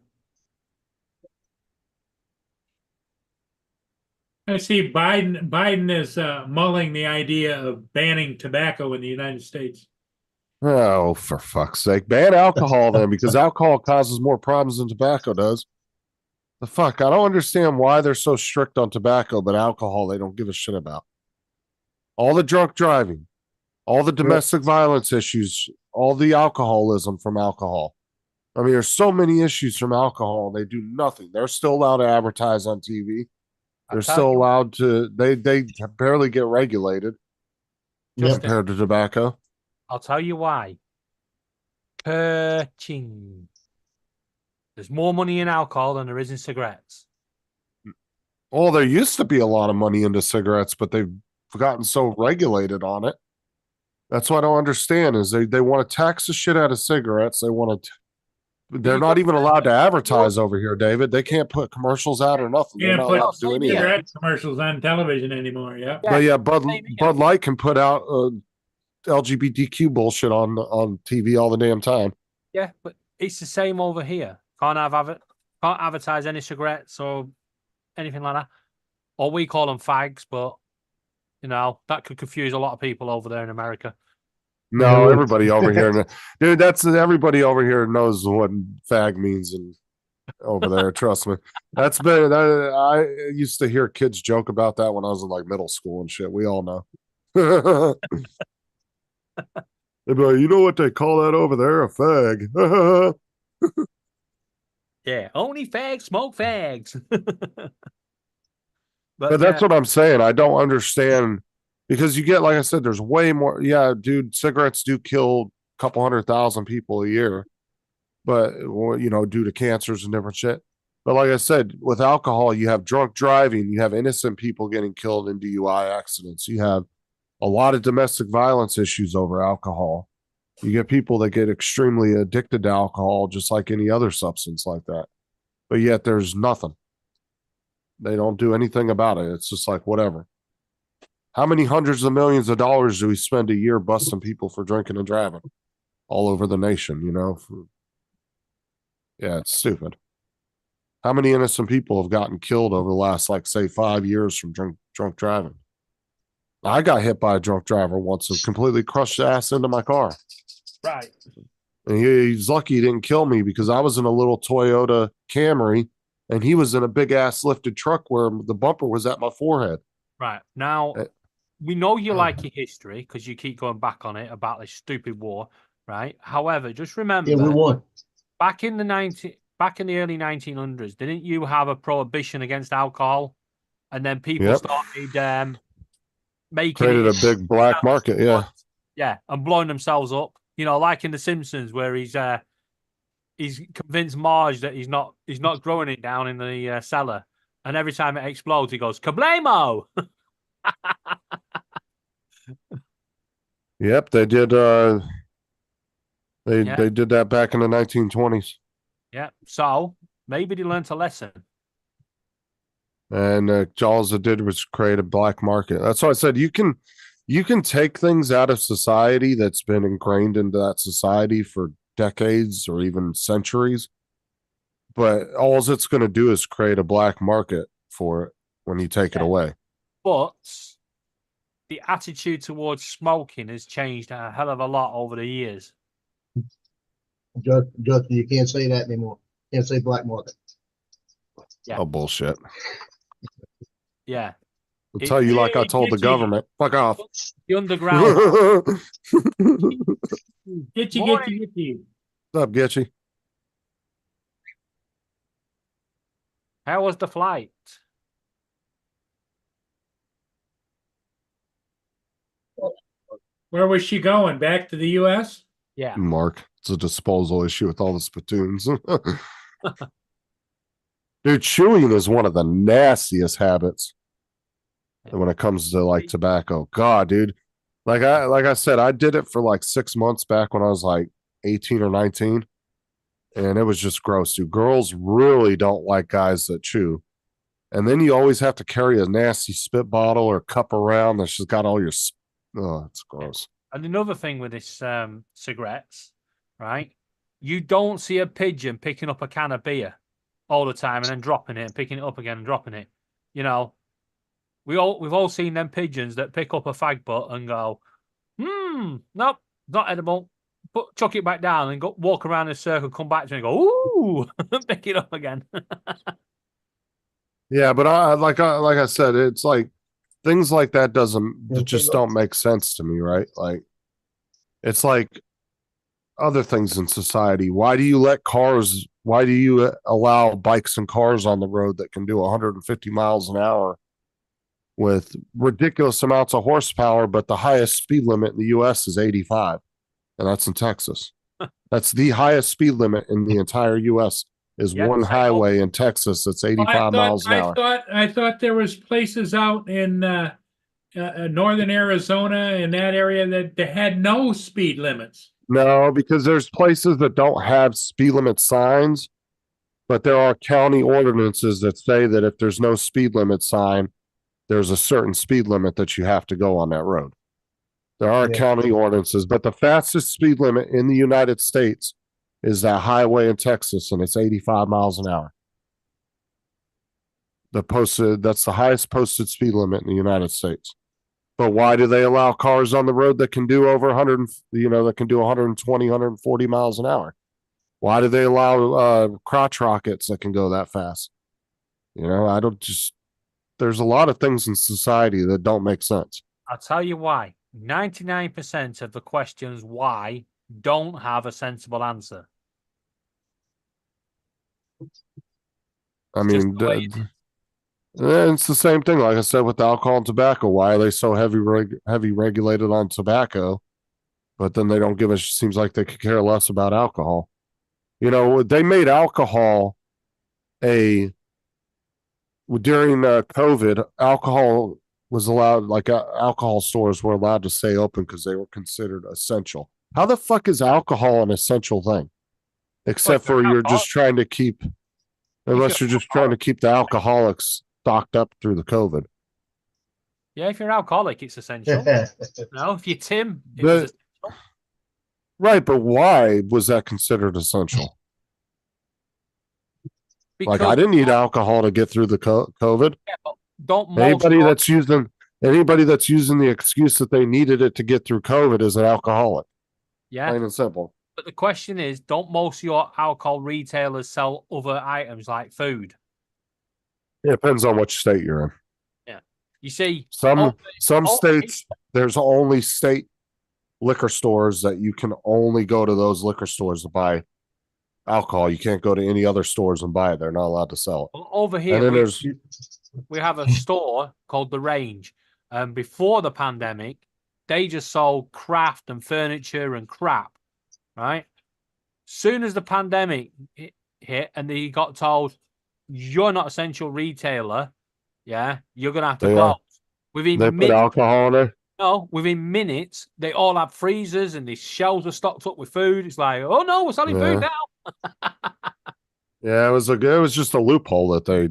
I see Biden is mulling the idea of banning tobacco in the United States. Oh, for fuck's sake. Ban alcohol then, because alcohol causes more problems than tobacco does. The fuck? I don't understand why they're so strict on tobacco, but alcohol they don't give a shit about. All the drunk driving, all the domestic violence issues, all the alcoholism from alcohol. I mean, there's so many issues from alcohol. They do nothing. They're still allowed to advertise on TV. They're still allowed to. They barely get regulated compared to tobacco. I'll tell you why. Perching. There's more money in alcohol than there is in cigarettes. Well, there used to be a lot of money into cigarettes, but they've gotten so regulated on it. That's what I don't understand is they want to tax the shit out of cigarettes. They want to. They're not even allowed to advertise over here, David. They can't put commercials out or nothing. They're Can't not put allowed to do any of that. cigarette commercials on television anymore. Yeah. But yeah, Bud Light can put out LGBTQ bullshit on TV all the damn time. Yeah, but it's the same over here. Can't advertise any cigarettes or anything like that. Or we call them fags, but you know that could confuse a lot of people over there in America. No, everybody over here, dude. That's everybody over here knows what fag means, and over there, trust me. That's been. I used to hear kids joke about that when I was in like middle school and shit. We all know. They'd be like, you know what they call that over there? A fag. Yeah, only fags smoke fags. But that's what I'm saying. I don't understand because you get, like I said, there's way more. Yeah, dude, cigarettes do kill a couple 100,000 people a year, but you know, due to cancers and different shit. But like I said, with alcohol, you have drunk driving, you have innocent people getting killed in DUI accidents, you have a lot of domestic violence issues over alcohol. You get people that get extremely addicted to alcohol, just like any other substance like that. But yet there's nothing. They don't do anything about it. It's just like, whatever. How many hundreds of millions of dollars do we spend a year busting people for drinking and driving all over the nation, you know? Yeah, it's stupid. How many innocent people have gotten killed over the last, like, say, 5 years from drunk driving? I got hit by a drunk driver once and completely crushed the ass into my car. Right. And he's lucky he didn't kill me because I was in a little Toyota Camry and he was in a big ass lifted truck where the bumper was at my forehead. Right. Now, we know you like your history because you keep going back on it about this stupid war, right? However, just remember, Yeah, we won. back in the early 1900s, didn't you have a prohibition against alcohol? And then people started making created a big black market, yeah. Yeah, and blowing themselves up. You know, like in The Simpsons, where he's convinced Marge that he's not growing it down in the cellar, and every time it explodes, he goes kablamo. Yep, they did. They did that back in the 1920s. Yeah, so maybe they learned a lesson. And all it did was create a black market. That's why I said you can take things out of society that's been ingrained into that society for decades or even centuries, but all it's going to do is create a black market for it when you take it away. But the attitude towards smoking has changed a hell of a lot over the years. Justin, you can't say that anymore. Can't say black market. Yeah. Oh, bullshit. Yeah. I'll tell you like I told the government. Fuck off. The underground. Get you. What's up, Getchy? How was the flight? Where was she going? Back to the U.S.? Yeah. Mark, it's a disposal issue with all the spittoons. Dude, chewing is one of the nastiest habits when it comes to like tobacco. God, dude. Like I said, I did it for like 6 months back when I was like 18 or 19. And it was just gross, dude. Girls really don't like guys that chew. And then you always have to carry a nasty spit bottle or cup around that's just got all your oh, it's gross. And another thing with this cigarettes, right? You don't see a pigeon picking up a can of beer all the time and then dropping it and picking it up again and dropping it. You know, we've all seen them pigeons that pick up a fag butt and go, nope, not edible. But chuck it back down and go walk around in a circle, come back to it and go, ooh, pick it up again. Yeah, but like I said, it's like things like that just don't make sense to me, right? Like it's like other things in society. Why do you allow bikes and cars on the road that can do 150 miles an hour with ridiculous amounts of horsepower, but the highest speed limit in the US is 85, and that's in Texas. That's the highest speed limit in the entire US is one highway in Texas that's 85 miles an hour. I thought there was places out in northern Arizona in that area that they had no speed limits. No, because there's places that don't have speed limit signs, but there are county ordinances that say that if there's no speed limit sign, there's a certain speed limit that you have to go on that road. There are county ordinances, but the fastest speed limit in the United States is that highway in Texas, and it's 85 miles an hour. That's the highest posted speed limit in the United States. But why do they allow cars on the road that can do over 100, that can do 120, 140 miles an hour? Why do they allow crotch rockets that can go that fast? There's a lot of things in society that don't make sense. I'll tell you why. 99% of the questions why don't have a sensible answer. I mean, it's the same thing. Like I said, with alcohol and tobacco, why are they so heavy regulated on tobacco, but then they don't seems like they could care less about alcohol. They made alcohol during COVID, alcohol was allowed, like alcohol stores were allowed to stay open because they were considered essential. How the fuck is alcohol an essential thing? Except for you're just trying to keep, unless you're just trying to keep the alcoholics stocked up through the COVID. Yeah, if you're an alcoholic, it's essential. No, if you're Tim, right, but why was that considered essential? Like, I didn't need alcohol to get through the COVID. Yeah, but don't anybody that's using the excuse that they needed it to get through COVID is an alcoholic. Yeah, plain and simple. But the question is, don't most of your alcohol retailers sell other items like food? It depends on which state you're in. Yeah, you see, some states there's only state liquor stores that you can only go to those liquor stores to buy alcohol. You can't go to any other stores and buy it. They're not allowed to sell it. Well, over here, we have a store called The Range. Before the pandemic, they just sold craft and furniture and crap, right? Soon as the pandemic hit and they got told, you're not essential retailer, yeah, you're going to have to close. They put alcohol in there? No, within minutes, they all have freezers and the shelves are stocked up with food. It's like, oh no, we're selling food now. Yeah, it was just a loophole that they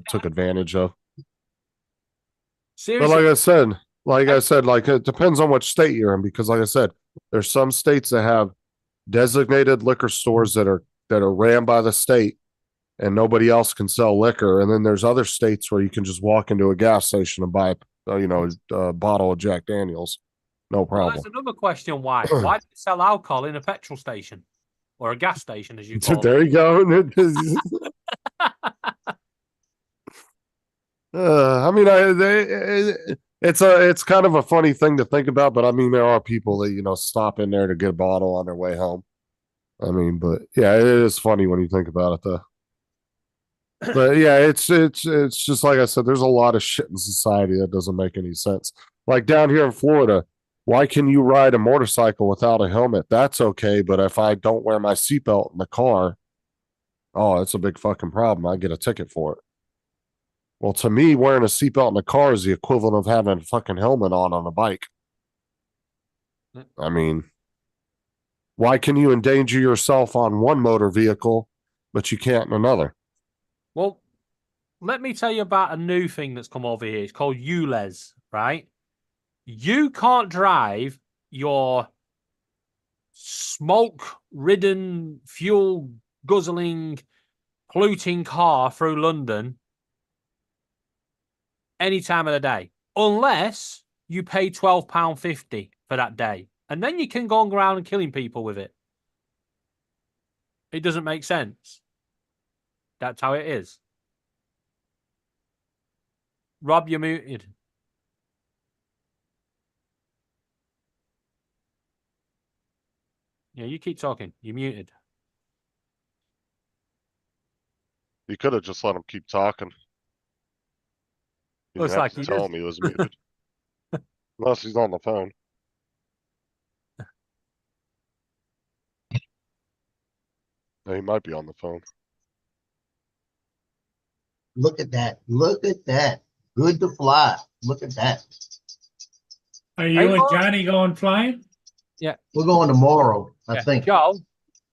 took advantage of. Seriously? But like I said, it depends on which state you're in, because like I said, there's some states that have designated liquor stores that are ran by the state and nobody else can sell liquor. And then there's other states where you can just walk into a gas station and buy a bottle of Jack Daniels. No problem. Well, there's another question. Why do they sell alcohol in a petrol station or a gas station, as you call it? There you go. I mean, it's kind of a funny thing to think about, but I mean, there are people that stop in there to get a bottle on their way home. I mean, but yeah, it is funny when you think about it, though. But yeah, it's just like I said, there's a lot of shit in society that doesn't make any sense. Like down here in Florida, why can you ride a motorcycle without a helmet? That's okay, but if I don't wear my seatbelt in the car, oh, it's a big fucking problem. I get a ticket for it. Well, to me, wearing a seatbelt in the car is the equivalent of having a fucking helmet on a bike. I mean, why can you endanger yourself on one motor vehicle, but you can't in another? Well, let me tell you about a new thing that's come over here. It's called ULEZ, right? You can't drive your smoke-ridden, fuel-guzzling, polluting car through London any time of the day, unless you pay £12.50 for that day. And then you can go around and killing people with it. It doesn't make sense. That's how it is. Rob, you're muted. Yeah, you keep talking. You're muted. You could have just let him keep talking. You Looks didn't have like to he tell does. him he was muted. Unless he's on the phone. Yeah, he might be on the phone. Look at that. Look at that. Good to fly. Look at that. Are you and Johnny going flying? Yeah. We're going tomorrow, I Yeah. think. Joe,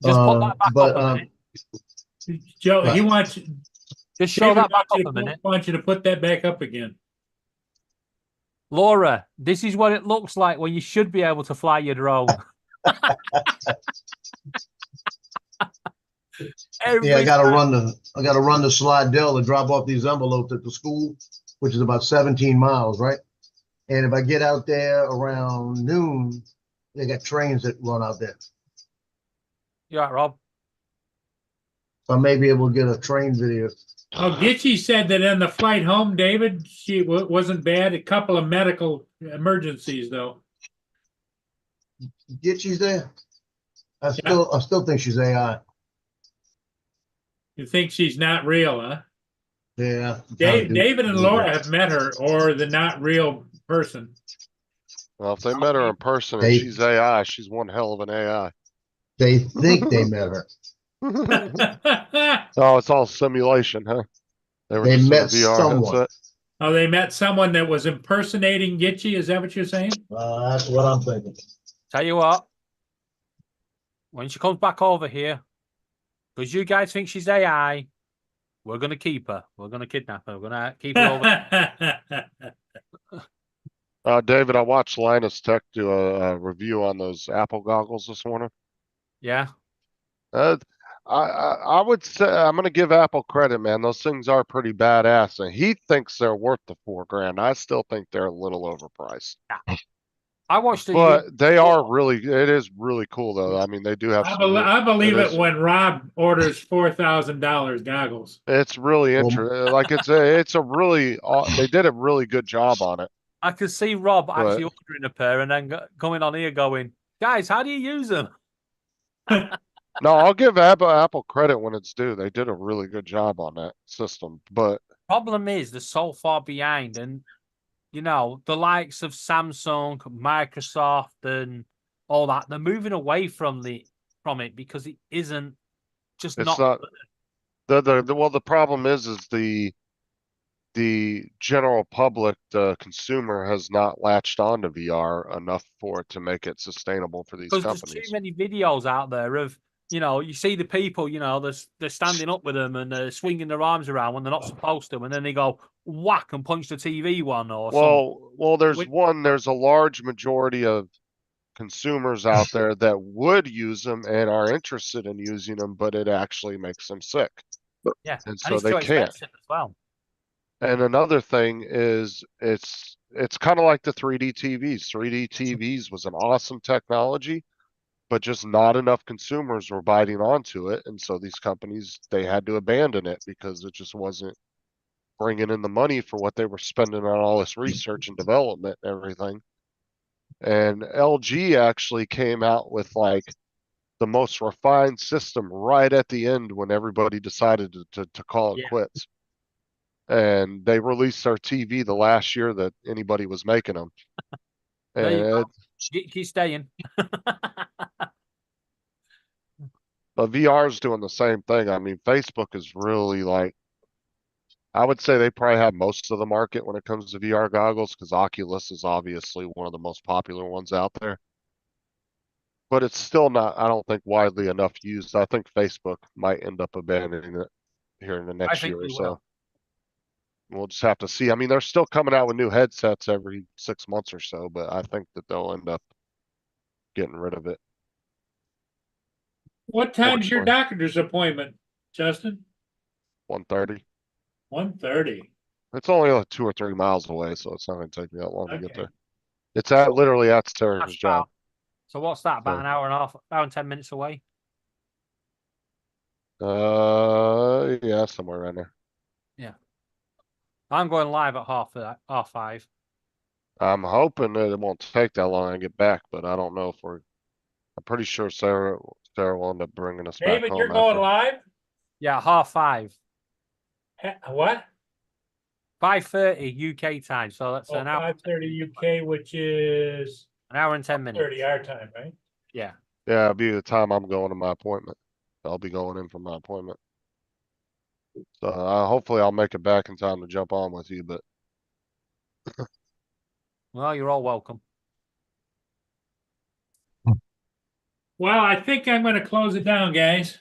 just put that back but, up a minute. Joe, he Right. wants. Just show David that back wants up a minute. wants you to put that back up again. Laura, this is what it looks like when you should be able to fly your drone. Yeah, I gotta run the Slidell to drop off these envelopes at the school, which is about 17 miles, right? And if I get out there around noon, they got trains that run out there. You all right, Rob? So I may be able to get a train video. Oh, Gitchy said that on the flight home, David, she wasn't bad. A couple of medical emergencies, though. Gitchy's there. I still think she's AI. You think she's not real, huh? Yeah. David and Laura have met her, or the not real person. Well, if they met her in person and They- she's AI, she's one hell of an AI. They think they met her. Oh, it's all simulation, huh? They were They just in a met VR someone. headset. Oh, they met someone that was impersonating Gitchy. Is that what you're saying? That's what I'm thinking. Tell you what, when she comes back over here, because you guys think she's AI, we're going to keep her. We're going to kidnap her. We're going to keep her over. David, I watched Linus Tech do a review on those Apple goggles this morning. Yeah. I would say I'm gonna give Apple credit, man. Those things are pretty badass, and he thinks they're worth the $4,000. I still think they're a little overpriced. I watched the. But they are really. It is really cool, though. I mean, they do have. I believe it is- when Rob orders $4,000 goggles. It's really interesting. Like it's a really. They did a really good job on it. I could see Rob actually ordering a pair and then coming on here going, guys, how do you use them? No, I'll give Apple credit when it's due. They did a really good job on that system, but problem is they're so far behind, and you know the likes of Samsung, Microsoft, and all that, they're moving away from it because it isn't just it's not. the problem is the general public, the consumer, has not latched on to VR enough for it to make it sustainable for these Because companies. there's too many videos out there of, you know, you see the people, you know, they're standing up with them and they're swinging their arms around when they're not supposed to, and then they go whack and punch the TV one or something. Well, there's a large majority of consumers out there that would use them and are interested in using them, but it actually makes them sick. Yeah, and so it's they too can't. expensive as well. And another thing is it's kind of like the 3D TVs. 3D TVs was an awesome technology, but just not enough consumers were biting onto it. And so these companies, they had to abandon it because it just wasn't bringing in the money for what they were spending on all this research and development and everything. And LG actually came out with like the most refined system right at the end when everybody decided to call it quits. And they released their TV the last year that anybody was making them. There you And go. Keep staying. but VR is doing the same thing. I mean, Facebook is really like, I would say they probably have most of the market when it comes to VR goggles because Oculus is obviously one of the most popular ones out there. But it's still not, I don't think, widely enough used. I think Facebook might end up abandoning it here in the next year or so. We'll just have to see. I mean, they're still coming out with new headsets every 6 months or so, but I think that they'll end up getting rid of it. What time's your doctor's appointment, Justin? 1:30. 1:30. It's only like 2 or 3 miles away, so it's not gonna take me that long to get Okay. there. It's at literally at Sarah's That's job. So what's that? About So- an hour and a half, hour and 10 minutes away. Yeah, somewhere around there. I'm going live at half 5. I'm hoping that it won't take that long to get back, but I don't know if I'm pretty sure Sarah will end up bringing us back David, home you're going after. live? Yeah, half 5. What? 5:30 UK time. So that's Oh, an hour, 5:30 UK, which is an hour and 10 minutes. 30 our time, right? Yeah. Yeah, it'll be the time I'm going to my appointment. I'll be going in for my appointment. So hopefully I'll make it back in time to jump on with you, but Well, you're all welcome. Well, I think I'm gonna close it down, guys.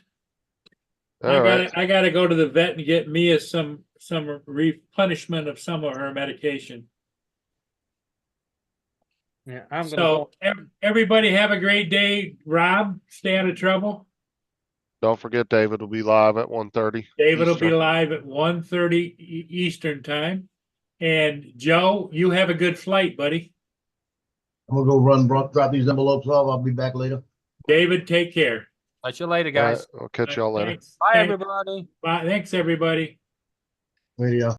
all right. I gotta go to the vet and get Mia some replenishment of some of her medication. Yeah, I'm gonna So everybody have a great day. Rob, stay out of trouble. Don't forget David will be live at 1:30. David will be Eastern. live at 1:30 Eastern time. And Joe, you have a good flight, buddy. I'm gonna go drop these envelopes off. I'll be back later. David, take care. Catch you later, All right, guys. I'll catch y'all later. Thanks. Bye, everybody. Bye. Thanks, everybody. Later.